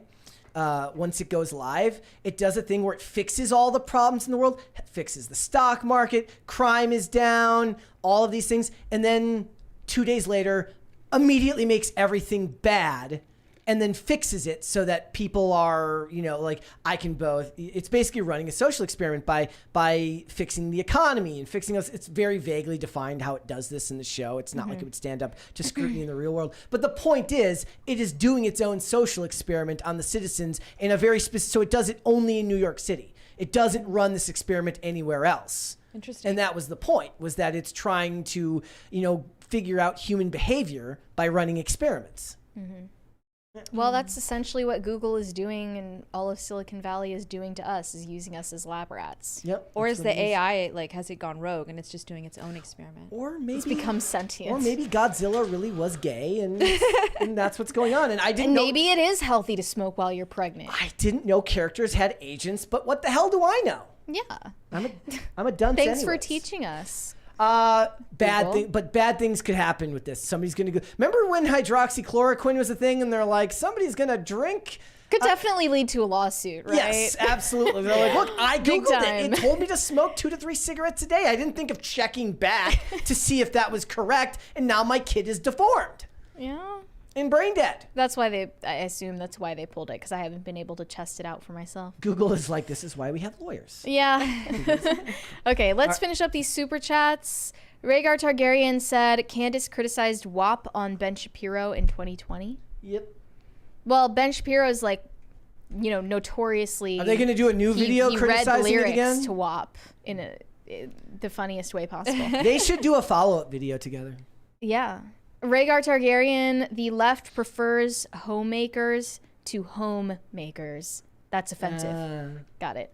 once it goes live, it does a thing where it fixes all the problems in the world, fixes the stock market, crime is down, all of these things, and then 2 days later, immediately makes everything bad and then fixes it so that people are, you know, like, I can both. It's basically running a social experiment by fixing the economy and fixing us. It's very vaguely defined how it does this in the show. It's not like it would stand up to scrutiny in the real world. But the point is, it is doing its own social experiment on the citizens in a very specific, so it does it only in New York City. It doesn't run this experiment anywhere else. Interesting. And that was the point, was that it's trying to, you know, figure out human behavior by running experiments. Well, that's essentially what Google is doing and all of Silicon Valley is doing to us, is using us as lab rats. Yep. Or that's is what the it AI, like, has it gone rogue and it's just doing its own experiment? Or maybe It's become sentient. Or maybe Godzilla really was gay, and that's what's going on. And I didn't And know. maybe it is healthy to smoke while you're pregnant. I didn't know characters had agents, but what the hell do I know? Yeah. I'm a dunce. Thanks for anyways. teaching us. Bad things could happen with this. Somebody's gonna go. Remember when hydroxychloroquine was a thing, and they're like, somebody's gonna drink. Could definitely lead to a lawsuit, right? Yes, absolutely. They're like, look, I Big googled time. it. It told me to smoke 2 to 3 cigarettes a day. I didn't think of checking back to see if that was correct, and now my kid is deformed Yeah. and brain dead. That's why I assume that's why they pulled it, because I haven't been able to test it out for myself. Google is like, this is why we have lawyers. Yeah. Okay, let's finish up these super chats. Rhaegar Targaryen said Candace criticized WAP on Ben Shapiro in 2020. Yep. Well, Ben Shapiro is like notoriously. Are they going to do a new video he criticizing read it again? lyrics to WAP in the funniest way possible. They should do a follow-up video together. Yeah. Rhaegar Targaryen, the left prefers homemakers to homemakers. That's offensive. Got it.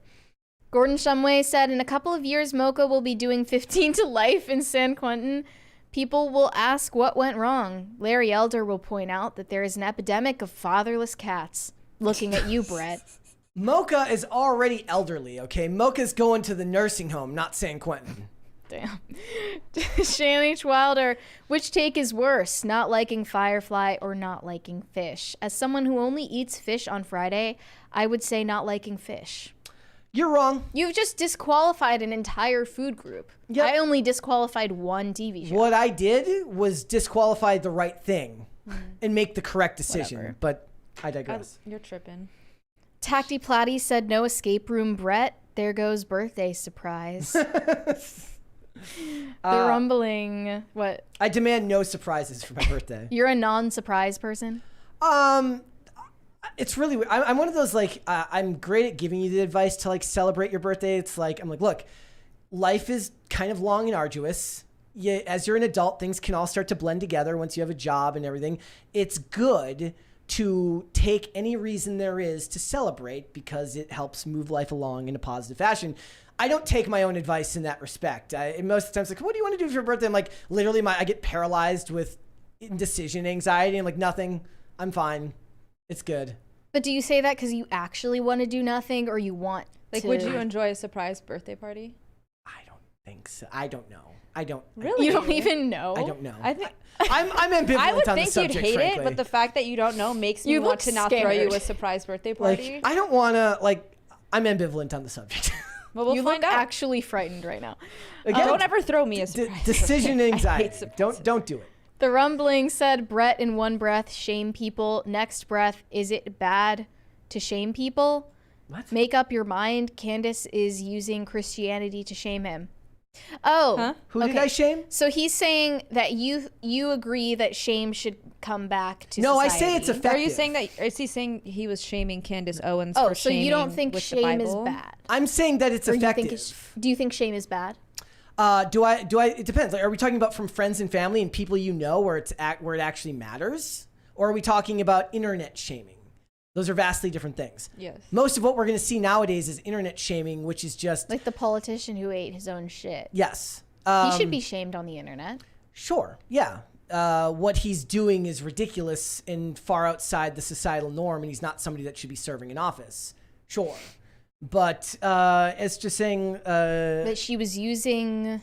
Gordon Shumway said, in a couple of years, Mocha will be doing 15 to life in San Quentin. People will ask what went wrong. Larry Elder will point out that there is an epidemic of fatherless cats. Looking at you, Brett. Mocha is already elderly, okay? Mocha's going to the nursing home, not San Quentin. Damn. Shane H. Wilder, which take is worse, not liking Firefly or not liking fish? As someone who only eats fish on Friday, I would say not liking fish. You're wrong. You've just disqualified an entire food group. Yep. I only disqualified one TV show. What I did was disqualify the right thing and make the correct decision. Whatever. But I digress. You're tripping. Tacty Platty said no escape room, Brett. There goes birthday surprise. The rumbling. What? I demand no surprises for my birthday. You're a non-surprise person? It's really weird. I'm one of those, like, I'm great at giving you the advice to, like, celebrate your birthday. It's like, I'm like, look, life is kind of long and arduous. As you're an adult, things can all start to blend together once you have a job and everything. It's good to take any reason there is to celebrate because it helps move life along in a positive fashion. I don't take my own advice in that respect. Most of the times, like, what do you want to do for your birthday? I'm like, literally, I get paralyzed with indecision anxiety. I'm like, nothing. I'm fine. It's good. But do you say that because you actually want to do nothing, or you want Like, to... would you enjoy a surprise birthday party? I don't think so. I don't know. I don't. Really? You don't even know? I don't know. I think I'm ambivalent I would on the think subject, you'd hate frankly. it, but the fact that you don't know makes me You want look to not throw scared. you a surprise birthday party. Like, I don't want to, like, I'm ambivalent on the subject. Well, we'll You find look out. actually frightened right now. Again, Don't ever throw me a surprise decision birthday. I hate anxiety. surprises. Don't do it. The rumbling said, Brett in one breath, shame people. Next breath, is it bad to shame people? What? Make up your mind. Candace is using Christianity to shame him. Oh, Huh? Who did I shame? So he's saying that you agree that shame should come back to No, society. I say it's effective. Are you saying that? Is he saying he was shaming Candace Owens? Oh, for so you don't shaming think with the shame is Bible? bad? I'm saying that it's Or you effective. think do you think shame is bad? Do I? It depends. Like, are we talking about from friends and family and people you know where it actually matters, or are we talking about internet shaming? Those are vastly different things. Yes. Most of what we're going to see nowadays is internet shaming, which is just Like the politician who ate his own shit. yes. He should be shamed on the internet. Sure. Yeah. What he's doing is ridiculous and far outside the societal norm, and he's not somebody that should be serving in office. Sure. But it's just saying That she was using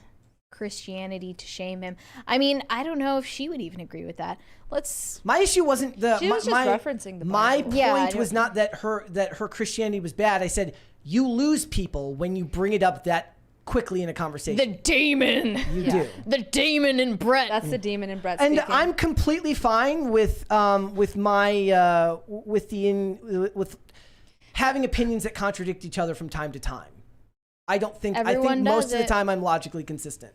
Christianity to shame him. I mean, I don't know if she would even agree with that. my issue wasn't the She was just referencing the my Bible. Yeah, I point don't- was not that her Christianity was bad. I said you lose people when you bring it up that quickly in a conversation. The demon. You do. The demon in Brett. That's the demon in Brett And speaking. I'm completely fine with having opinions that contradict each other from time to time. I think Everyone most does of the it. time I'm logically consistent.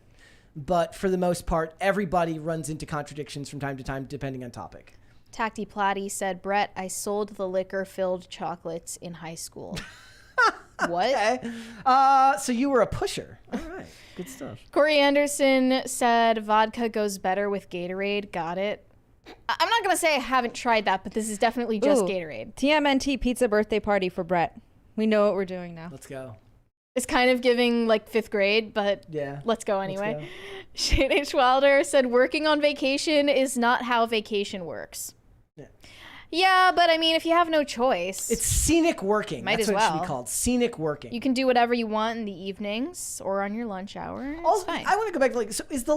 But for the most part, everybody runs into contradictions from time to time, depending on topic. Tacty Platty said, Brett, I sold the liquor-filled chocolates in high school. What? Okay. So you were a pusher. All right. Good stuff. Corey Anderson said, vodka goes better with Gatorade. Got it. I'm not going to say I haven't tried that, but this is definitely just Ooh. Gatorade. TMNT pizza birthday party for Brett. We know what we're doing now. Let's go. It's kind of giving like 5th grade, but Yeah. let's go anyway. go. Shane H. Wilder said, working on vacation is not how vacation works. Yeah. Yeah, but I mean, if you have no choice, It's scenic working. Might That's as what it should well. be called. Scenic working. you can do whatever you want in the evenings or on your lunch hour. It's Also, fine. I want to go back to like, so is the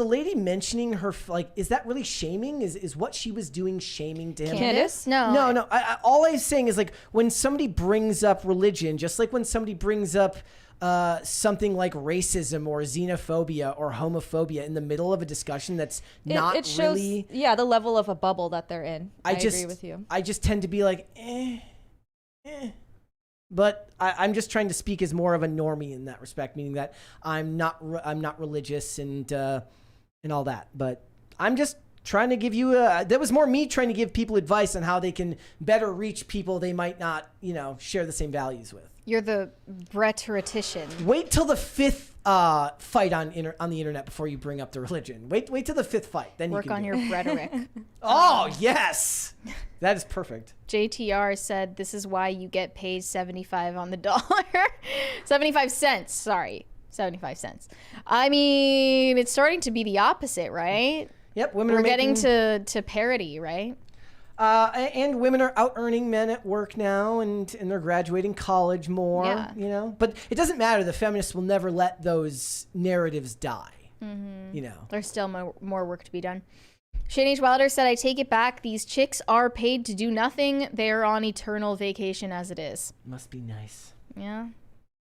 lady mentioning her, like, is that really shaming? Is what she was doing shaming to him? Candace? No. No. All I'm saying is, like, when somebody brings up religion, just like when somebody brings up something like racism or xenophobia or homophobia in the middle of a discussion that's not it shows, really. yeah, the level of a bubble that they're in. I agree with you. I just tend to be like, But I'm just trying to speak as more of a normie in that respect, meaning that I'm not religious and all that. But I'm just trying to give you that was more me trying to give people advice on how they can better reach people they might not, share the same values with. You're the rhetorician. Wait till the 5th fight on the internet before you bring up the religion. Wait till the 5th fight. Then Work you can on do your it. rhetoric. Oh, yes. That is perfect. JTR said, this is why you get paid 75 on the dollar. 75 cents. Sorry. 75 cents. I mean, it's starting to be the opposite, right? Yep. Women We're are getting to parity, right? And women are out earning men at work now, and they're graduating college more, Yeah. But it doesn't matter. The feminists will never let those narratives die, There's still more work to be done. Shane H. Wilder said, I take it back. These chicks are paid to do nothing. They are on eternal vacation as it is. Must be nice. Yeah.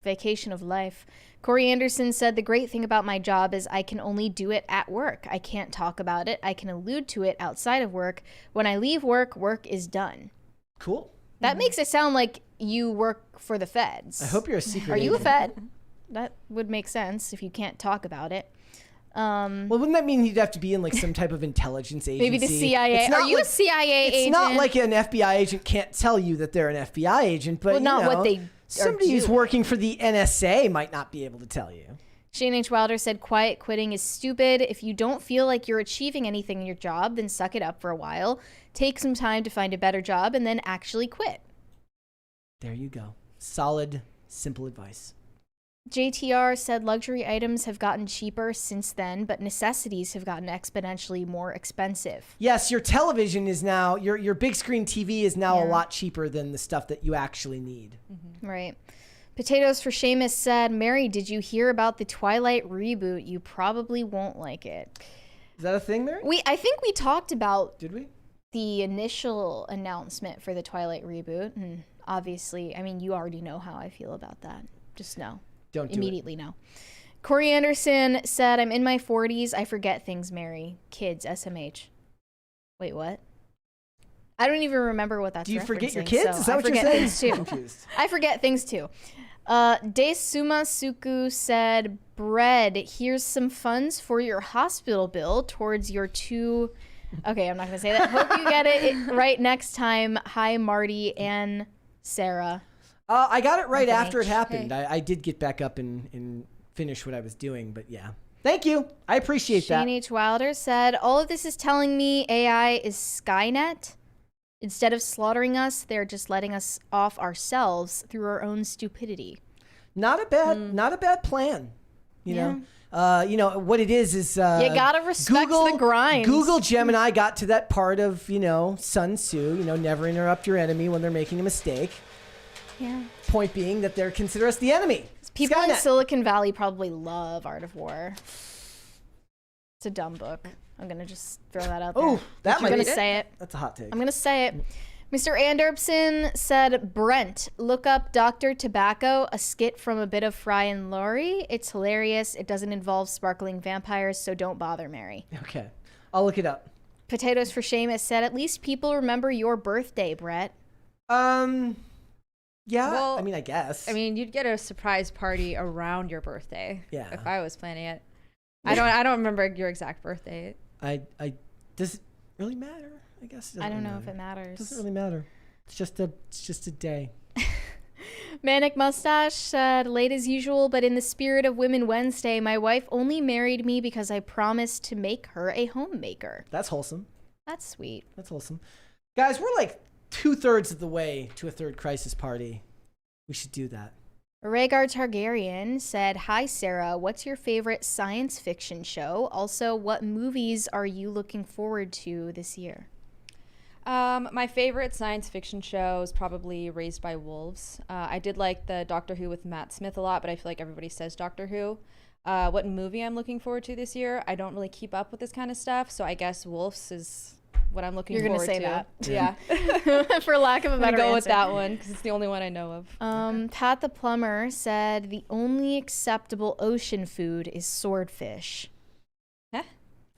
Vacation of life. Corey Anderson said, the great thing about my job is I can only do it at work. I can't talk about it. I can allude to it outside of work. When I leave work, work is done. Cool. That makes it sound like you work for the feds. I hope you're a secret Are you a agent. fed? That would make sense if you can't talk about it. Well, wouldn't that mean you'd have to be in like some type of intelligence agency? Maybe the CIA. It's not Are you like- a CIA agent? It's not like an FBI agent can't tell you that they're an FBI agent, but Well, not what they somebody are who's doing. working for the NSA might not be able to tell you. Shane H. Wilder said, quiet quitting is stupid. If you don't feel like you're achieving anything in your job, then suck it up for a while. Take some time to find a better job and then actually quit. There you go. Solid, simple advice. JTR said luxury items have gotten cheaper since then, but necessities have gotten exponentially more expensive. Yes, your television is now, your big screen TV is now a lot cheaper than the stuff that you actually need. Right. Potatoes for Seamus said, Mary, did you hear about the Twilight reboot? You probably won't like it. Is that a thing, Mary? I think we talked about Did we? the initial announcement for the Twilight reboot. And obviously, I mean, you already know how I feel about that. Just know. Don't do Immediately know. Corey Anderson said, I'm in my 40s. I forget things, Mary. Kids, SMH. Wait, what? I don't even remember what that's Do you forget your referencing, kids? so Is that I what you're forget saying? things too. Confused. I forget things too. Desuma Suku said, Bread, here's some funds for your hospital bill towards your two... Okay, I'm not going to say that. Hope you get it right next time. Hi, Marty and Sarah. I got it right Okay. after it happened. I did get back up and finish what I was doing, but yeah. Thank you. I appreciate Shane that. H. Wilder said, all of this is telling me AI is Skynet. Instead of slaughtering us, they're just letting us off ourselves through our own stupidity. Not a bad plan. You know what it is you gotta respect the grind. Google Gemini got to that part of, Sun Tzu, never interrupt your enemy when they're making a mistake. Yeah. Point being that they're consider us the enemy. People in Skynet. Silicon Valley probably love Art of War. It's a dumb book. I'm going to just throw that out there. Oh, that I'm might going be to say it. That's a hot take. I'm going to say it. Mr. Anderson said, Brent, look up Dr. Tobacco, a skit from A Bit of Fry and Laurie. It's hilarious. It doesn't involve sparkling vampires, so don't bother, Mary. Okay. I'll look it up. Potatoes for Seamus said, at least people remember your birthday, Brett. Yeah, Well, I mean, I guess. I mean, you'd get a surprise party around your birthday. Yeah. If I was planning it. I don't remember your exact birthday. Does it really matter? I guess it doesn't I don't really know if it matter. matters. It doesn't really matter. It's just a day. Manic Mustache said, late as usual, but in the spirit of Women Wednesday, my wife only married me because I promised to make her a homemaker. That's wholesome. That's sweet. That's wholesome. Guys, we're like 2/3 of the way to a third crisis party. We should do that. Rhaegar Targaryen said, hi, Sarah. What's your favorite science fiction show? Also, what movies are you looking forward to this year? My favorite science fiction show is probably Raised by Wolves. I did like the Doctor Who with Matt Smith a lot, but I feel like everybody says Doctor Who. What movie I'm looking forward to this year? I don't really keep up with this kind of stuff, so I guess Wolves is what I'm looking You're forward gonna to. say Yeah. For lack of a I'm better gonna go with answer. that one because it's the only one I know of. Pat the Plumber said, the only acceptable ocean food is swordfish.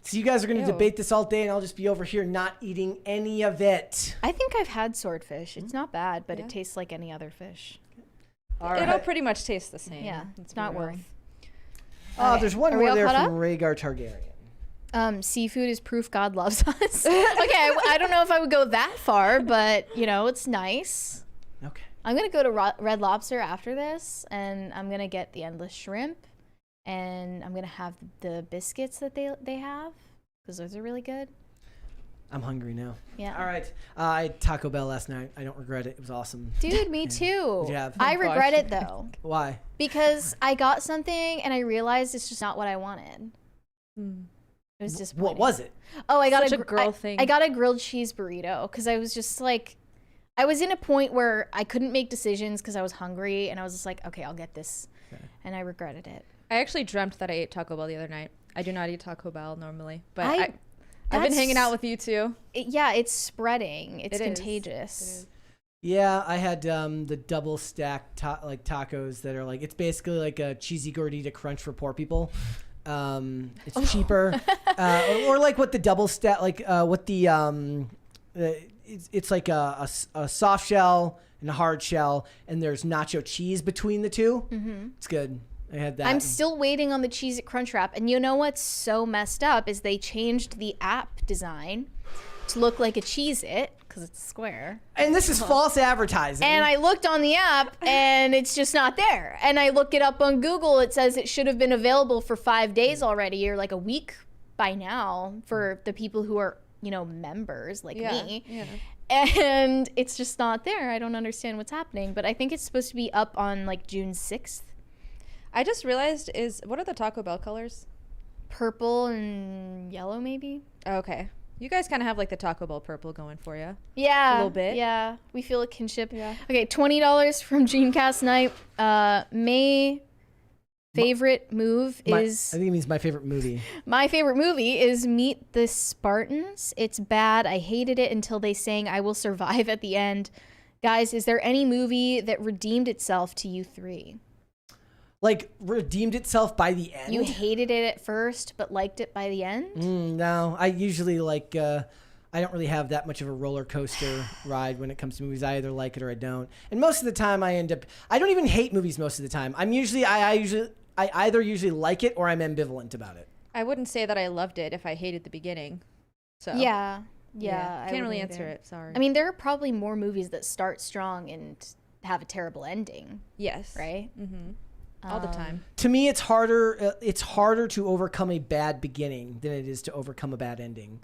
So you guys are going to Ew. debate this all day, and I'll just be over here not eating any of it. I think I've had swordfish. It's not bad, but it tastes like any other fish. All It'll right. pretty much taste the same. Yeah, Let's it's be not real. worth. Oh, there's one Are we more all there caught from up? Rhaegar Targaryen. Seafood is proof God loves us. Okay, I don't know if I would go that far, but it's nice. Okay. I'm gonna go to Red Lobster after this, and I'm gonna get the endless shrimp, and I'm gonna have the biscuits that they have, because those are really good. I'm hungry now. Yeah. All right. I had Taco Bell last night. I don't regret it. It was awesome. Dude, me too. What'd you have? I regret it though. Why? Because I got something and I realized it's just not what I wanted. It was disappointing. What was it? Oh, I got Such a girl thing. I got a grilled cheese burrito because I was just like, I was in a point where I couldn't make decisions because I was hungry, and I was just like, okay, I'll get this, and I regretted it. I actually dreamt that I ate Taco Bell the other night. I do not eat Taco Bell normally, but I've been hanging out with you too. It's spreading. It's contagious. It is. Yeah, I had the double stack tacos that are like, it's basically like a cheesy gordita crunch for poor people. It's cheaper, or like what the double stack, like what the it's like a soft shell and a hard shell, and there's nacho cheese between the two. Mm-hmm. It's good. I had that. I'm still waiting on the Cheez-It Crunchwrap, and you know what's so messed up is they changed the app design to look like a Cheez-It because it's square. And this is false advertising. And I looked on the app, and it's just not there. And I look it up on Google. It says it should have been available for 5 days already, or like a week by now for the people who are, members like me. Yeah. And it's just not there. I don't understand what's happening. But I think it's supposed to be up on like June 6th. I just realized what are the Taco Bell colors? Purple and yellow, maybe. Oh, okay. You guys kind of have like the Taco Bell purple going for you. Yeah. A little bit. Yeah. We feel a kinship. Yeah. Okay, $20 from Dreamcast Night. May favorite move is... I think it means my favorite movie. My favorite movie is Meet the Spartans. It's bad. I hated it until they sang I Will Survive at the end. Guys, is there any movie that redeemed itself to you three? Like, redeemed itself by the end? You hated it at first, but liked it by the end? No, I usually like, I don't really have that much of a roller coaster ride when it comes to movies. I either like it or I don't. And most of the time I don't even hate movies most of the time. I either usually like it or I'm ambivalent about it. I wouldn't say that I loved it if I hated the beginning. So Yeah. Can't really answer it. Sorry. I mean, there are probably more movies that start strong and have a terrible ending. Yes. Right? Mm-hmm. All the time. To me, it's harder to overcome a bad beginning than it is to overcome a bad ending.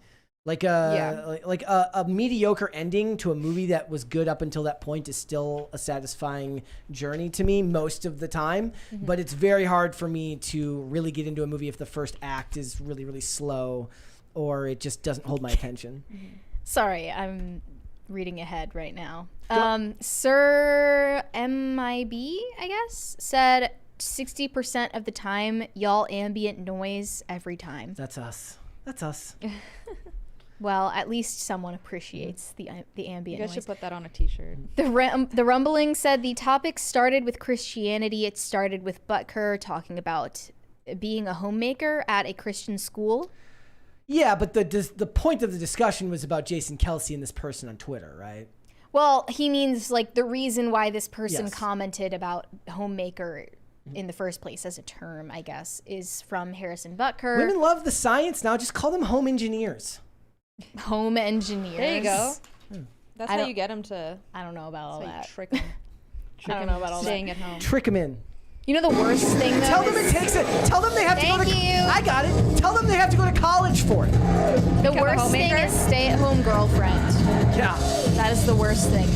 Like a mediocre ending to a movie that was good up until that point is still a satisfying journey to me most of the time. Mm-hmm. But it's very hard for me to really get into a movie if the first act is really, really slow or it just doesn't hold my attention. Mm-hmm. Sorry, I'm reading ahead right now. Sir MIB, I guess, said 60% of the time, y'all ambient noise every time. That's us. Well, at least someone appreciates the ambient noise. You guys should put that on a t-shirt. The Rumbling said the topic started with Christianity. It started with Butker talking about being a homemaker at a Christian school. Yeah, but the point of the discussion was about Jason Kelce and this person on Twitter, right? Well, he means like the reason why this person commented about homemaker in the first place as a term, I guess, is from Harrison Butker. Women love the science now. Just call them home engineers. Home engineers. There you go. That's how you get them to... I don't know about all that. Trick them. I don't know about all that. Staying at home. Trick them in. You know the worst thing, though? Tell them it takes it. Tell them they have to go to... I got it. Tell them they have to go to college for it. The worst thing is stay-at-home girlfriend. Yeah. That is the worst thing.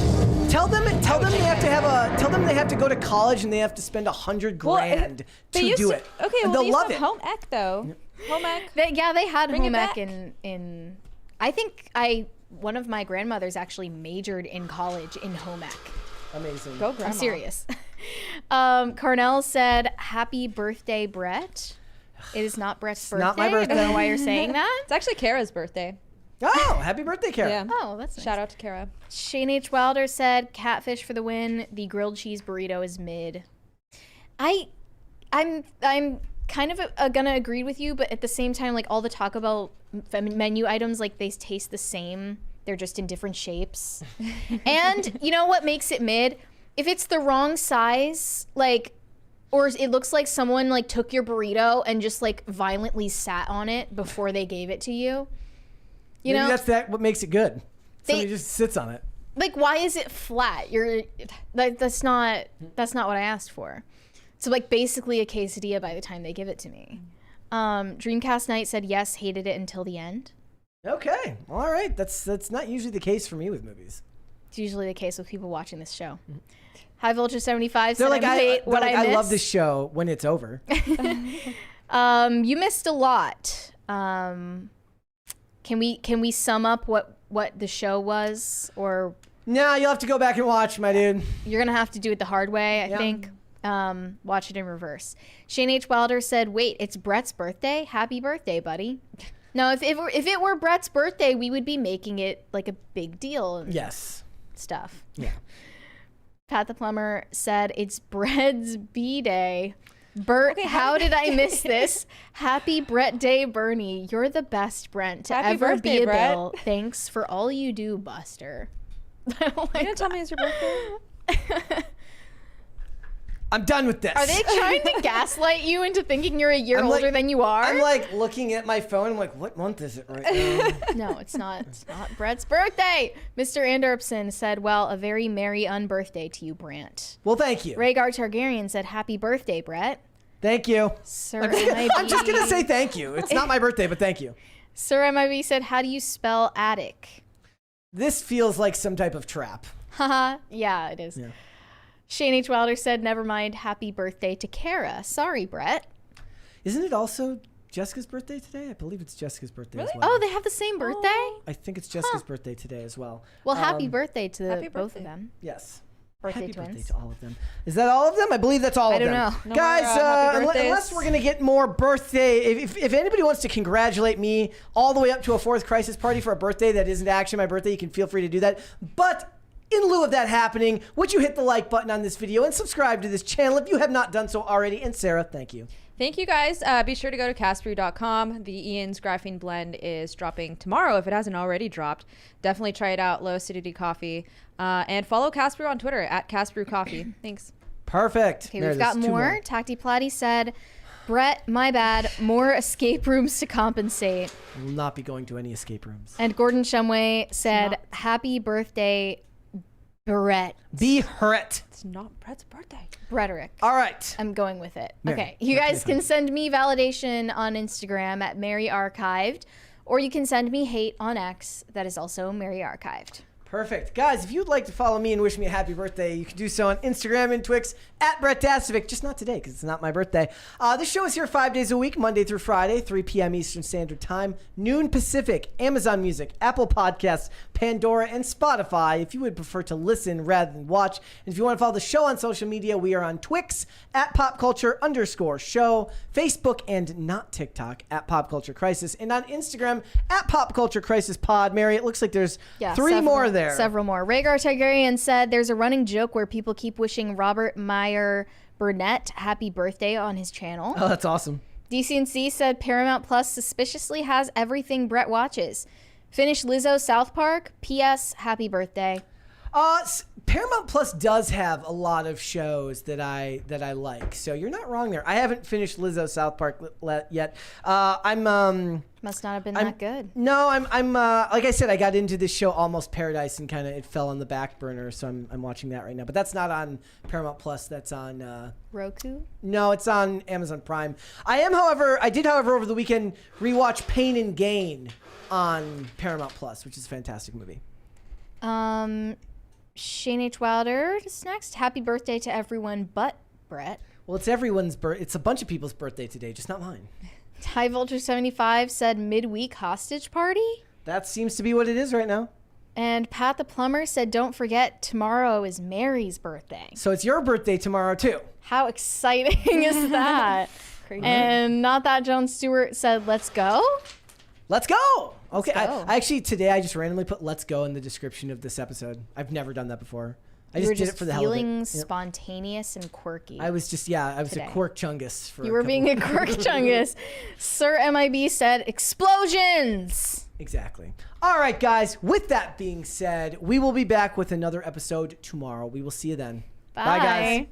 Tell them they have to go to college and they have to spend $100,000 to do it. Okay, and well, they'll love it. Home ec though. Home ec. They had Bring home it ec back. in. I think one of my grandmothers actually majored in college in home ec. Amazing. Go grandma. I'm serious. Carnell said, "Happy birthday, Brett." It is not Brett's birthday. Not my birthday. I don't know why you're saying that. It's actually Kara's birthday. Oh, happy birthday, Kara. Yeah. Oh, that's nice. Shout out to Kara. Shane H. Wilder said, "Catfish for the win. The grilled cheese burrito is mid." I'm kind of gonna agree with you, but at the same time, like all the Taco Bell menu items, like they taste the same. They're just in different shapes. And you know what makes it mid? If it's the wrong size, like Or it looks like someone like took your burrito and just like violently sat on it before they gave it to you. You Maybe know, that's what makes it good. Somebody just sits on it. like, why is it flat? That's not what I asked for. So like basically a quesadilla by the time they give it to me. Dreamcast Night said yes, hated it until the end. Okay, all right. That's not usually the case for me with movies. It's usually the case with people watching this show. High Voltage 75 said They're like, I I love this show when it's over. You missed a lot. Can we sum up what the show was, or Nah, you'll have to go back and watch, my dude. you're gonna have to do it the hard way, I think. Watch it in reverse. Shane H. Wilder said, "Wait, it's Brett's birthday. Happy birthday, buddy." No, if it were Brett's birthday, we would be making it like a big deal. And Yes. stuff. Yeah. Pat the plumber said, "It's Brett's B-Day." Bert, how did I miss this? Happy Brett Day, Bernie. You're the best Brent to Happy ever birthday, be a Brett. Bill. Thanks for all you do, Buster. I don't You like gonna tell me it's your birthday? I'm done with this. Are they trying to gaslight you into thinking you're a year I'm like- older than you are? I'm like looking at my phone. I'm like, what month is it right now? No, it's not. It's not Brett's birthday. Mr. Anderson said, "Well, a very merry unbirthday to you, Brant." Well, thank you. Rhaegar Targaryen said, "Happy birthday, Brett." Thank you. Sir I'm just going to say thank you. It's not my birthday, but thank you. Sir MIB said, "How do you spell attic?" This feels like some type of trap. Haha, yeah, it is. Yeah. Shane H. Wilder said, "Never mind, happy birthday to Kara." Sorry, Brett. Isn't it also Jessica's birthday today? I believe it's Jessica's birthday as well. Oh, they have the same birthday? I think it's Jessica's birthday today as well. Well, happy birthday to happy both birthday. of them. Yes. Birthday Happy twins. birthday to all of them. Is that all of them? I believe that's all of them. I don't know. No Guys, more, happy birthdays. unless we're going to get more birthday, if anybody wants to congratulate me all the way up to a fourth crisis party for a birthday that isn't actually my birthday, you can feel free to do that. But in lieu of that happening, would you hit the like button on this video and subscribe to this channel if you have not done so already? And Sarah, thank you. Thank you, guys. Be sure to go to castbrew.com. The Ian's Graphene Blend is dropping tomorrow if it hasn't already dropped. Definitely try it out. Low acidity coffee. And follow Cast Brew on Twitter at Cast Brew Coffee. Thanks. Perfect. Okay, There, we've got there's two more. Tacti Platy said, "Brett, my bad. More escape rooms to compensate." I will not be going to any escape rooms. And Gordon Shumway said, "Happy birthday, Brett." Be hurt. It's not Brett's birthday. Rhetoric. All right. I'm going with it. Mary, Okay. You guys can send me validation on Instagram at Mary Archived, or you can send me hate on X. That is also Mary Archived. Perfect. Guys, if you'd like to follow me and wish me a happy birthday, you can do so on Instagram and Twix at Brett Dasovic. Just not today because it's not my birthday. This show is here 5 days a week, Monday through Friday, 3 p.m. Eastern Standard Time, noon Pacific, Amazon Music, Apple Podcasts, Pandora, and Spotify if you would prefer to listen rather than watch. And if you want to follow the show on social media, we are on Twix at popculture_show, Facebook and not TikTok at Pop Culture Crisis, and on Instagram at Pop Culture Crisis Pod. Mary, it looks like there's three more there. Several more. Rhaegar Targaryen said, "There's a running joke where people keep wishing Robert Meyer Burnett happy birthday on his channel." Oh, that's awesome. DCNC said, "Paramount Plus suspiciously has everything Brett watches. Finish Lizzo South Park. P.S. Happy birthday." Paramount Plus does have a lot of shows that I like, so you're not wrong there. I haven't finished Lizzo South Park yet. Must not have been that good. No, I'm like I said, I got into this show Almost Paradise and kind of it fell on the back burner, so I'm watching that right now. But that's not on Paramount Plus. That's on Roku? No, it's on Amazon Prime. I did however over the weekend rewatch Pain and Gain on Paramount Plus, which is a fantastic movie. Shane H. Wilder is next. Happy birthday to everyone but Brett. Well, it's everyone's It's a bunch of people's birthday today, just not mine. High Vulture 75 said midweek hostage party. That seems to be what it is right now. And Pat the plumber said, "Don't forget, tomorrow is Mary's birthday." So it's your birthday tomorrow too. How exciting is that? Crazy. And Not That Jon Stewart said, "Let's go." Let's go. Okay. Let's go. I actually today I just randomly put "Let's go" in the description of this episode. I've never done that before. I You were just did it for the hell of it. feeling Yep. spontaneous and quirky. I was just I was today. a quirk chungus for You were being a quirk chungus. Sir MIB said, "Explosions." Exactly. All right, guys. With that being said, we will be back with another episode tomorrow. We will see you then. Bye. Bye guys.